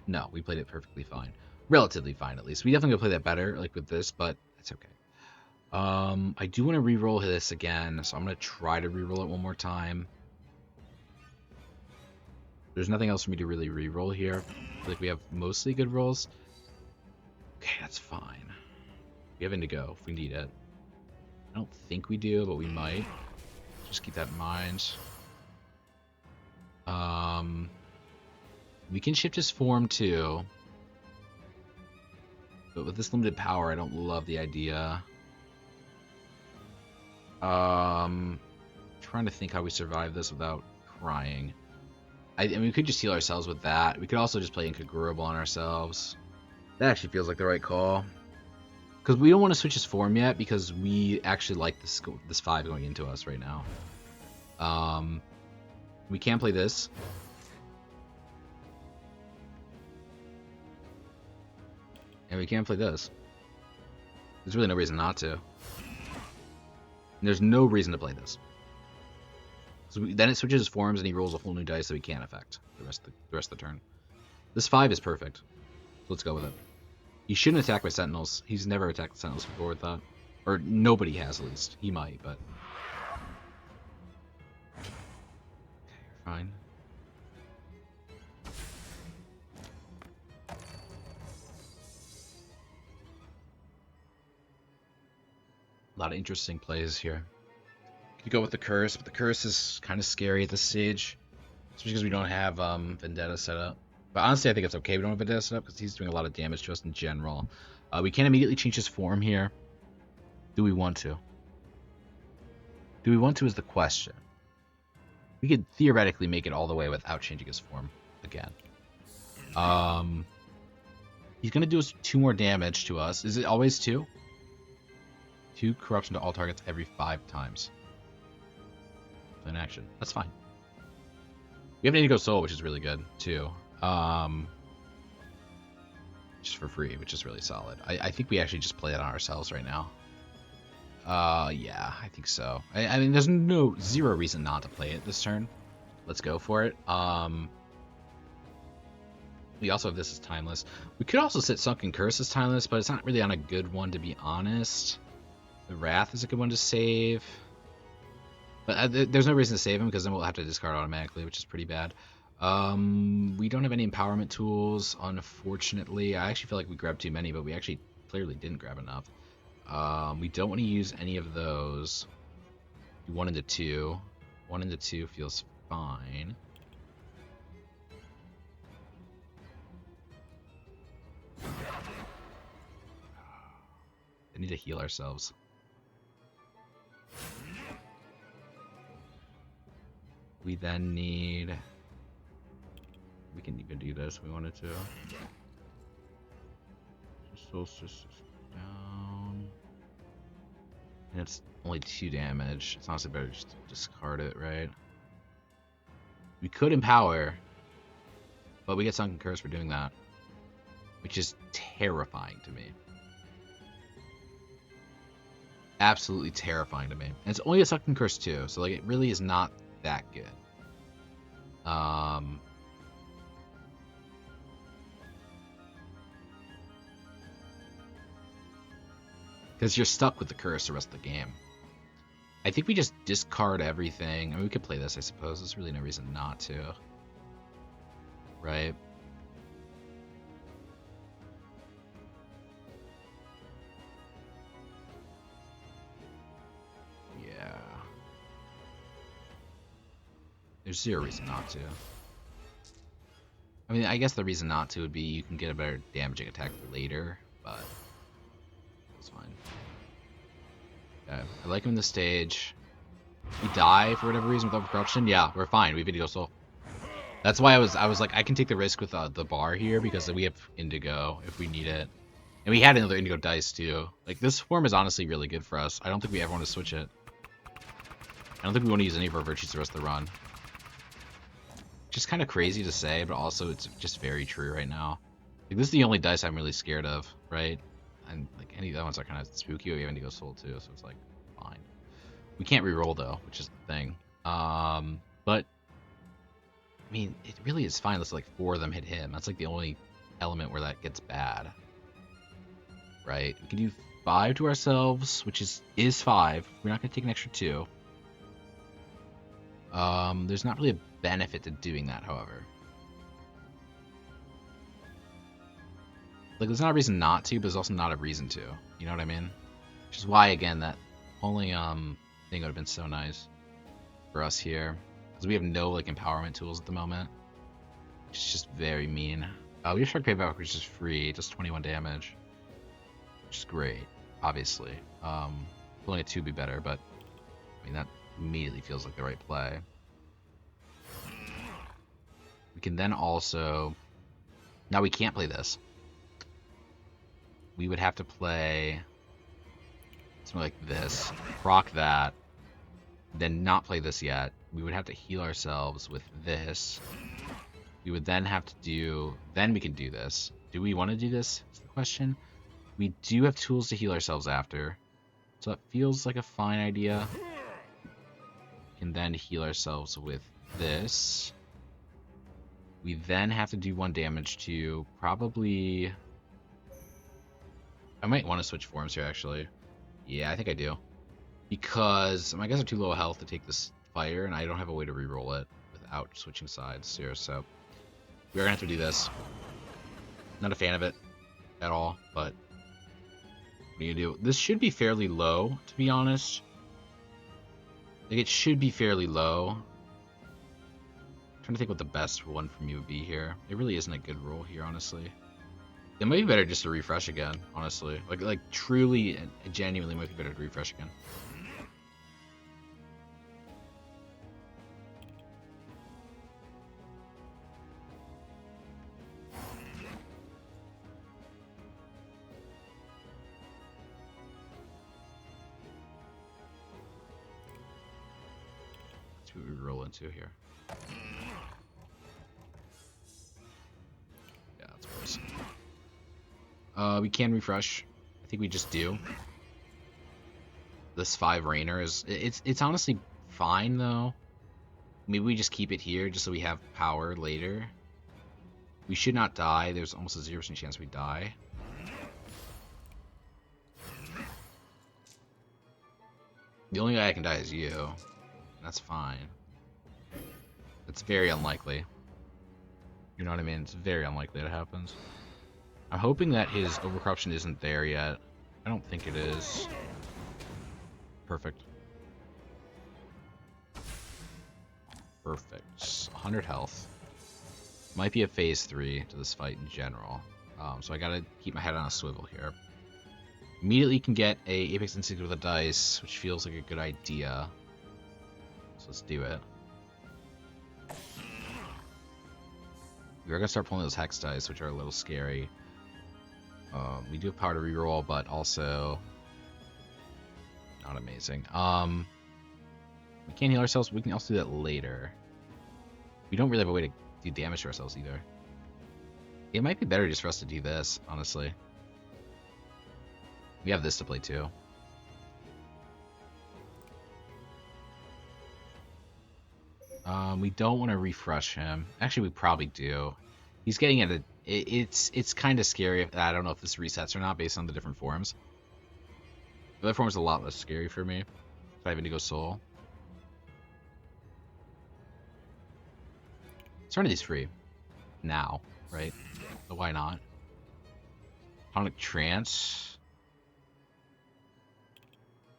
S1: No, we played it perfectly fine. Relatively fine, at least. We definitely gonna play that better, like with this, but it's okay. I do want to re-roll this again, so I'm going to try to re-roll it one more time. There's nothing else for me to really re-roll here. I feel like we have mostly good rolls. Okay, that's fine. We have Indigo if we need it. I don't think we do, but we might. Just keep that in mind. We can shift his form too. But with this limited power, I don't love the idea. Trying to think how we survive this without crying. I mean, we could just heal ourselves with that. We could also just play Incongruable on ourselves. That actually feels like the right call. Because we don't want to switch his form yet, because we actually like this 5 going into us right now. We can play this. And we can play this. There's really no reason not to. And there's no reason to play this. So then it switches his forms and he rolls a whole new dice that we can't affect the rest of the turn. This 5 is perfect. So let's go with it. He shouldn't attack my Sentinels. He's never attacked the Sentinels before with that. Or nobody has, at least. He might, but... Fine. A lot of interesting plays here. You go with the curse, but the curse is kind of scary at this stage, especially because we don't have Vendetta set up. But honestly, I think it's okay we don't have Vendetta set up because he's doing a lot of damage to us in general. We can't immediately change his form here. Do we want to? Do we want to is the question. We could theoretically make it all the way without changing his form again. He's going to do us 2 more damage to us. Is it always 2? 2 corruption to all targets every 5 times. In action. That's fine. We have an Indigo Soul, which is really good, too. Just for free, which is really solid. I think we actually just play that on ourselves right now. Yeah, I think so. I mean, there's zero reason not to play it this turn. Let's go for it. We also have this as Timeless. We could also set Sunken Curse as Timeless, but it's not really on a good one, to be honest. The Wrath is a good one to save. But there's no reason to save him, because then we'll have to discard automatically, which is pretty bad. We don't have any empowerment tools, unfortunately. I actually feel like we grabbed too many, but we actually clearly didn't grab enough. We don't want to use any of those. 1 into 2. 1 into 2 feels fine. We need to heal ourselves. We then need... We can even do this if we wanted to. Solstice down. And it's only 2 damage. It's honestly better just to discard it, right? We could empower, but we get Sunken Curse for doing that, which is terrifying to me. Absolutely terrifying to me. And it's only a Sunken Curse too, so like it really is not that good. Because you're stuck with the curse the rest of the game. I think we just discard everything. I mean, we could play this, I suppose. There's really no reason not to. Right? Yeah. There's zero reason not to. I mean, I guess the reason not to would be you can get a better damaging attack later, but it's fine. Okay, I like him in the stage. We die for whatever reason with overcorruption. Yeah, we're fine. We have Indigo Soul. That's why I was like, I can take the risk with the bar here because we have Indigo if we need it, and we had another Indigo dice too. Like this form is honestly really good for us. I don't think we ever want to switch it. I don't think we want to use any of our virtues the rest of the run. Just kind of crazy to say, but also it's just very true right now. Like this is the only dice I'm really scared of, right? And like any of the other ones are kind of spooky. We have Indigo Soul too, so it's like fine. We can't re-roll though, which is the thing. But I mean, it really is fine. Let's like 4 of them hit him. That's like the only element where that gets bad, right? We can do 5 to ourselves, which is 5. We're not gonna take an extra 2. There's not really a benefit to doing that, however. Like, there's not a reason not to, but there's also not a reason to. You know what I mean? Which is why, again, that only thing would have been so nice for us here, because we have no like empowerment tools at the moment. It's just very mean. We have Shark Payback, which is free, just 21 damage, which is great. Obviously, pulling a 2 would be better, but I mean that immediately feels like the right play. We can then also... Now we can't play this. We would have to play something like this, proc that, then not play this yet. We would have to heal ourselves with this. We would then have to do... Then we can do this. Do we want to do this? Is the question. We do have tools to heal ourselves after, so that feels like a fine idea. We can then heal ourselves with this. We then have to do 1 damage to probably... I might want to switch forms here, actually. Yeah, I think I do. Because my guys are too low health to take this fire, and I don't have a way to reroll it out switching sides here, so we're gonna have to do this. Not a fan of it at all, but what are you gonna do? This should be fairly low, to be honest. Like, it should be fairly low. I'm trying to think what the best one for me would be here. It really isn't a good roll here, honestly. It might be better just to refresh again, honestly. Like truly and genuinely might be better to refresh again. Let's see what we roll into here. Yeah, that's worse. We can refresh. I think we just do. This 5 Rainer is it's honestly fine though. Maybe we just keep it here just so we have power later. We should not die. There's almost a 0% chance we die. The only guy I can die is you. That's fine. It's very unlikely. You know what I mean? It's very unlikely that happens. I'm hoping that his overcorruption isn't there yet. I don't think it is. Perfect. Perfect. 100 health. Might be a phase 3 to this fight in general. So I gotta keep my head on a swivel here. Immediately can get a Apex Instinct with a dice, which feels like a good idea. So let's do it. We're gonna start pulling those hex dice, which are a little scary. We do have power to reroll, but also not amazing. We can't heal ourselves, but we can also do that later. We don't really have a way to do damage to ourselves either. It might be better just for us to do this, honestly. We have this to play too. We don't want to refresh him. Actually, we probably do. He's getting at a... It's kind of scary. I don't know if this resets or not based on the different forms. The other form is a lot less scary for me. 5 Indigo Soul. Serenity's free. Now, right? So why not? Tonic Trance.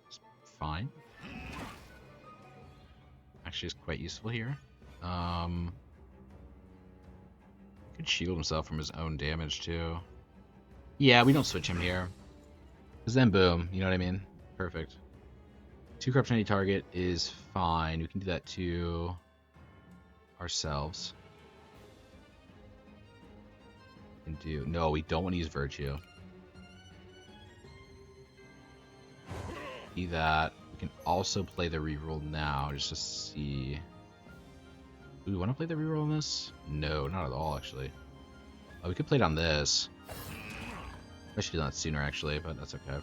S1: It's fine. Actually, is quite useful here. Could shield himself from his own damage too. Yeah, we don't switch him here. Because then boom, you know what I mean? Perfect. 2 corruption any target is fine. We can do that to ourselves. We can do... No, we don't want to use Virtue. See that. We can also play the reroll now, just to see... Do we want to play the reroll on this? No, not at all, actually. Oh, we could play it on this. I should have done that sooner, actually, but that's okay.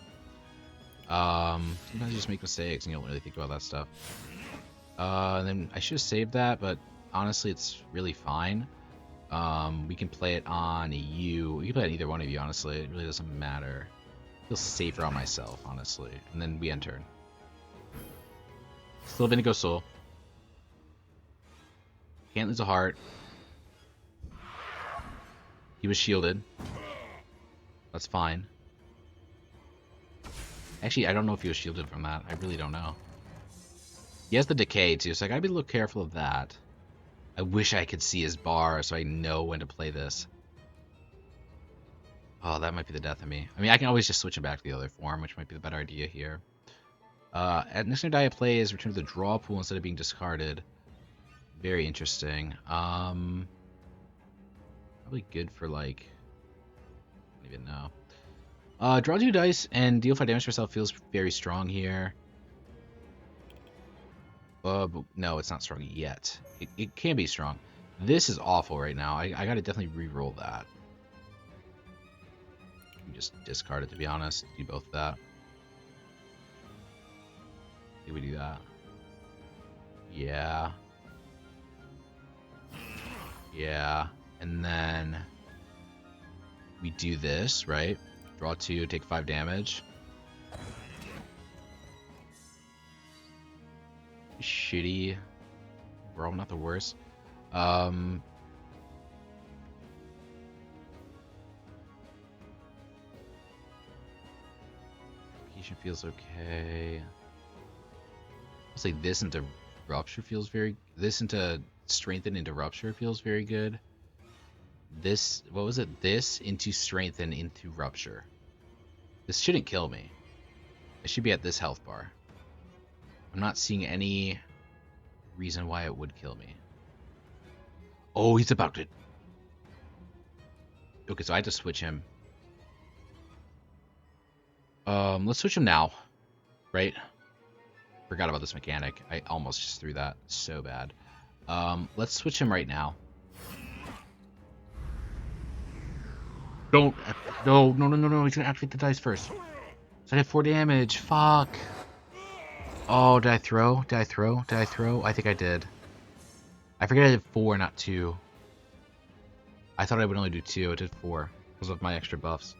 S1: Sometimes you just make mistakes and you don't really think about that stuff. And then I should have saved that, but honestly, it's really fine. We can play it on you. We can play it on either one of you, honestly. It really doesn't matter. I feel safer on myself, honestly. And then we end turn. Still Indigo Soul. Can't lose a heart. He was shielded. That's fine. Actually, I don't know if he was shielded from that. I really don't know. He has the decay too, so I gotta be a little careful of that. I wish I could see his bar so I know when to play this. Oh, that might be the death of me. I mean, I can always just switch him back to the other form, which might be the better idea here. At next turn die I play is return to the draw pool instead of being discarded. Very interesting. Probably good for like... I don't even know. Draw 2 dice and deal 5 damage to yourself feels very strong here. But no, it's not strong yet. It can be strong. This is awful right now. I gotta definitely re-roll that. You just discard it, to be honest. Do both of that. Did we do that? Yeah. Yeah. And then we do this, right? Draw 2, take 5 damage. Shitty. We're all not the worst. Um, Replication feels okay. I'll say this into Rupture feels very... This into Strengthen into Rupture feels very good. This... What was it? This into Strengthen into Rupture. This shouldn't kill me. I should be at this health bar. I'm not seeing any reason why it would kill me. Oh, he's about to... Okay, so I had to switch him. Let's switch him now. Right? Forgot about this mechanic. I almost just threw that so bad. Let's switch him right now. Don't... No, no, no, no, no. He's gonna activate the dice first. So I did 4 damage. Fuck. Oh, did I throw? Did I throw? Did I throw? I think I did. I forget I did 4, not 2. I thought I would only do 2. I did 4 because of my extra buffs.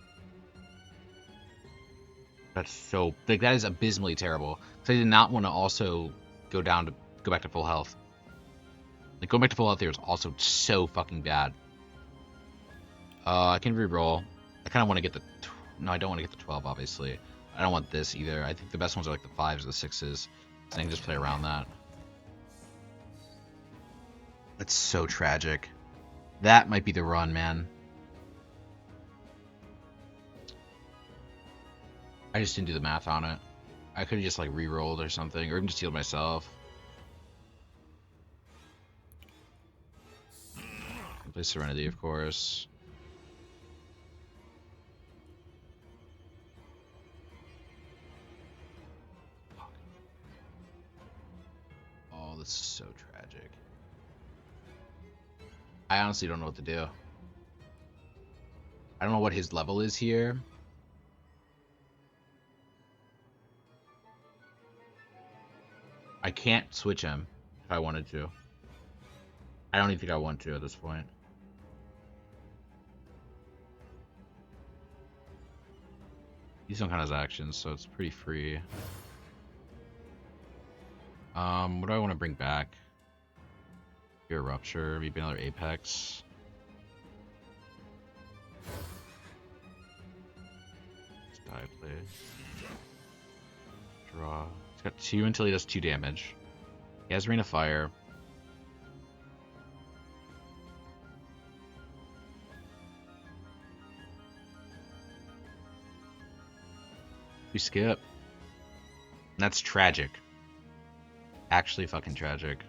S1: That's so... Like, that is abysmally terrible. Because I did not want to also go back to full health. Like, going back to full health here is also so fucking bad. I can reroll. I kind of want to get the... No, I don't want to get the 12, obviously. I don't want this either. I think the best ones are like the 5s or the 6s. So I can just play around that. That's so tragic. That might be the run, man. I just didn't do the math on it. I could have just like re-rolled or something, or even just healed myself. Play Serenity, of course. Oh, this is so tragic. I honestly don't know what to do. I don't know what his level is here. I can't switch him if I wanted to. I don't even think I want to at this point. He's don't count his actions, so it's pretty free. What do I want to bring back? Here, Rupture, maybe another Apex. Die, please. Draw. He's got 2 until he does 2 damage. He has Rain of Fire. We skip. And that's tragic. Actually fucking tragic.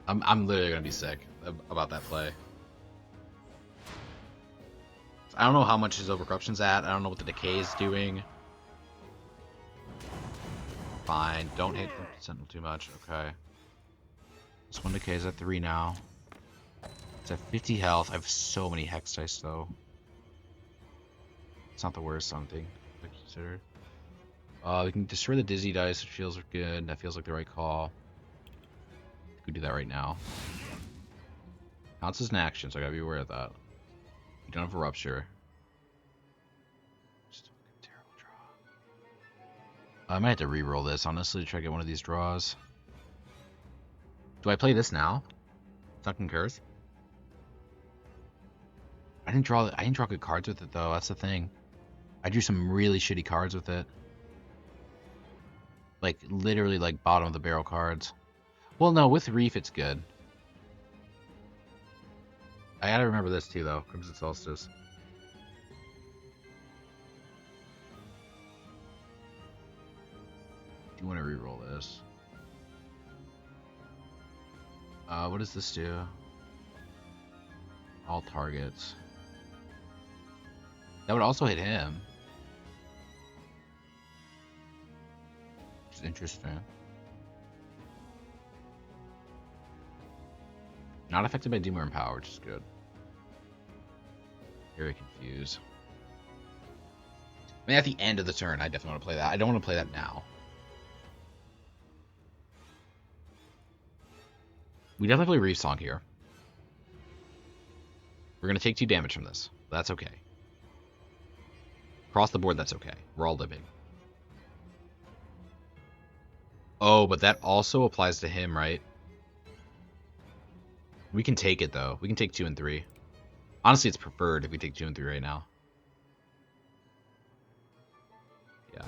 S1: I'm literally gonna be sick about that play. I don't know how much his Overcorruption's at. I don't know what the Decay is doing. Fine. Don't hit the Sentinel too much. Okay. This one Decay is at 3 now. It's at 50 health. I have so many Hex dice, though. It's not the worst something I consider. We can destroy the Dizzy dice, which feels good. That feels like the right call. We can do that right now. Counts as an action, so I gotta be aware of that. You don't have a Rupture. Just a terrible draw. I might have to re-roll this, honestly, to try to get one of these draws. Do I play this now? That concurs. I didn't draw good cards with it though, that's the thing. I drew some really shitty cards with it. Like, literally, like, bottom of the barrel cards. Well, no, with Reef, it's good. I gotta remember this, too, though. Crimson Solstice. Do you want to re-roll this? What does this do? All targets. That would also hit him. Which is interesting. Not affected by Doom or Empower, which is good. Very confused. I mean, at the end of the turn, I definitely want to play that. I don't want to play that now. We definitely play Reef Song here. We're going to take 2 damage from this. That's okay. Across the board, that's okay. We're all living. Oh, but that also applies to him, right? We can take it, though. We can take 2 and 3. Honestly, it's preferred if we take 2 and 3 right now. Yeah.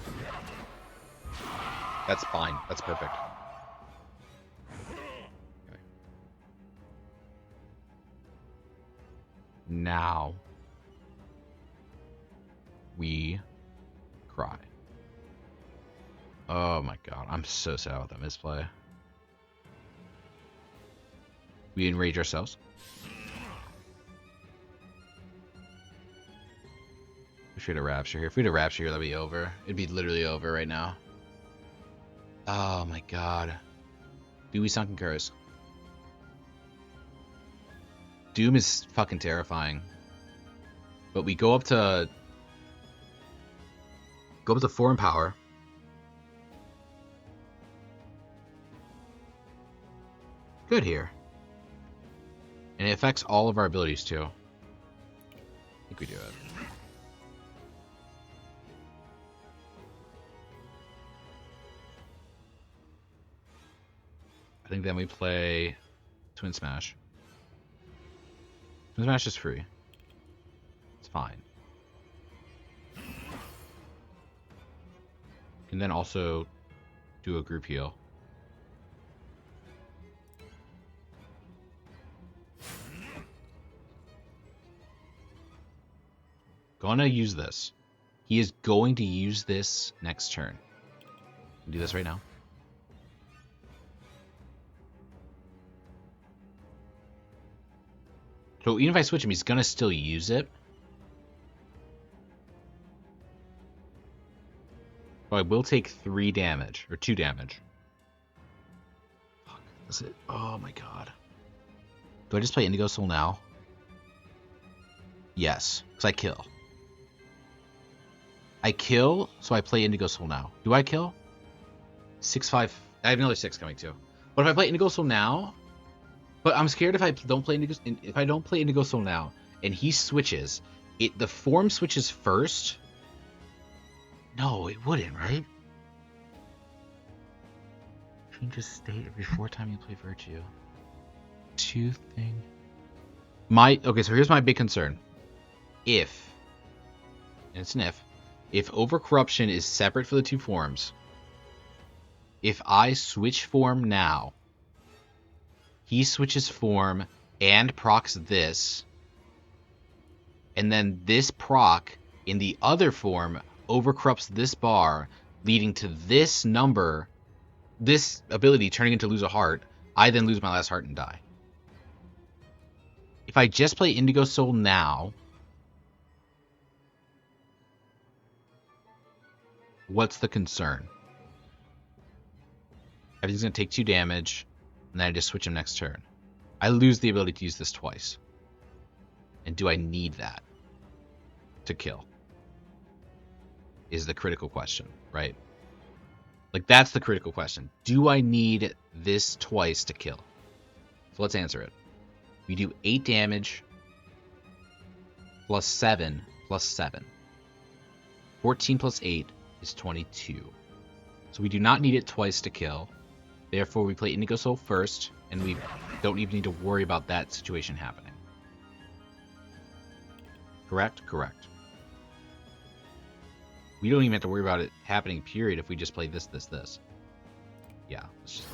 S1: That's fine. That's perfect. Okay. Now we cry. Oh my god, I'm so sad with that misplay. We enrage ourselves. Wish we had a rapture here. If we had a rapture here, that'd be over. It'd be literally over right now. Oh my god. Do we sunken curse? Doom is fucking terrifying. But we go up to 4 in power. Good here. And it affects all of our abilities too. I think we do it. I think then we play Twin Smash. Twin Smash is free. It's fine. And then also do a group heal. Gonna use this. He is going to use this next turn. Do this right now. So even if I switch him, he's gonna still use it. But I will take 3 damage, or 2 damage. Fuck, that's it. Oh my god. Do I just play Indigo Soul now? Yes, because I kill. I kill, so I play Indigo Soul now. Do I kill? 6-5. I have another 6 coming too. But if I play Indigo Soul now, but I'm scared if I don't play Indigo Soul now, and he switches, the form switches first. No, it wouldn't, right? Changes state every 4 times you play Virtue. 2 thing. Okay, so here's my big concern. If, and it's an if Overcorruption is separate for the 2 forms, if I switch form now, he switches form and procs this, and then this proc in the other form overcorrupts this bar, leading to this number, this ability turning into lose a heart. I then lose my last heart and die. If I just play Indigo Soul now, what's the concern? Everything's going to take 2 damage, and then I just switch him next turn. I lose the ability to use this twice. And do I need that to kill? Is the critical question, right? Like, that's the critical question. Do I need this twice to kill? So let's answer it. We do 8 damage plus 7 plus 7. 14 plus 8 is 22. So we do not need it twice to kill. Therefore, we play Indigo Soul first, and we don't even need to worry about that situation happening. Correct? Correct. We don't even have to worry about it happening, period, if we just play this. Yeah. Let's just...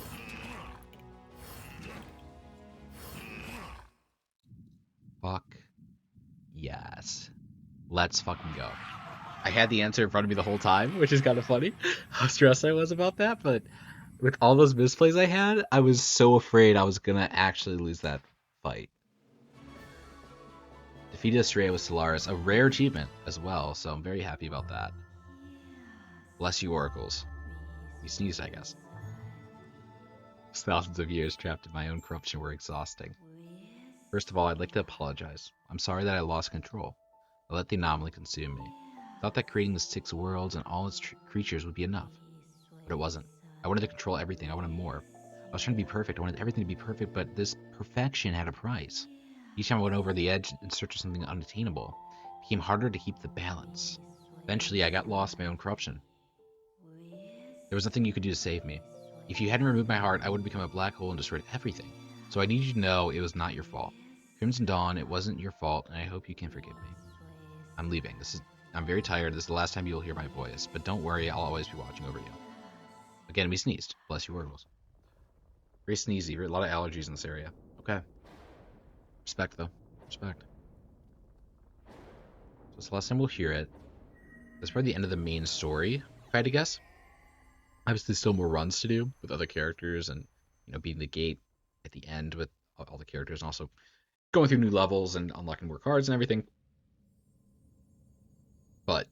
S1: Fuck. Yes. Let's fucking go. I had the answer in front of me the whole time, which is kind of funny how stressed I was about that, but with all those misplays I had, I was so afraid I was going to actually lose that fight. Defeated Astrea with Solaris, a rare achievement as well, so I'm very happy about that. Bless you, Oracles. You sneezed, I guess. Thousands of years trapped in my own corruption were exhausting. First of all, I'd like to apologize. I'm sorry that I lost control. I let the anomaly consume me. I thought that creating the 6 worlds and all its creatures would be enough. But it wasn't. I wanted to control everything. I wanted more. I was trying to be perfect. I wanted everything to be perfect, but this perfection had a price. Each time I went over the edge in search of something unattainable, it became harder to keep the balance. Eventually, I got lost in my own corruption. There was nothing you could do to save me. If you hadn't removed my heart, I would have become a black hole and destroyed everything. So I need you to know it was not your fault. Crimson Dawn, it wasn't your fault, and I hope you can forgive me. I'm leaving. I'm very tired. This is the last time you'll hear my voice, but don't worry, I'll always be watching over you. Again, we sneezed. Bless you, werewolves. Very sneezy. A lot of allergies in this area. Okay. Respect, though. Respect. So it's the last time we'll hear it. That's probably the end of the main story, if I had to guess. Obviously, still more runs to do with other characters and, beating the gate at the end with all the characters and also going through new levels and unlocking more cards and everything. But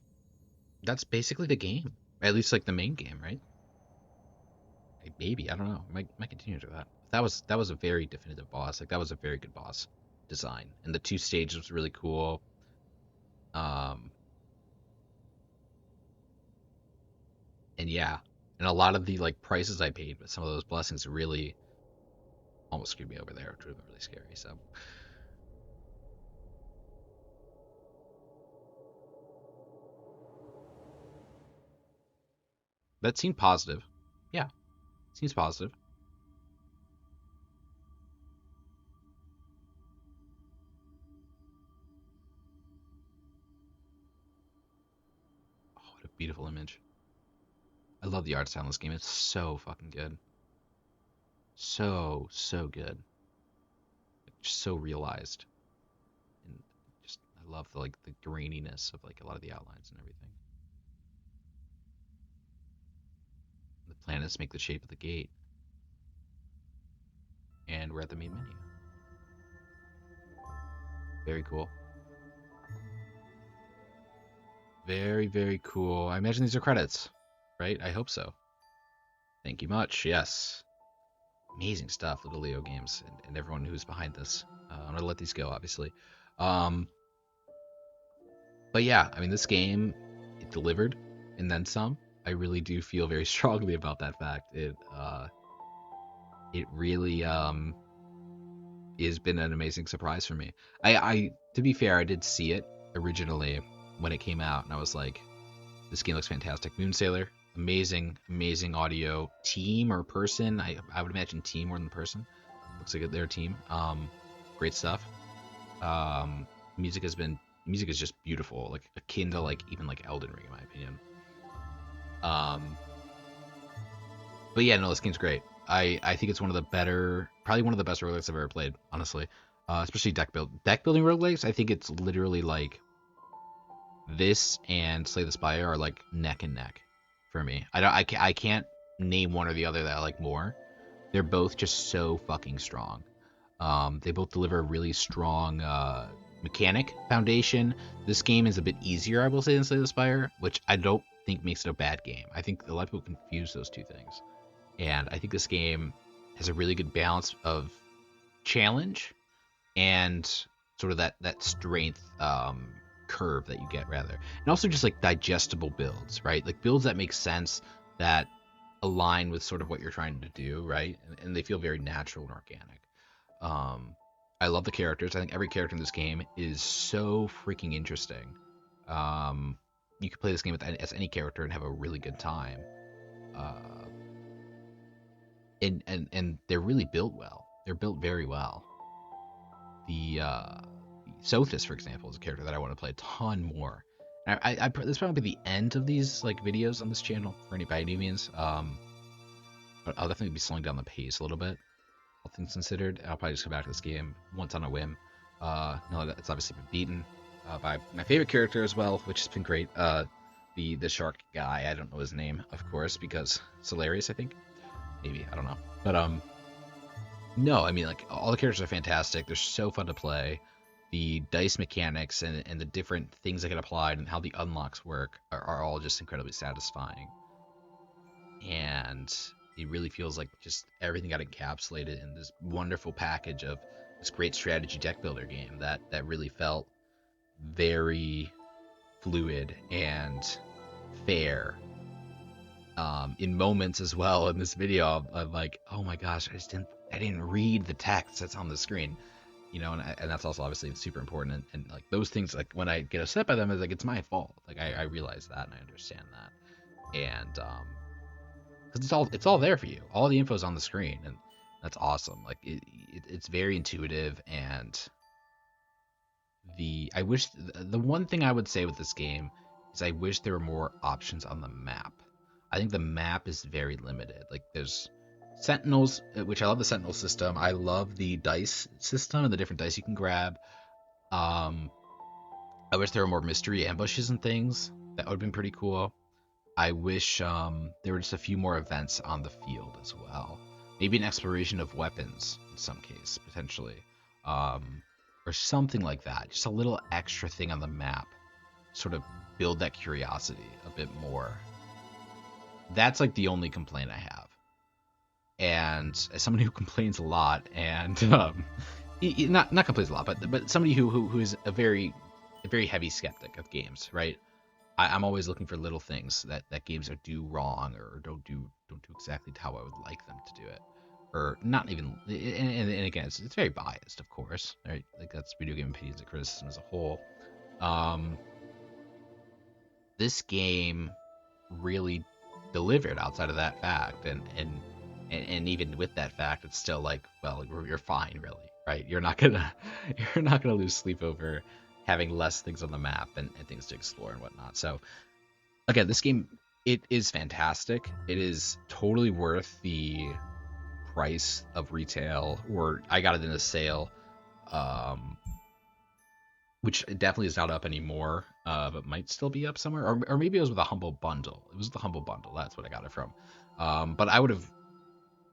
S1: that's basically the game. At least, like, the main game, right? Maybe, I don't know. Might continue to that. That was a very definitive boss. Like, that was a very good boss design. And the 2 stages was really cool. And yeah, and a lot of the like prices I paid with some of those blessings really almost screwed me over there, which would have been really scary. So that seemed positive. Yeah, seems positive. Oh, what a beautiful image. I love the art style in this game. It's so fucking good. So good. Just so realized. And just I love the graininess of like a lot of the outlines and everything. The planets make the shape of the gate. And we're at the main menu. Very cool. Very, very cool. I imagine these are credits, right? I hope so. Thank you much. Yes. Amazing stuff, Little Leo Games, and everyone who's behind this. I'm gonna let these go, obviously. Um, but yeah, I mean, this game, it delivered, and then some. I really do feel very strongly about that fact. It really has been an amazing surprise for me. To be fair, I did see it originally when it came out, and I was like, this game looks fantastic. Moonsailor, amazing audio team or person. I would imagine team more than person. Looks like their team. Great stuff. Um, music is just beautiful, like akin to like even like Elden Ring in my opinion. Um, but yeah, no, this game's great. I think it's probably one of the best roguelikes I've ever played, honestly. Especially deck building roguelikes. I think it's literally like this and Slay the Spire are like neck and neck for me. I can't name one or the other that I like more. They're both just so fucking strong. They both deliver a really strong mechanic foundation. This game is a bit easier, I will say, than Slay the Spire, which I don't think makes it a bad game. I think a lot of people confuse those two things. And I think this game has a really good balance of challenge and sort of that strength curve that you get, rather, and also just like digestible builds, right? Like builds that make sense, that align with sort of what you're trying to do, right? And they feel very natural and organic. I love the characters. I think every character in this game is so freaking interesting. You could play this game as any character and have a really good time. Uh, and they're really built well. They're built very well. The Sophis, for example, is a character that I want to play a ton more. This is probably the end of these like videos on this channel for any by any means. But I'll definitely be slowing down the pace a little bit, all things considered. I'll probably just come back to this game once on a whim. No, it's obviously been beaten by my favorite character as well, which has been great. The shark guy, I don't know his name, of course, because it's hilarious. I think maybe I don't know, but no, I mean like all the characters are fantastic. They're so fun to play. The dice mechanics and the different things that get applied and how the unlocks work are all just incredibly satisfying. And it really feels like just everything got encapsulated in this wonderful package of this great strategy deck builder game that really felt very fluid and fair. In moments as well in this video, I'm like, oh my gosh, I didn't read the text that's on the screen, and that's also obviously super important. And like those things, like when I get upset by them, it's like it's my fault. Like I realize that and I understand that, and because it's all there for you. All the info's on the screen, and That's awesome. Like it's very intuitive, and I wish the one thing I would say with this game is I wish there were more options on the map. I think the map is very limited. Like there's sentinels, which I love the sentinel system. I love the dice system and the different dice you can grab. Um, I wish there were more mystery ambushes and things. That would have been pretty cool. I wish there were just a few more events on the field as well. Maybe an exploration of weapons in some case, potentially. Um, or something like that. Just a little extra thing on the map. Sort of build that curiosity a bit more. That's like the only complaint I have. And as somebody who complains a lot, and not complains a lot, but somebody who is a very heavy skeptic of games, right? I'm always looking for little things that games are do wrong or don't do exactly how I would like them to do it, or not even. And again, it's very biased, of course, right? Like that's video game opinions and criticism as a whole. Um, this game really delivered outside of that fact, and even with that fact, it's still like, well, you're fine, really, right? You're not gonna lose sleep over having less things on the map and things to explore and whatnot. So again, this game, it is fantastic. It is totally worth the price of retail, or I got it in a sale, um, which definitely is not up anymore, but might still be up somewhere, or maybe it was with a humble bundle. It was the humble bundle. That's what I got it from. But I would have,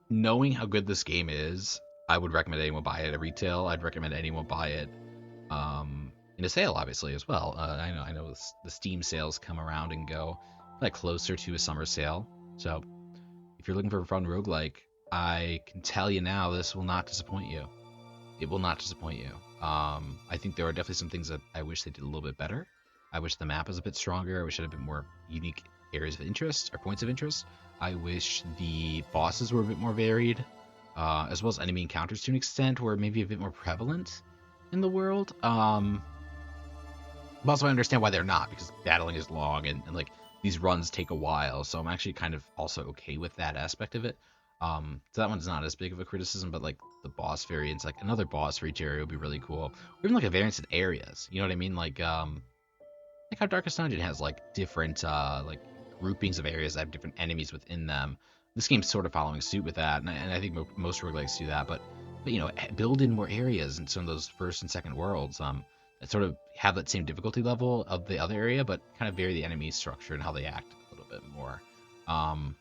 S1: knowing how good this game is, I would recommend anyone buy it at retail. I'd recommend anyone buy it in a sale, obviously, as well. I know the Steam sales come around and go, like closer to a summer sale. So if you're looking for a fun roguelike, I can tell you now, this will not disappoint you. It will not disappoint you. I think there are definitely some things that I wish they did a little bit better. I wish the map was a bit stronger. I wish it had a bit more unique areas of interest or points of interest. I wish the bosses were a bit more varied, as well as enemy encounters to an extent were maybe a bit more prevalent in the world. But also I understand why they're not, because battling is long and like these runs take a while. So I'm actually kind of also okay with that aspect of it. So that one's not as big of a criticism, but like the boss variants, like another boss for each area would be really cool. Or even like a variance in areas. You know what I mean? Like how Darkest Dungeon has like different like groupings of areas that have different enemies within them. This game's sort of following suit with that, and I think most roguelikes do that. But you know, build in more areas in some of those first and second worlds. That sort of have that same difficulty level of the other area, but kind of vary the enemy structure and how they act a little bit more. Um,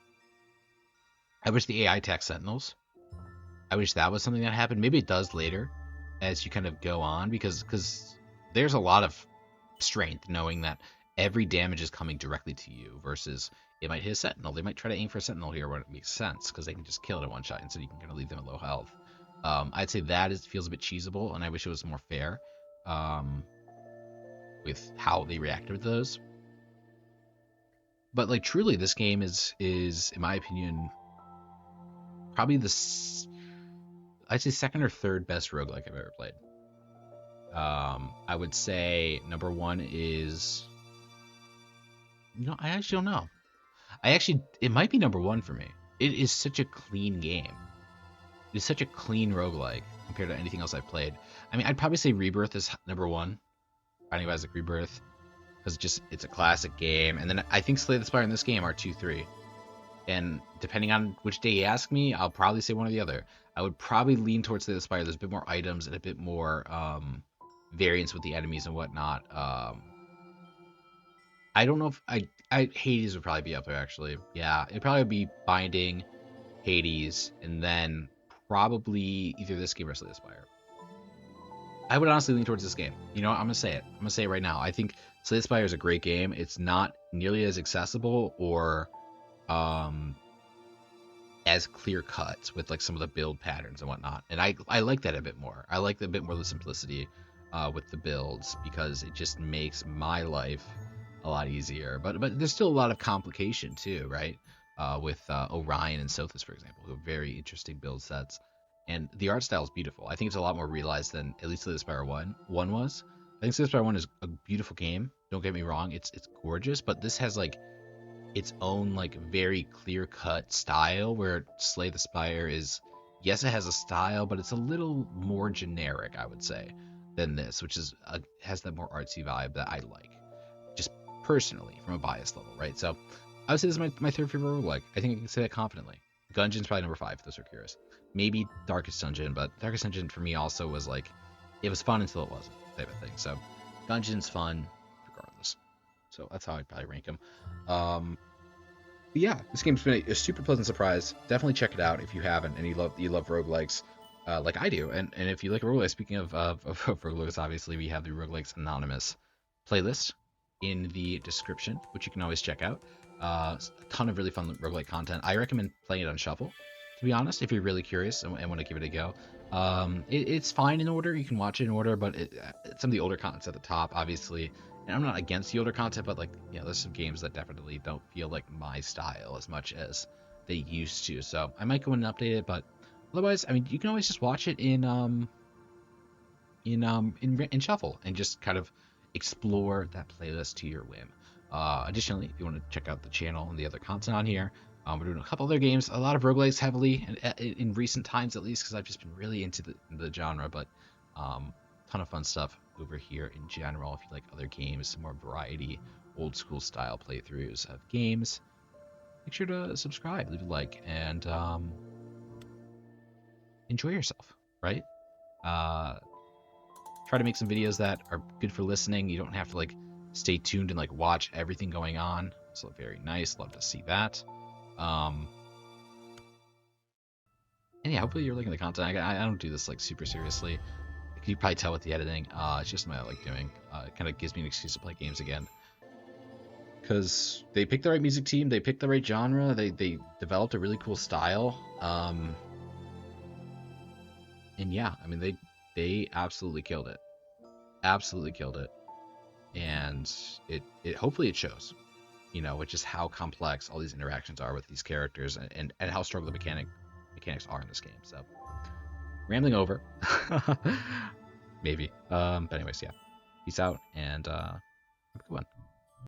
S1: I wish the AI attack sentinels. I wish that was something that happened. Maybe it does later as you kind of go on, because there's a lot of strength knowing that every damage is coming directly to you versus it might hit a sentinel. They might try to aim for a sentinel here when it makes sense because they can just kill it in one shot, and so you can kind of leave them at low health. I'd say that feels a bit cheesable, and I wish it was more fair with how they reacted with those. But like truly, this game is in my opinion probably I'd say second or third best roguelike I've ever played. I would say number one is, I actually don't know. It might be number one for me. It is such a clean game. It is such a clean roguelike compared to anything else I've played. I mean, I'd probably say Rebirth is number one. Binding of Isaac Rebirth, because it's a classic game. And then I think Slay the Spire and this game are 2-3. And depending on which day you ask me, I'll probably say one or the other. I would probably lean towards Slay the Spire. There's a bit more items and a bit more variance with the enemies and whatnot. I don't know if Hades would probably be up there actually. Yeah, it'd probably be Binding, Hades, and then probably either this game or Slay the Spire. I would honestly lean towards this game. I'm gonna say it. I'm gonna say it right now. I think Slay the Spire is a great game. It's not nearly as accessible or as clear cut with like some of the build patterns and whatnot. And I like that a bit more. I like a bit more of the simplicity with the builds because it just makes my life a lot easier. But there's still a lot of complication too, right? With Orion and Sothis, for example, who have very interesting build sets. And the art style is beautiful. I think it's a lot more realized than at least Slay the Spire 1 was. I think Slay the Spire 1 is a beautiful game. Don't get me wrong, it's gorgeous, but this has like its own like very clear cut style where Slay the Spire is Yes, it has a style, but it's a little more generic, I would say, than this, which is has that more artsy vibe that I like, just personally from a bias level, right? So I would say this is my third favorite roguelike. I think I can say that confidently. Gungeon's probably number 5, if those are curious. Maybe Darkest Dungeon, but Darkest Dungeon for me also was like, it was fun until it wasn't, type of thing. So Gungeon's fun regardless. So that's how I'd probably rank them. But yeah, this game's been a super pleasant surprise. Definitely check it out if you haven't and you love roguelikes, like I do. And if you like roguelikes, speaking of roguelikes, obviously we have the Roguelikes Anonymous playlist in the description, which you can always check out. A ton of really fun roguelike content. I recommend playing it on shuffle, to be honest, if you're really curious and want to give it a go. It's fine in order. You can watch it in order, but some of the older content's at the top, obviously. And I'm not against the older content, but like, there's some games that definitely don't feel like my style as much as they used to. So I might go in and update it, but otherwise, I mean, you can always just watch it in shuffle and just kind of explore that playlist to your whim. Additionally, if you want to check out the channel and the other content on here, we're doing a couple other games, a lot of roguelikes heavily in recent times, at least, because I've just been really into the genre. But ton of fun stuff over here in general. If you like other games, some more variety, old school style playthroughs of games, make sure to subscribe, leave a like, and enjoy yourself. Right? Uh, Try to make some videos that are good for listening. You don't have to like stay tuned and like watch everything going on. So very nice. Love to see that. Um, and yeah, hopefully you're liking the content. I don't do this like super seriously. You can probably tell with the editing. It's just something I like doing. It kind of gives me an excuse to play games again. Because they picked the right music team, they picked the right genre, they developed a really cool style. And yeah, I mean they absolutely killed it. Absolutely killed it. And it hopefully it shows. Which is how complex all these interactions are with these characters and how strong the mechanics are in this game. So rambling over. Maybe. But anyways, yeah. Peace out and have a good one.